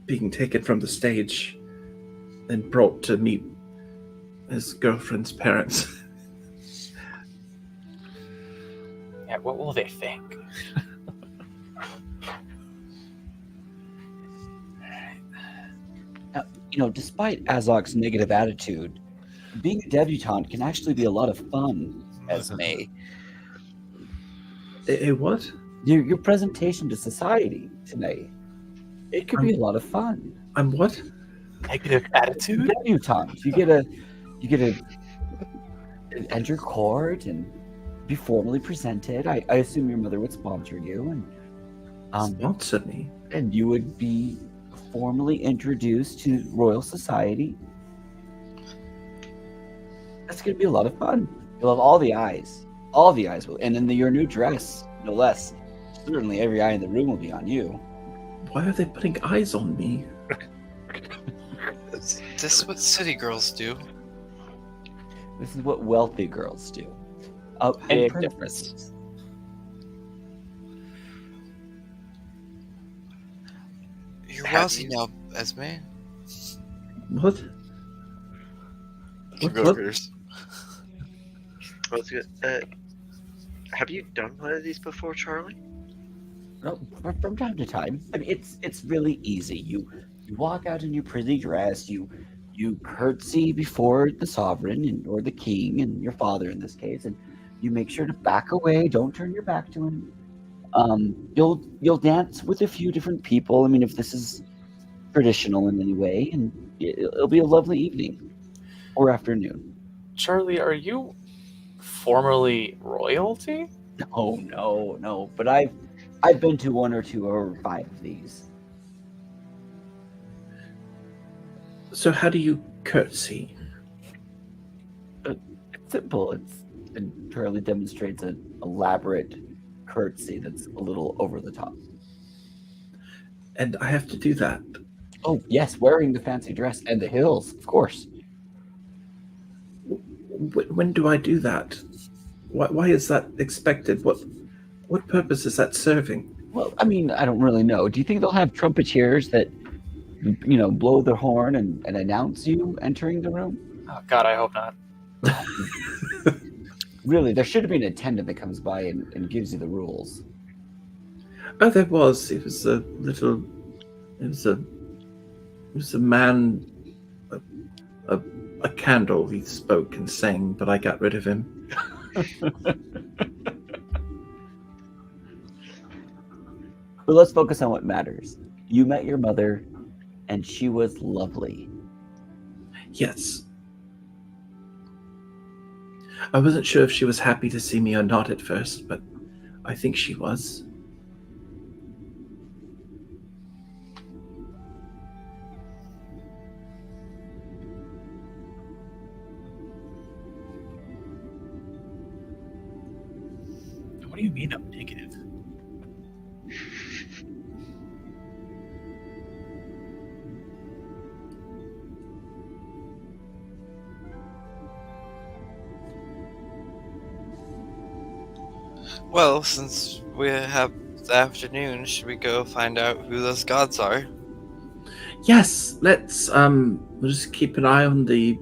being taken from the stage and brought to meet his girlfriend's parents. Yeah, what will they think? Despite Azok's negative attitude, being a debutante can actually be a lot of fun, Esme. What? Your presentation to society tonight, it could be a lot of fun. I'm what? Negative attitude? Debutante. You get to enter court and be formally presented. I assume your mother would sponsor you, and Sponsor me? and you would be formally introduced to Royal Society. That's going to be a lot of fun. You'll have all the eyes will, and in your new dress, no less. Certainly, every eye in the room will be on you. Why are they putting eyes on me? This is what city girls do. This is what wealthy girls do. Oh, Big and difference. You're Have wealthy you- now, Esme. What? Keep What- going, what? Critters. What's good? Have you done one of these before, Charlie? No, from time to time. I mean, it's really easy. You walk out in your pretty dress. You curtsy before the sovereign or the king and your father in this case, and you make sure to back away. Don't turn your back to him. You'll dance with a few different people. I mean, if this is traditional in any way, and it'll be a lovely evening or afternoon. Charlie, are you formerly royalty? No. But I've been to 1 or 2 or 5 of these. So how do you curtsy? It's simple. And Charlie demonstrates an elaborate curtsy that's a little over the top. And I have to do that. Oh yes, wearing the fancy dress and the heels, of course. When do I do that? Why is that expected? What purpose is that serving? Well, I mean, I don't really know. Do you think they'll have trumpeters that, blow their horn and announce you entering the room? Oh God, I hope not. Really, there should be an attendant that comes by and gives you the rules. Oh, there was. It was a man, a candle. He spoke and sang, but I got rid of him. But let's focus on what matters. You met your mother, and she was lovely. Yes. I wasn't sure if she was happy to see me or not at first, but I think she was. What do you mean I'm negative? Well, since we have the afternoon, should we go find out who those gods are? Yes, let's we'll just keep an eye on the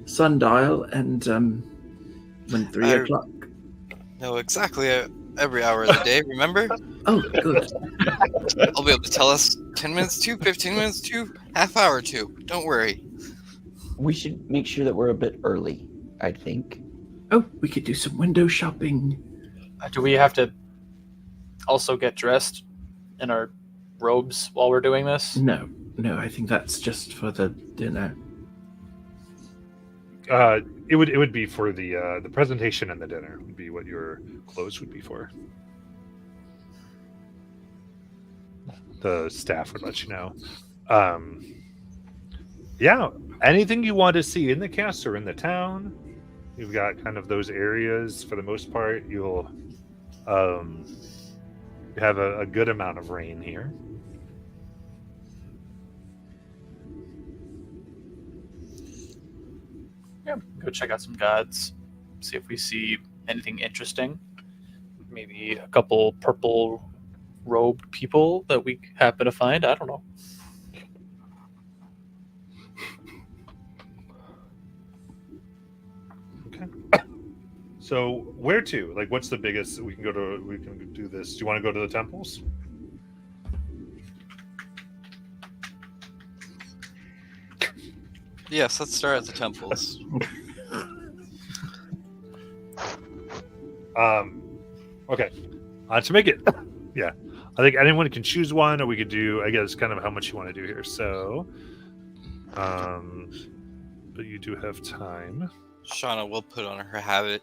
sundial and when 3 o'clock. No, exactly every hour of the day, remember? Oh, good. I'll be able to tell us 10 minutes to, 15 minutes to, half hour to. Don't worry. We should make sure that we're a bit early, I think. Oh, we could do some window shopping. Do we have to also get dressed in our robes while we're doing this? No, I think that's just for the dinner. It would be for the presentation and the dinner would be what your clothes would be for. The staff would let you know. Yeah, anything you want to see in the cast or in the town, you've got kind of those areas for the most part. You'll have a good amount of rain here. Yeah, go check out some gods, see if we see anything interesting. Maybe a couple purple robed people that we happen to find. I don't know. Okay. So where to? Like, what's the biggest? We can do this. Do you want to go to the temples? Yes, let's start at the temples. Okay. To make it, yeah, I think anyone can choose one, or we could do, I guess, kind of how much you want to do here. So, but you do have time. Shauna will put on her habit.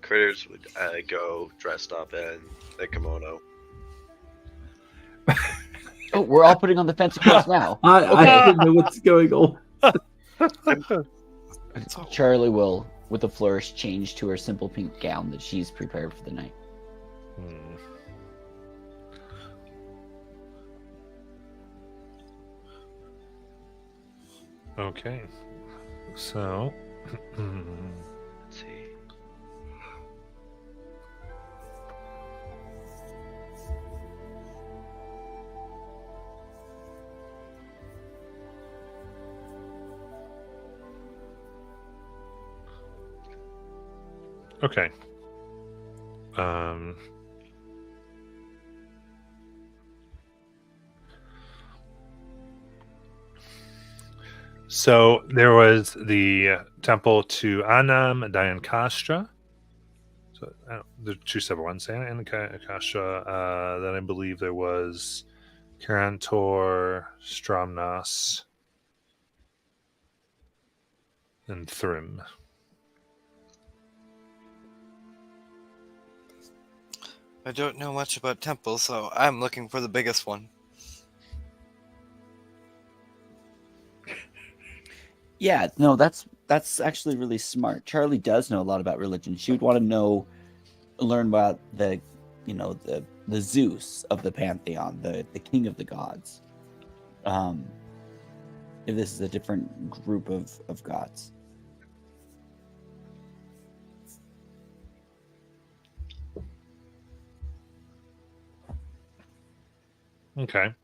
Critters would go dressed up in the kimono. Oh, we're all putting on the fancy clothes now. I don't know what's going on. Charlie will with a flourish, change to her simple pink gown that she's prepared for the night. Hmm. Okay. So. Let's see. Okay. Um. So there was the temple to Anam Dayankastra. So there are two separate ones. Anna and Kastra. Then I believe there was Karantor, Stramnas, and Thrym. I don't know much about temples, so I'm looking for the biggest one. Yeah, no, that's actually really smart. Charlie does know a lot about religion. She would want to learn about the Zeus of the pantheon, the king of the gods. If this is a different group of gods. Okay.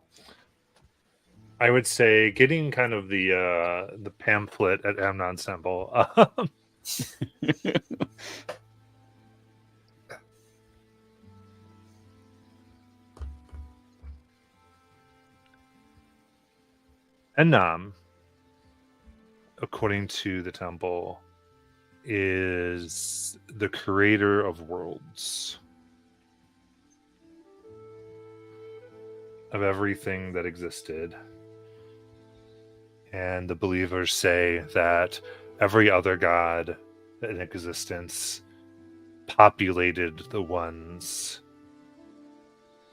I would say getting kind of the pamphlet at Amnon's temple. Enam, according to the temple, is the creator of worlds. Of everything that existed. And the believers say that every other god in existence populated the ones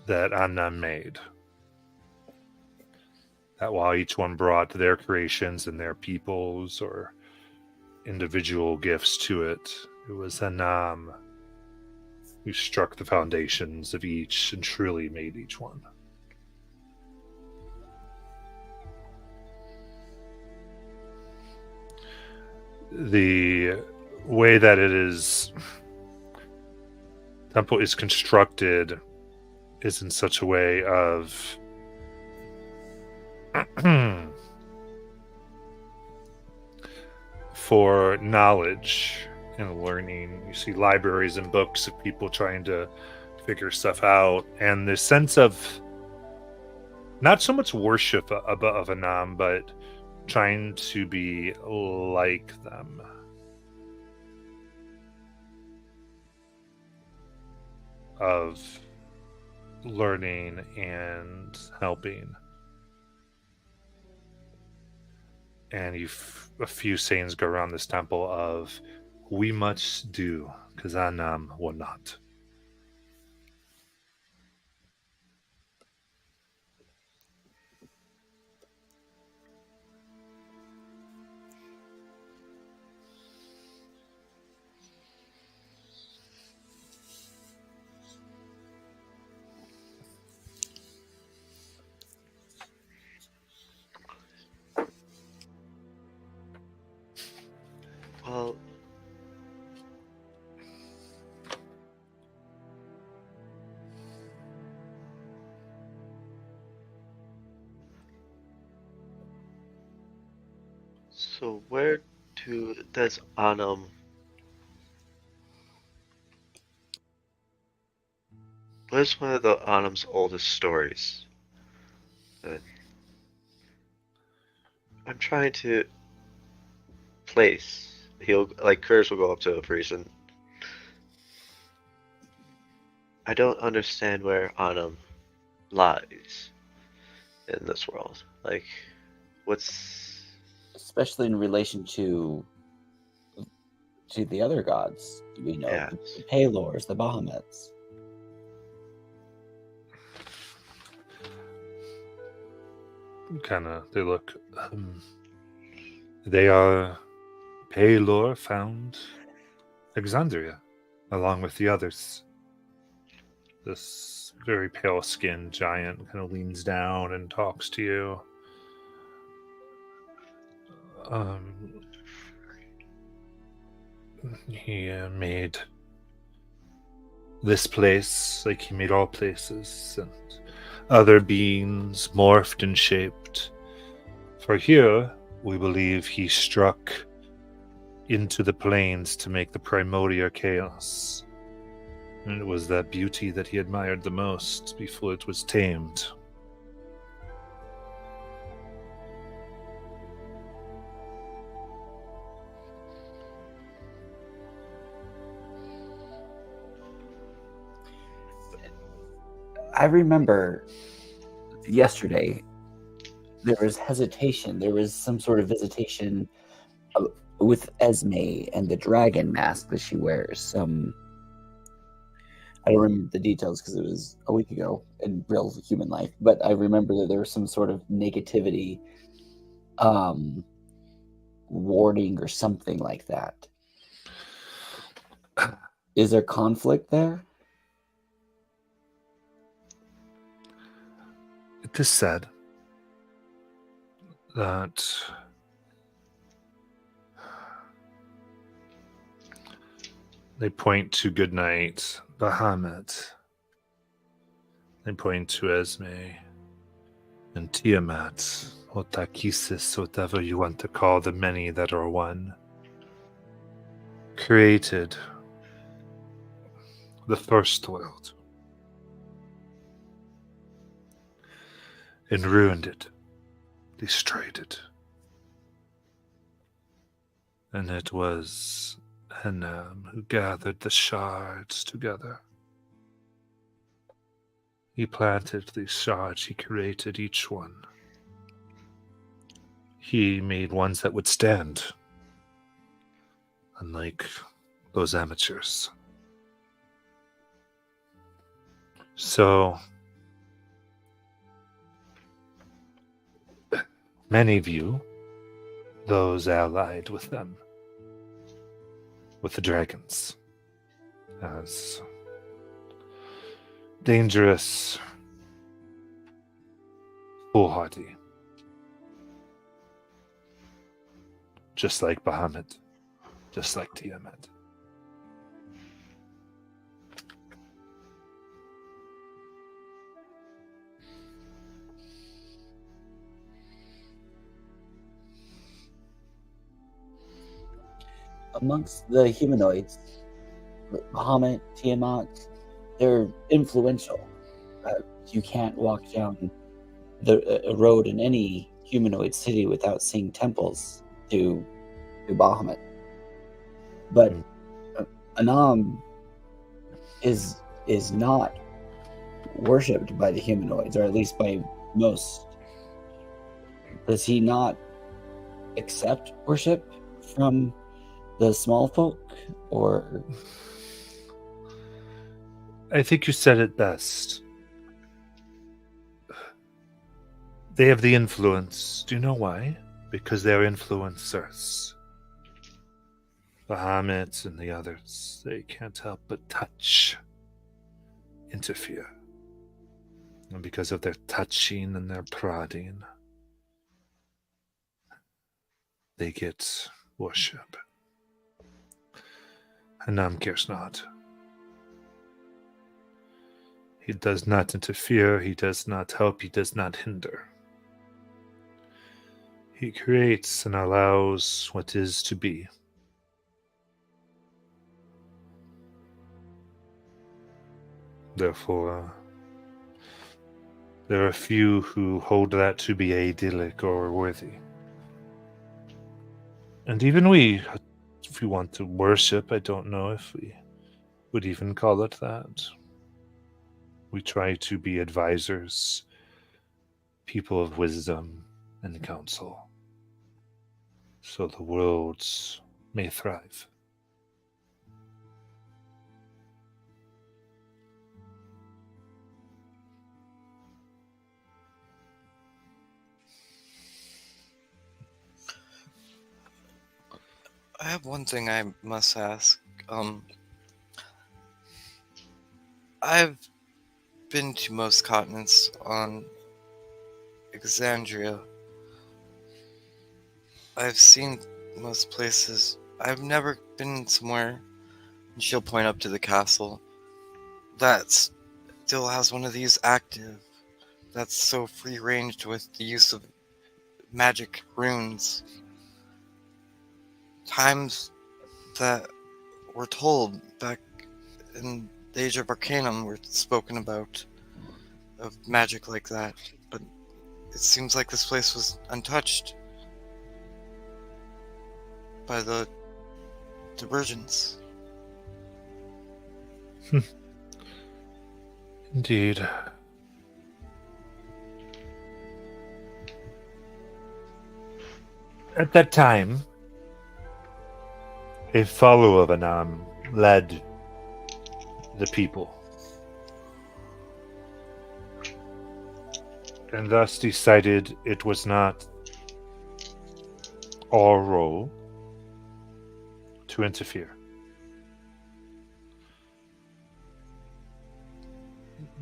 that Anna made. That while each one brought their creations and their peoples or individual gifts to it, it was Anam who struck the foundations of each and truly made each one. The way that temple is constructed is in such a way of for knowledge and learning. You see libraries and books of people trying to figure stuff out, and the sense of not so much worship of Anam, but trying to be like them. Of learning and helping. And a few sayings go around this temple of, we must do, because Anam will not. Well, so does Anam? What is one of the Anam's oldest stories? I'm trying to place. Curse will go up to a priest, and I don't understand where Anam lies in this world. Like, what's Especially in relation to the other gods. We know Yeah. the Palors, the Bahamets. They look. They are Palor found Exandria, along with the others. This very pale-skinned giant kind of leans down and talks to you. He made this place like he made all places, and other beings morphed and shaped. For here, we believe he struck into the plains to make the primordial chaos. And it was that beauty that he admired the most before it was tamed. I remember yesterday there was hesitation. There was some sort of visitation with Esme and the dragon mask that she wears. I don't remember the details because it was a week ago in real human life, but I remember that there was some sort of negativity warning or something like that. Is there conflict there? It is said that they point to Goodnight, Bahamut. They point to Esme and Tiamat, or Takisis, whatever you want to call the many that are one. Created the first world and ruined it, destroyed it. And it was Hanam who gathered the shards together. He planted these shards, he created each one. He made ones that would stand, unlike those amateurs. So, many view those allied with them, with the dragons, as dangerous, foolhardy, just like Bahamut, just like Tiamat. Amongst the humanoids, Bahamut, Tiamat, they're influential. You can't walk down a road in any humanoid city without seeing temples to Bahamut. But Anam is not worshipped by the humanoids, or at least by most. Does he not accept worship from the small folk, or? I think you said it best. They have the influence. Do you know why? Because they're influencers. Bahamut and the others, they can't help but touch, interfere. And because of their touching and their prodding, they get worship. Hanam cares not. He does not interfere, he does not help, he does not hinder. He creates and allows what is to be. Therefore, there are few who hold that to be idyllic or worthy. And even we, if we want to worship, I don't know if we would even call it that. We try to be advisors, people of wisdom and counsel, so the worlds may thrive. I have one thing I must ask. I've been to most continents on Exandria. I've seen most places. I've never been somewhere, and she'll point up to the castle, that still has one of these active, that's so free-ranged with the use of magic runes. Times that were told back in the Age of Arcanum were spoken about of magic like that, but it seems like this place was untouched by the divergence. Indeed. At that time, a follower of Anam led the people, and thus decided it was not our role to interfere.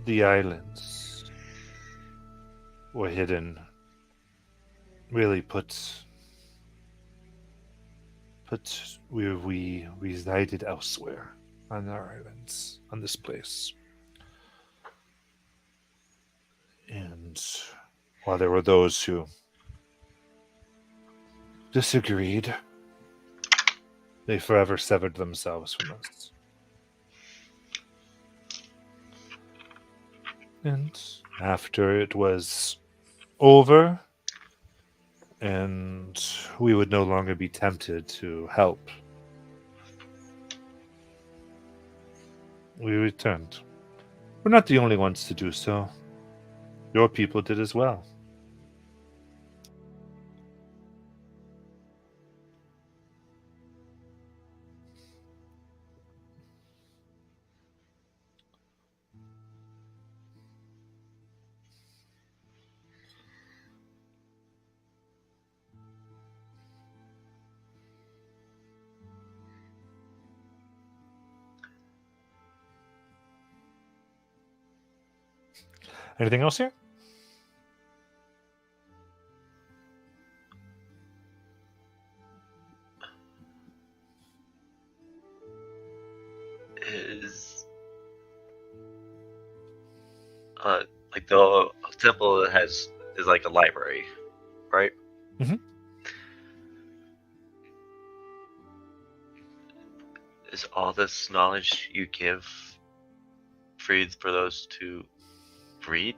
The islands were hidden, really put where we resided elsewhere on our islands, on this place. And while there were those who disagreed, they forever severed themselves from us. And after it was over, and we would no longer be tempted to help, we returned. We're not the only ones to do so. Your people did as well. Anything else here? Is like the temple is like a library, right? Mhm. Is all this knowledge you give free for those to read?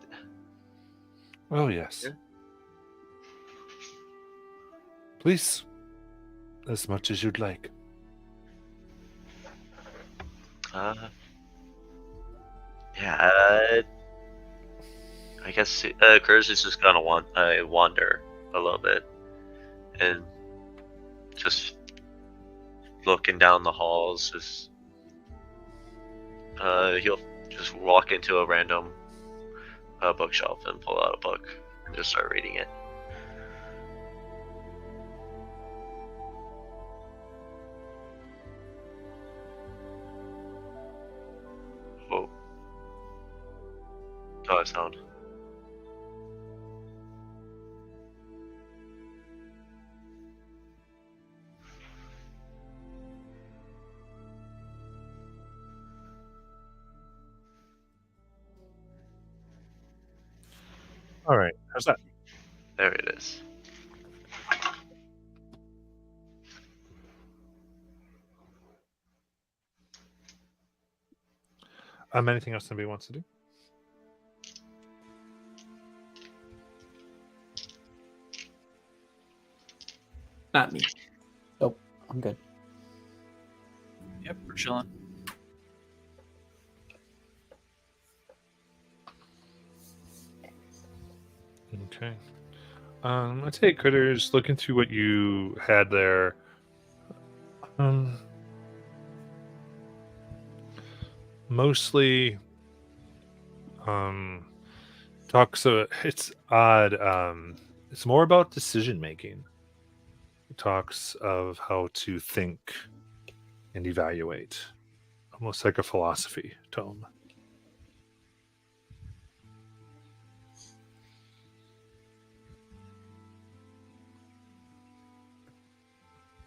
Oh, yes. Yeah. Please, as much as you'd like. Yeah. I guess Curtis is just gonna wander a little bit and just looking down the halls. Just he'll just walk into a random bookshelf and pull out a book and just start reading it. Oh, dog sound. All right. How's that? There it is. Anything else somebody wants to do? Not me. I'm good. Yep, we're chilling. Okay. I'd say, Critters, looking through what you had there. Mostly, talks of, it's odd. It's more about decision making. It talks of how to think and evaluate. Almost like a philosophy tome.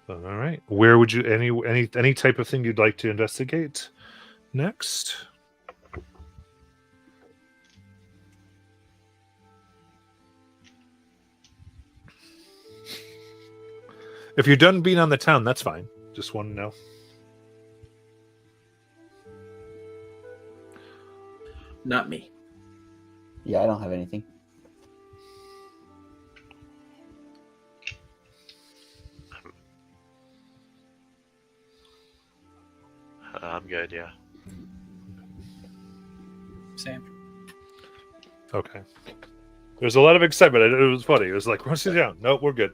All right. Where would you any type of thing you'd like to investigate next? If you're done being on the town, that's fine. Just want to know. Not me. Yeah, I don't have anything. I'm good, yeah. Same. Okay. There's a lot of excitement. It was funny. It was like, we'll sit down. Nope, we're good.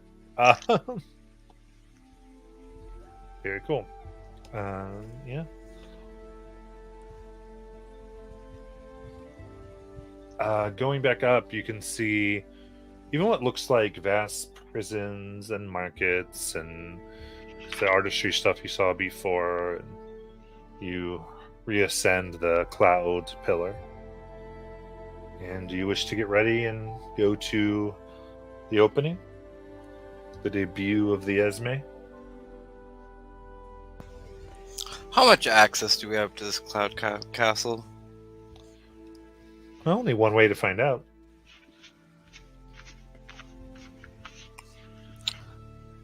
Very cool. Yeah. Going back up, you can see even what looks like vast prisons and markets and the artistry stuff you saw before. And you reascend the cloud pillar. And you wish to get ready and go to the opening? The debut of the Esme? How much access do we have to this cloud castle? Well, only one way to find out.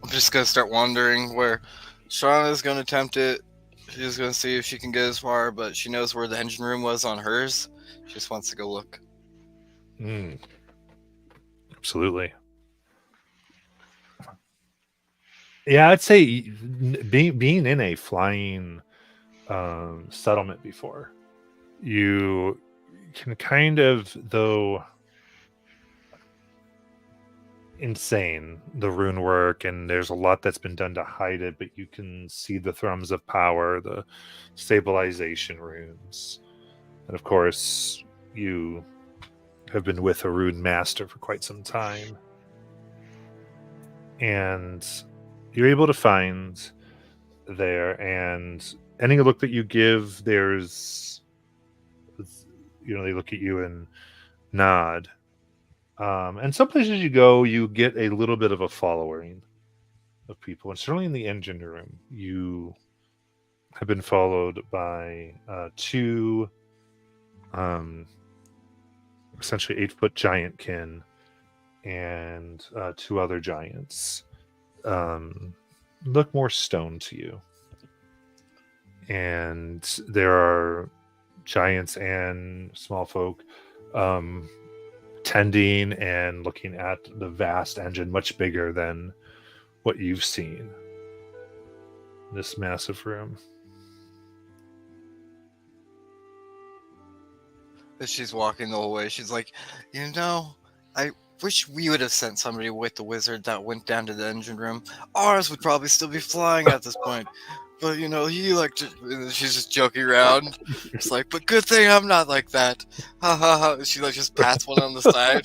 I'm just gonna start wandering where Shauna's gonna attempt it. She's gonna see if she can get as far, but she knows where the engine room was on hers. She just wants to go look. Absolutely. Yeah, I'd say being in a flying settlement before, you can kind of, though insane, the rune work, and there's a lot that's been done to hide it, but you can see the thrums of power, the stabilization runes, and of course you have been with a rune master for quite some time, and you're able to find there, and any look that you give, there's, they look at you and nod. And some places you go, you get a little bit of a following of people. And certainly in the engine room, you have been followed by two essentially 8-foot giant kin and two other giants. Look more stone to you. And there are giants and small folk tending and looking at the vast engine, much bigger than what you've seen. This massive room. As she's walking the whole way, she's like, I wish we would have sent somebody with the wizard that went down to the engine room. Ours would probably still be flying at this point. But, he she's just joking around. It's like, but good thing I'm not like that. Ha ha ha. She just pats one on the side,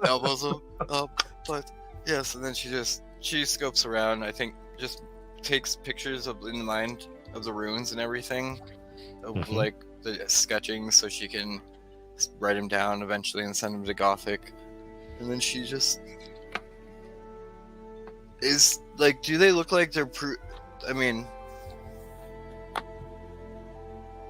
elbows him up. But, yes, and then she scopes around, I think, just takes pictures in the mind of the runes and everything. Of, the sketching, so she can write them down eventually and send them to Gothic. And then she just is, do they look like they're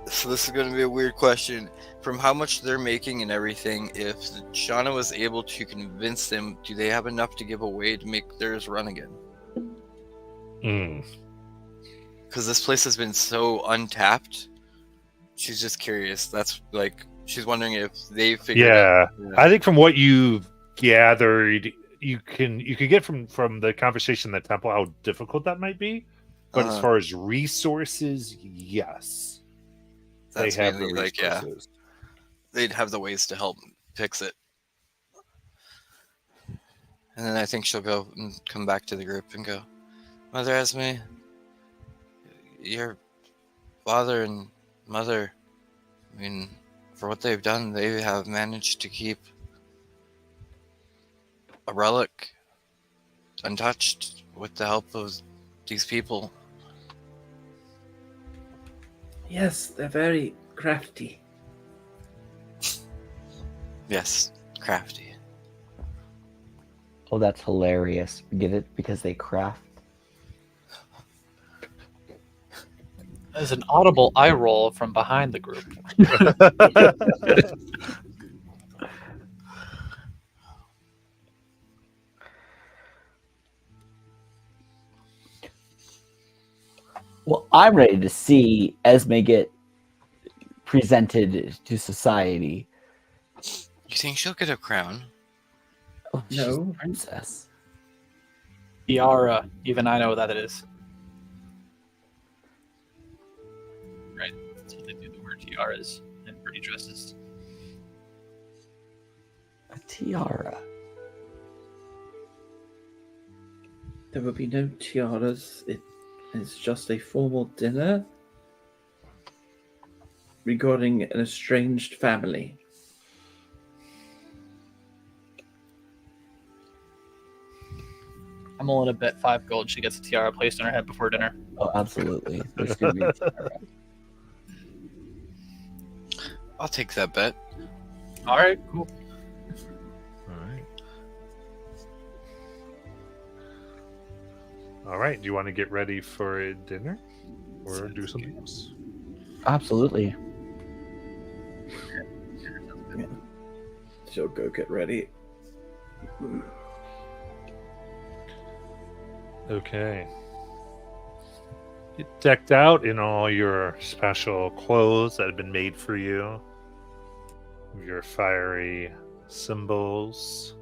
so this is going to be a weird question. From how much they're making and everything, if Shauna was able to convince them, do they have enough to give away to make theirs run again? Because this place has been so untapped. She's just curious. That's she's wondering if they figured out. Yeah. I think from what you've gathered, you could get from the conversation in the temple how difficult that might be. But as far as resources, yes. That's they have mainly the resources. They'd have the ways to help fix it. And then I think she'll go and come back to the group and go, Mother Esme, your father and mother, for what they've done, they have managed to keep a relic untouched with the help of these people. Yes, they're very crafty. Yes, crafty. Oh, that's hilarious. Get it? Because they craft. There's an audible eye roll from behind the group. Well, I'm ready to see Esme get presented to society. You think she'll get a crown? Oh, she's No. a princess. Tiara, even I know what that is. Right, that's what they do. The word tiaras and pretty dresses. A tiara. There will be no tiaras. It is just a formal dinner regarding an estranged family. I'm willing to bet 5 gold she gets a tiara placed on her head before dinner. Oh, absolutely. There's gonna be a tiara. I'll take that bet. All right, cool. All right. Do you want to get ready for dinner, or do something else? Absolutely. She'll go get ready. Okay. Get decked out in all your special clothes that have been made for you. Your fiery symbols.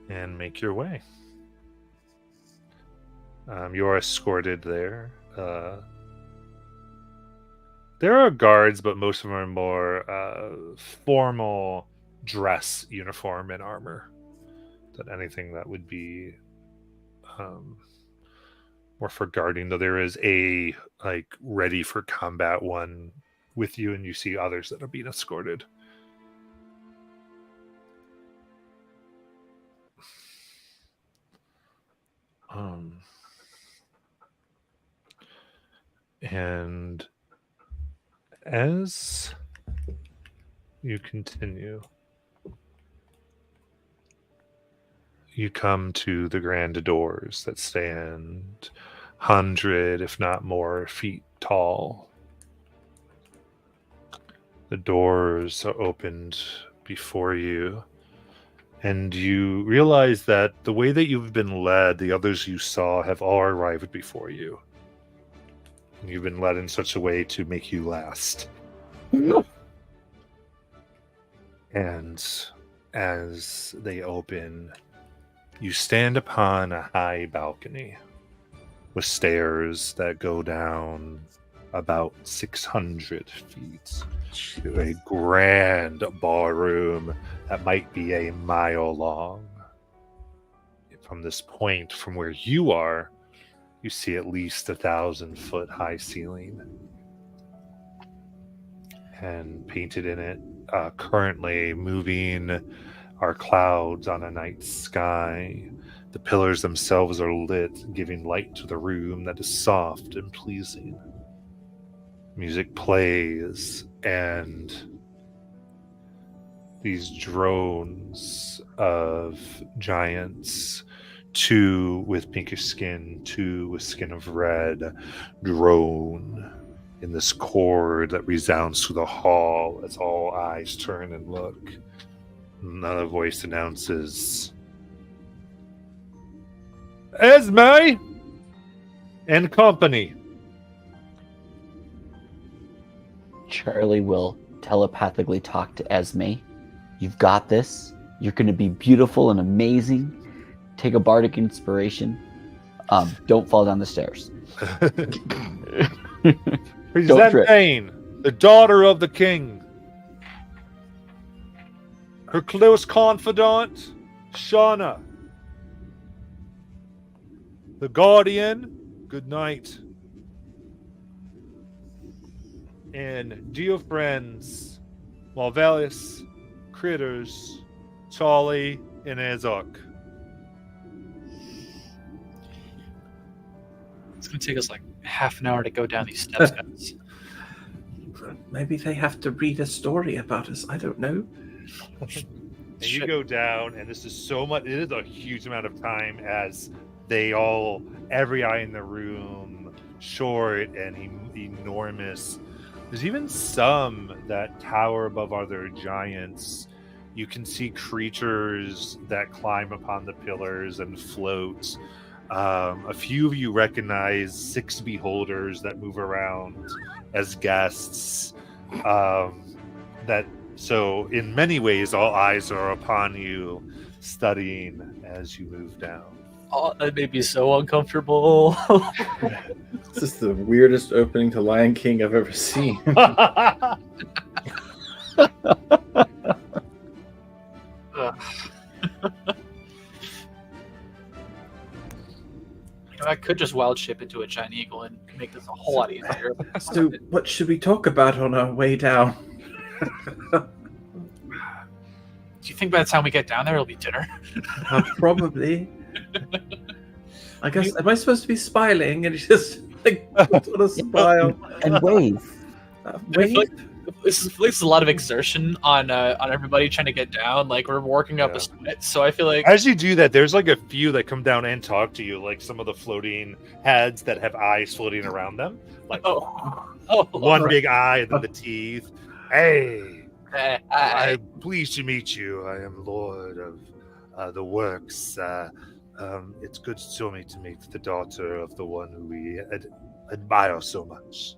And make your way. You're escorted there. There are guards, but most of them are more formal dress uniform and armor than anything that would be more for guarding. Though there is a ready for combat one with you, and you see others that are being escorted. And as you continue, you come to the grand doors that stand 100, if not more, feet tall. The doors are opened before you, and you realize that the way that you've been led, the others you saw have all arrived before you. And you've been led in such a way to make you last. And as they open, you stand upon a high balcony with stairs that go down about 600 feet to a grand ballroom that might be a mile long. From this point, from where you are, you see at least 1,000-foot high ceiling. And painted in it, currently moving, are clouds on a night sky. The pillars themselves are lit, giving light to the room that is soft and pleasing. Music plays, and these drones of giants, 2 with pinkish skin, 2 with skin of red, drone in this chord that resounds through the hall as all eyes turn and look. Another voice announces, Esme and company. Charlie will telepathically talk to Esme. You've got this. You're going to be beautiful and amazing. Take a bardic inspiration. Don't fall down the stairs. Presenting the daughter of the king. Her close confidant, Shauna. The guardian, good night. And dear friends, Marvelous, Critters, Charlie, and Azok. It's gonna take us like half half an hour to go down these steps, guys. Maybe they have to read a story about us. I don't know. And you go down, and this is so much. It is a huge amount of time as they all, every eye in the room, short and enormous. There's even some that tower above other giants. You can see creatures that climb upon the pillars and float. A few of you recognize 6 beholders that move around as guests. So in many ways, all eyes are upon you, studying as you move down. Oh, that made me so uncomfortable. This is the weirdest opening to Lion King I've ever seen. I could just wild shape into a giant eagle and make this a whole lot easier. So, what should we talk about on our way down? Do you think by the time we get down there, it'll be dinner? Probably. I guess, am I supposed to be smiling and just like put on a smile? And wave. Wait. This is a lot of exertion on everybody trying to get down. Like, we're working up a sweat, so I feel like As you do that, there's like a few that come down and talk to you, like some of the floating heads that have eyes floating around them. Like one big eye and then the teeth. Hey, I'm pleased to meet you. I am Lord of the Works. It's good to me to meet the daughter of the one who we admire so much.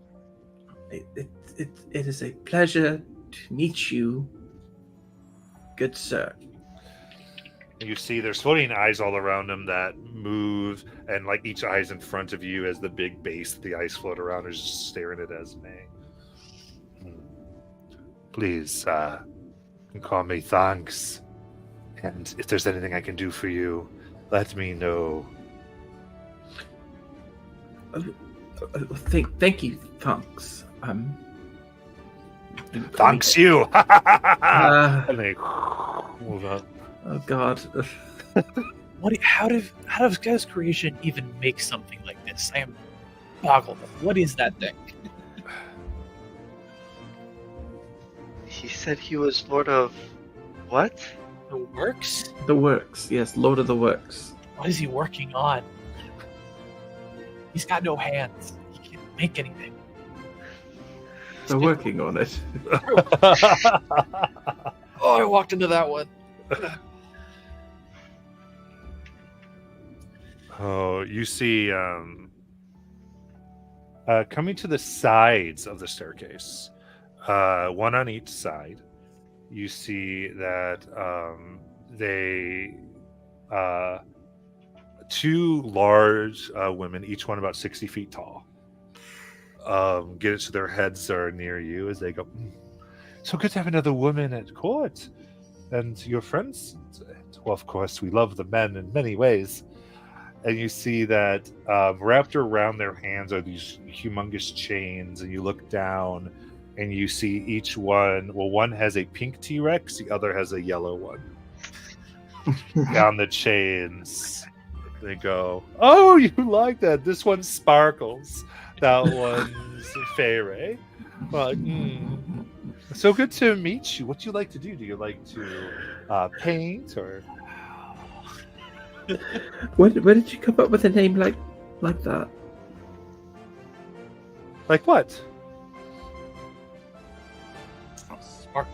It is a pleasure to meet you, good sir. You see there's floating eyes all around them that move, and like each eye is in front of you as the big base the eyes float around is just staring at Esme. Please, call me thanks. And if there's anything I can do for you, let me know. Thank you, thanks. Thanks you! And they move up. Oh God. how does God's creation even make something like this? I am boggled. What is that thing? He said he was Lord of what? The Works? The Works, yes, Lord of the Works. What is he working on? He's got no hands. He can't make anything. They're working on it. Oh, I walked into that one. Oh, you see, coming to the sides of the staircase, one on each side, you see that two large women, each one about 60 feet tall, get it so their heads are near you as they go, so good to have another woman at court. And your friends, well, of course, we love the men in many ways. And you see that wrapped around their hands are these humongous chains, and you look down and you see each one, well, one has a pink T-Rex, the other has a yellow one. Down the chains. They go, oh, you like that. This one sparkles. That one's Feyre. Like, so good to meet you. What do you like to do? Do you like to paint or... Where did you come up with a name like that? Like what?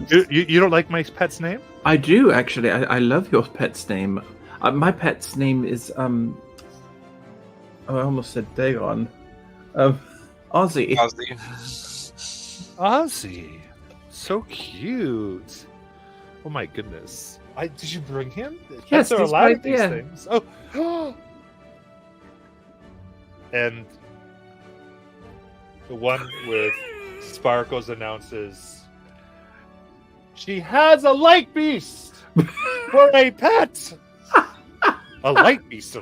You don't like my pet's name? I do, actually. I love your pet's name. My pet's name is I almost said Dagon. Ozzy. Ozzy. So cute. Oh my goodness. Did you bring him? Yes, there are a he's lot right of these there. things. Oh. And the one with sparkles announces, she has a light beast for a pet. A light beast.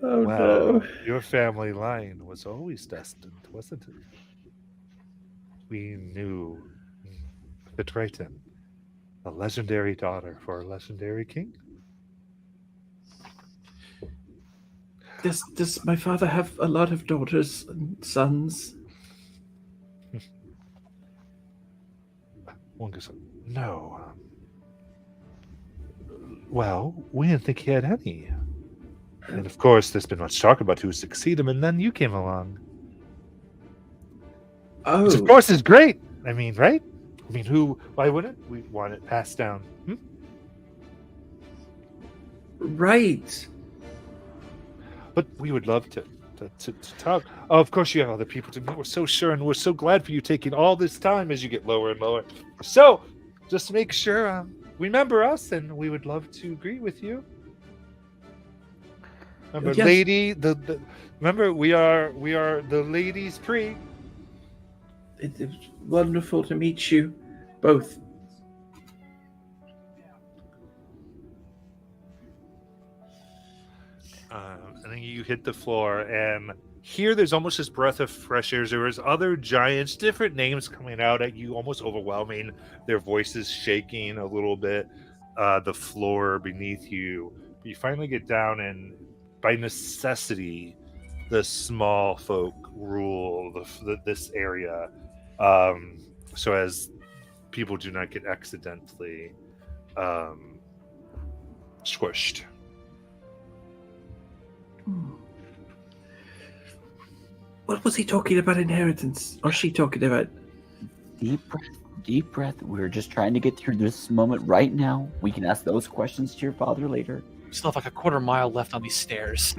Oh Wow, no. your family line was always destined, wasn't it? We knew the Triton, a legendary daughter for a legendary king. Does my father have a lot of daughters and sons? One goes, no. Well, we didn't think he had any. And of course, there's been much talk about who would succeed him, and then you came along. Oh, Which, of course, is great. I mean, right? I mean, why wouldn't we want it passed down? right. But we would love to talk. Oh, of course, you have other people to meet. We're so sure, and we're so glad for you taking all this time as you get lower and lower. So, just to make sure, remember us, and we would love to agree with you. Remember, Yes. lady, remember we are the ladies' pre. It was wonderful to meet you both. And then you hit the floor, and here there's almost this breath of fresh air. There was other giants, different names coming out at you, almost overwhelming. Their voices shaking a little bit. The floor beneath you. You finally get down, and by necessity, the small folk rule this area, so as people do not get accidentally squished. What was he talking about inheritance? Or she talking about? Deep breath, deep breath. We're just trying to get through this moment right now. We can ask those questions to your father later. We still have like a quarter mile left on these stairs.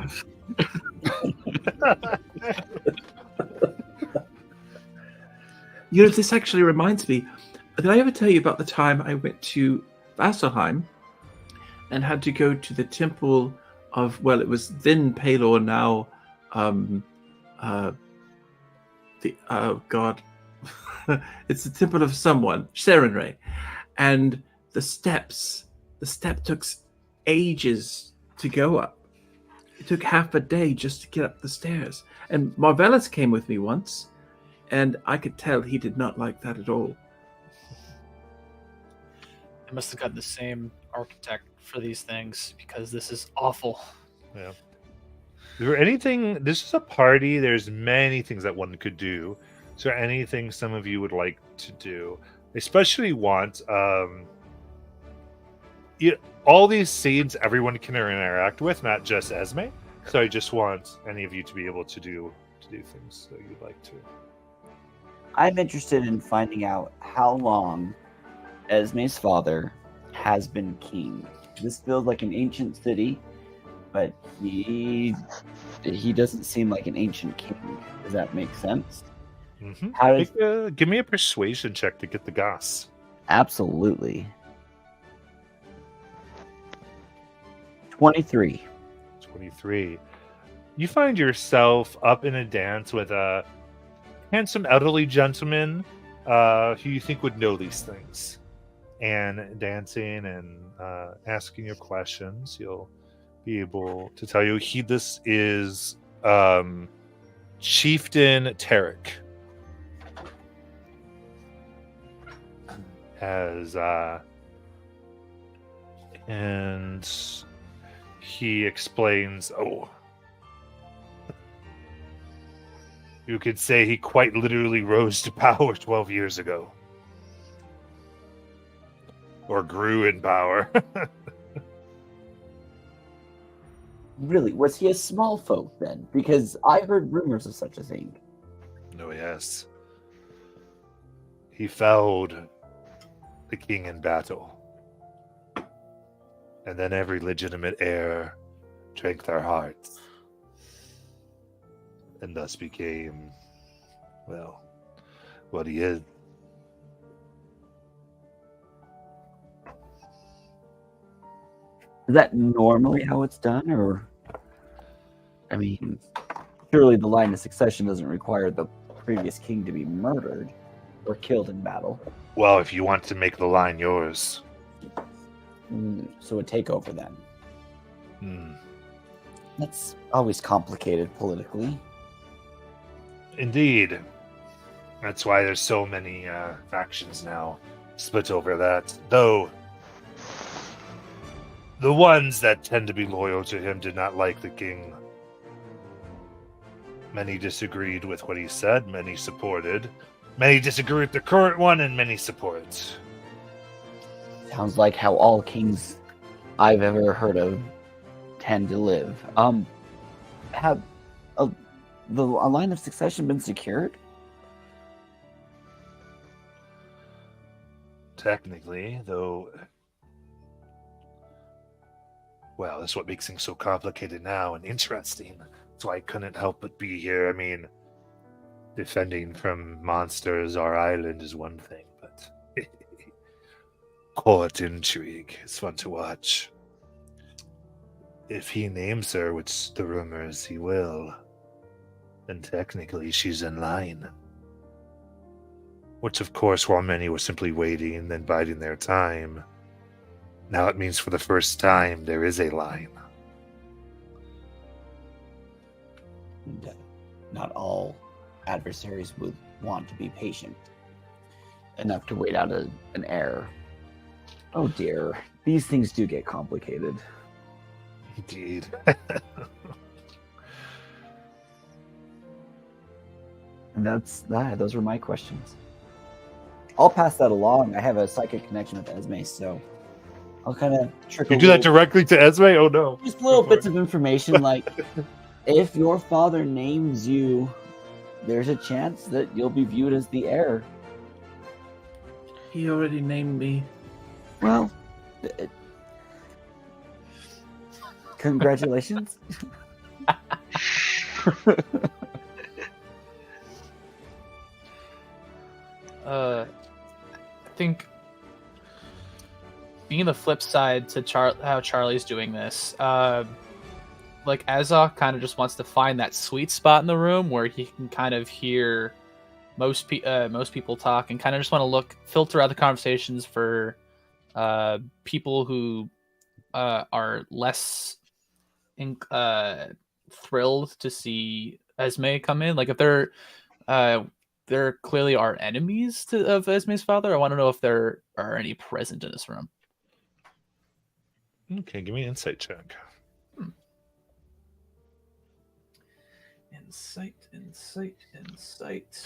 You know, this actually reminds me. Did I ever tell you about the time I went to Vasselheim and had to go to the temple of, well, it was then Palor, now God. It's the temple of someone, Serenray. And the step took ages to go up. It took half a day just to get up the stairs. And Marvellus came with me once, and I could tell he did not like that at all. I must have gotten the same architect for these things because this is awful. Yeah. Is there anything? This is a party. There's many things that one could do. Is there anything some of you would like to do? I especially want all these scenes everyone can interact with, not just Esme. So I just want any of you to be able to do things that you'd like to. I'm interested in finding out how long Esme's father has been king. This feels like an ancient city, but he doesn't seem like an ancient king. Does that make sense? Mm-hmm. How does... Give me a persuasion check to get the goss. Absolutely. 23. 23. You find yourself up in a dance with a handsome elderly gentleman who you think would know these things. And dancing and asking your questions, you'll be able to tell you. This is Chieftain Tarek. And he explains, you could say he quite literally rose to power 12 years ago. Or grew in power. Really? Was he a small folk then? Because I heard rumors of such a thing. No, yes. He felled the king in battle. And then every legitimate heir drank their hearts. And thus became, well, what he is. Is that normally how it's done, or? I mean, surely the line of succession doesn't require the previous king to be murdered or killed in battle. Well, if you want to make the line yours. So a takeover then. That's always complicated politically. Indeed. That's why there's so many factions now split over that. Though the ones that tend to be loyal to him did not like the king Many disagreed with what he said, many supported. Many disagree with the current one, and many support. Sounds like how all kings I've ever heard of tend to live. Have a line of succession been secured? Technically, though. Well, that's what makes things so complicated now and interesting. That's why I couldn't help but be here. I mean, defending from monsters our island is one thing, but court intrigue is fun to watch. If he names her, which the rumors he will, then technically she's in line. Which, of course, while many were simply waiting and then biding their time, now it means for the first time there is a line. Not all adversaries would want to be patient enough to wait out an heir. Oh dear, these things do get complicated. Indeed. And those were my questions. I'll pass that along. I have a psychic connection with Esme, so I'll kind of trickle. You do that directly to Esme? Oh no. Just little bits of information like, if your father names you, there's a chance that you'll be viewed as the heir. He already named me. Well, congratulations. I think being the flip side to how Charlie's doing this, like Azok kind of just wants to find that sweet spot in the room where he can kind of hear most people talk and kind of just want to filter out the conversations for people who are less thrilled to see Esme come in. Like if they're clearly are enemies of Esme's father, I want to know if there are any present in this room. Okay, give me an insight check. Insight.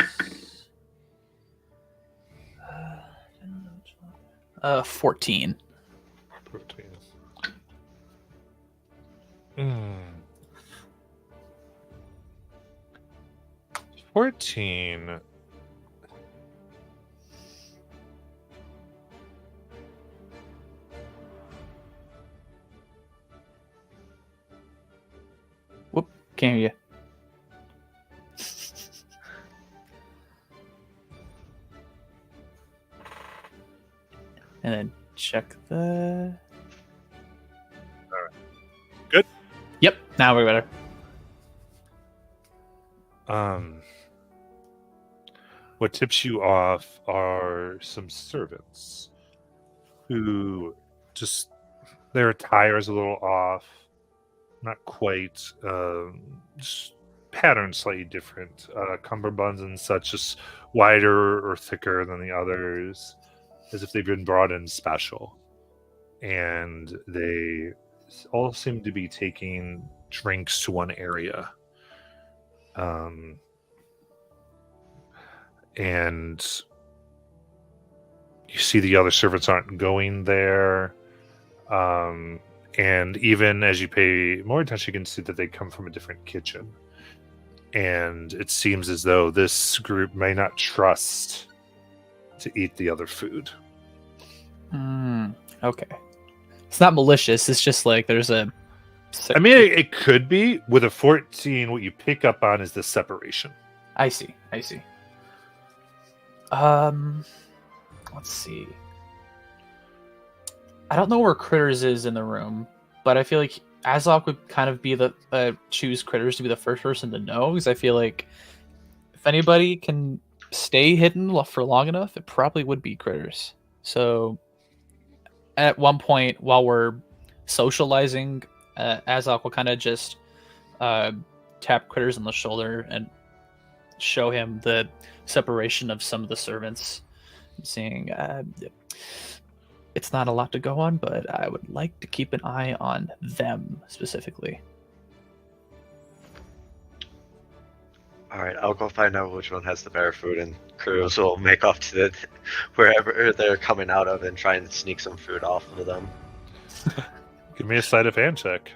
14. 14. Whoop, can't hear you. And then check the... Alright. Good? Yep, now we're better. What tips you off are some servants who just their attire is a little off, not quite, just patterns slightly different. Cummerbunds and such, just wider or thicker than the others, as if they've been brought in special. And they all seem to be taking drinks to one area. And you see the other servants aren't going there. And even as you pay more attention, you can see that they come from a different kitchen. And it seems as though this group may not trust to eat the other food. Okay. It's not malicious. It's just like there's a... I mean, it could be. With a 14, what you pick up on is the separation. I see. Let's see. I don't know where Critters is in the room, but I feel like Azok would kind of be the choose Critters to be the first person to know, because I feel like if anybody can stay hidden for long enough, it probably would be Critters. So at one point while we're socializing, Azok will kind of just tap Critters on the shoulder and show him the separation of some of the servants, saying, it's not a lot to go on, but I would like to keep an eye on them specifically. All right, I'll go find out which one has the better food, and crews will make off to the wherever they're coming out of and try and sneak some food off of them. Give me a sleight of hand check.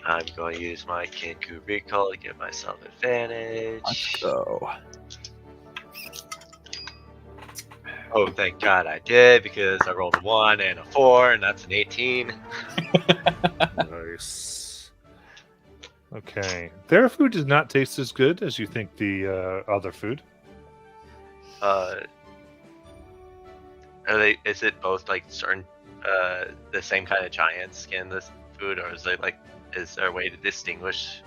I'm going to use my Kenku Recall to give myself advantage. Let's go. Oh, thank God I did, because I rolled a 1 and a 4, and that's an 18. Nice. Okay. Their food does not taste as good as you think the other food. Are they? Is it both like certain, the same kind of giant skin this food, or is it like? Is there a way to distinguish?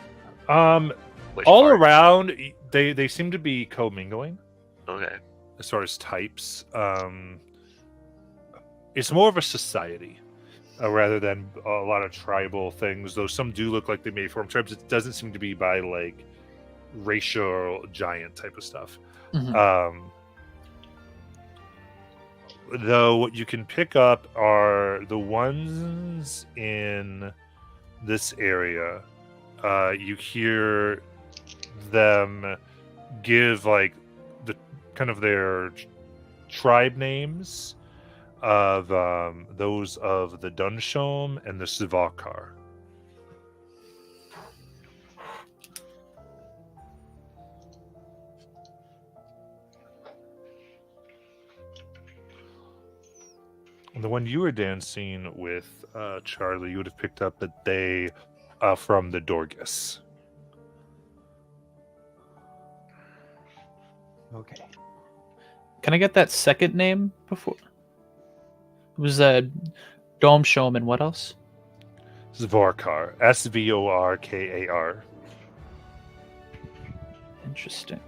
Which All part? around, they seem to be commingling Okay. as far as types. It's more of a society rather than a lot of tribal things. Though some do look like they may form tribes, it doesn't seem to be by like racial giant type of stuff. Mhm. Though what you can pick up are the ones in this area. You hear them give like the kind of their tribe names of those of the Dunshome and the Sivakar. The one you were dancing with, Charlie, you would have picked up that they from the Dorgus. Okay. Can I get that second name before? It was Dome Showman. What else? Svarkar. Svorkar. Interesting.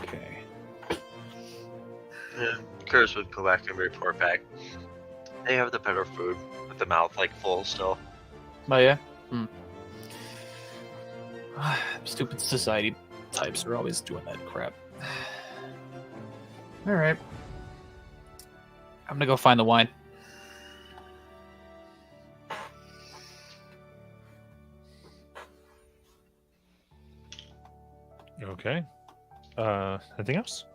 Okay. Yeah. Curse would go back and report back. They have the better food, with the mouth like full still. Oh yeah. Stupid society types are always doing that crap. All right. I'm gonna go find the wine. Okay. Anything else?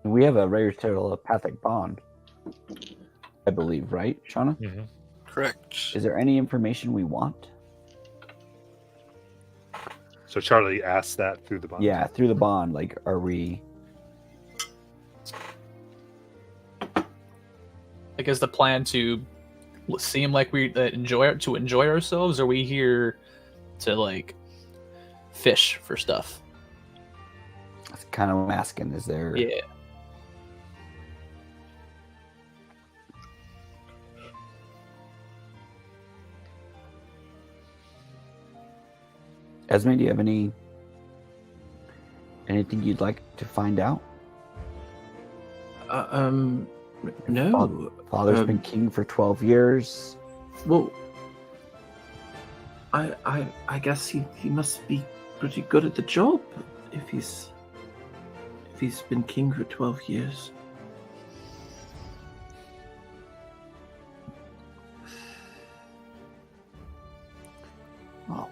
We have a rare telepathic bond, I believe, right, Shauna? Mm-hmm. Correct. Is there any information we want? So Charlie asked that through the bond. Yeah, through the bond. Like, are we? Like, is the plan to seem like we enjoy ourselves? Or are we here to like fish for stuff? That's kind of what I'm asking. Is there? Yeah. Esme, do you have anything you'd like to find out? No. Father's been king for 12 years. Well, I guess he must be pretty good at the job if he's been king for 12 years. Well,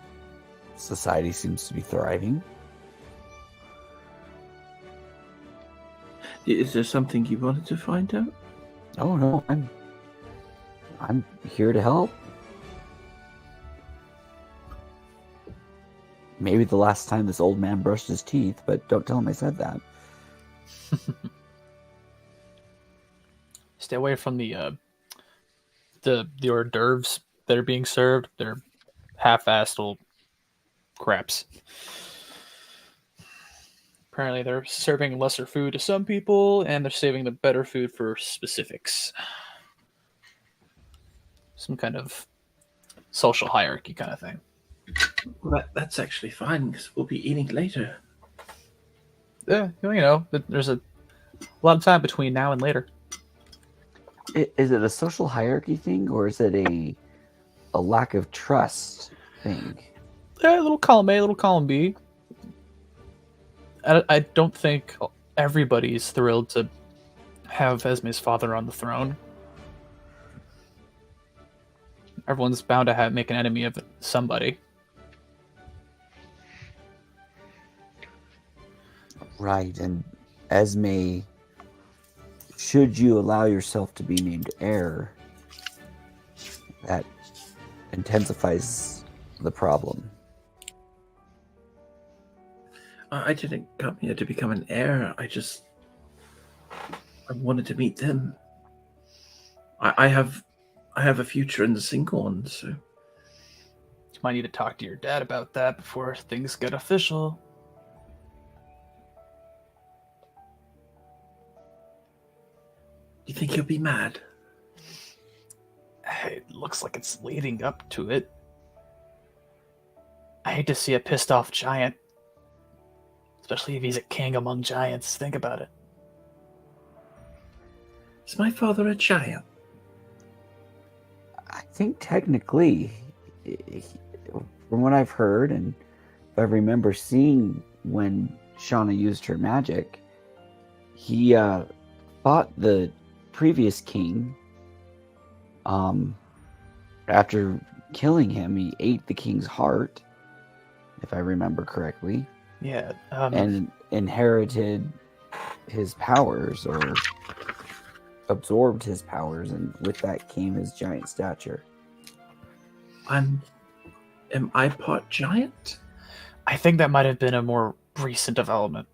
society seems to be thriving. Is there something you wanted to find out? Oh no, I'm here to help. Maybe the last time this old man brushed his teeth, but don't tell him I said that. Stay away from the hors d'oeuvres that are being served. They're half-assed little craps. Apparently, they're serving lesser food to some people, and they're saving the better food for specifics. Some kind of social hierarchy kind of thing. Well, that's actually fine because we'll be eating later. there's a lot of time between now and later. Is it a social hierarchy thing, or is it a lack of trust thing? Yeah, little column A, little column B. I don't think everybody's thrilled to have Esme's father on the throne. Everyone's bound to make an enemy of somebody. Right, and Esme, should you allow yourself to be named heir, that intensifies the problem. I didn't come here to become an heir. I wanted to meet them. I have a future in the Sinkhorn, so You might need to talk to your dad about that before things get official. you think he'll be mad? It looks like it's leading up to it. I hate to see a pissed off giant. Especially if he's a king among giants. Think about it. Is my father a giant? I think technically, from what I've heard, and if I remember seeing when Shauna used her magic, he fought the previous king. After killing him, he ate the king's heart, if I remember correctly, Yeah. and inherited his powers, or absorbed his powers, and with that came his giant stature. Am I part giant? I think that might have been a more recent development.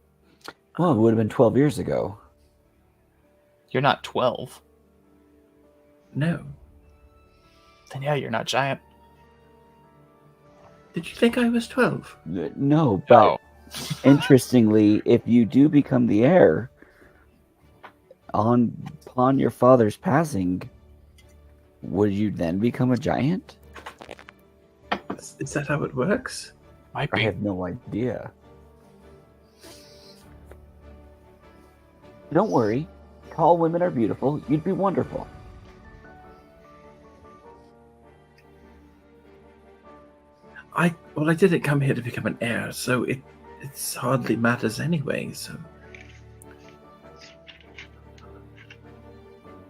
Well, it would have been 12 years ago. You're not 12. No. Then yeah, you're not giant. Did you think I was 12? No, but interestingly, if you do become the heir upon your father's passing, would you then become a giant? Is that how it works? Might I be. have no idea. Don't worry. Tall women are beautiful. You'd be wonderful. I didn't come here to become an heir, so it hardly matters anyway, so.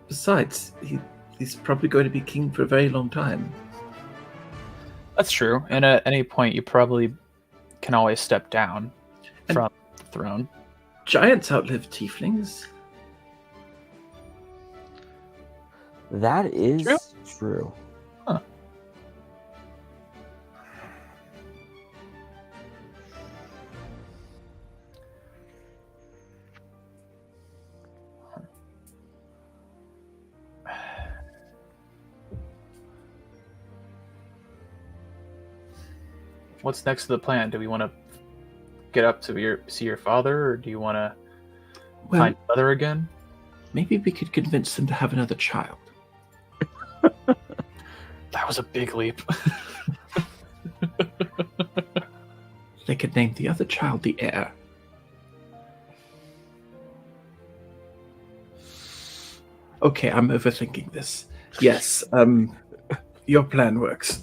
Besides, he's probably going to be king for a very long time. That's true. And at any point, you probably can always step down And- from the throne. Giants outlive tieflings. That is True. true. Huh. What's next to the plan? Do we want to get up to see your father, or do you want to Well, find mother again? maybe we could convince them to have another child. That was a big leap. They could name the other child the heir. Okay, I'm overthinking this. Yes, your plan works.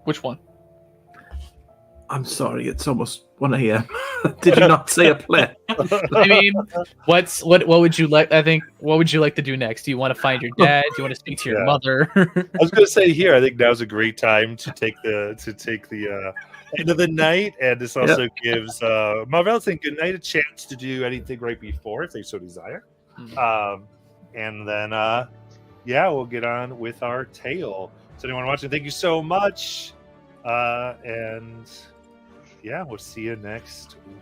Which one? I'm sorry, it's almost 1 a.m. Did you not say a plan? I mean, what would you like? I think what would you like to do next? Do you want to find your dad? Do you want to speak to your Yeah. mother? I was going to say here, I think now's a great time to take the end of the night, and this also gives Marvell's and Good Night a chance to do anything right before if they so desire. And then we'll get on with our tale. So anyone watching, thank you so much, and we'll see you next week.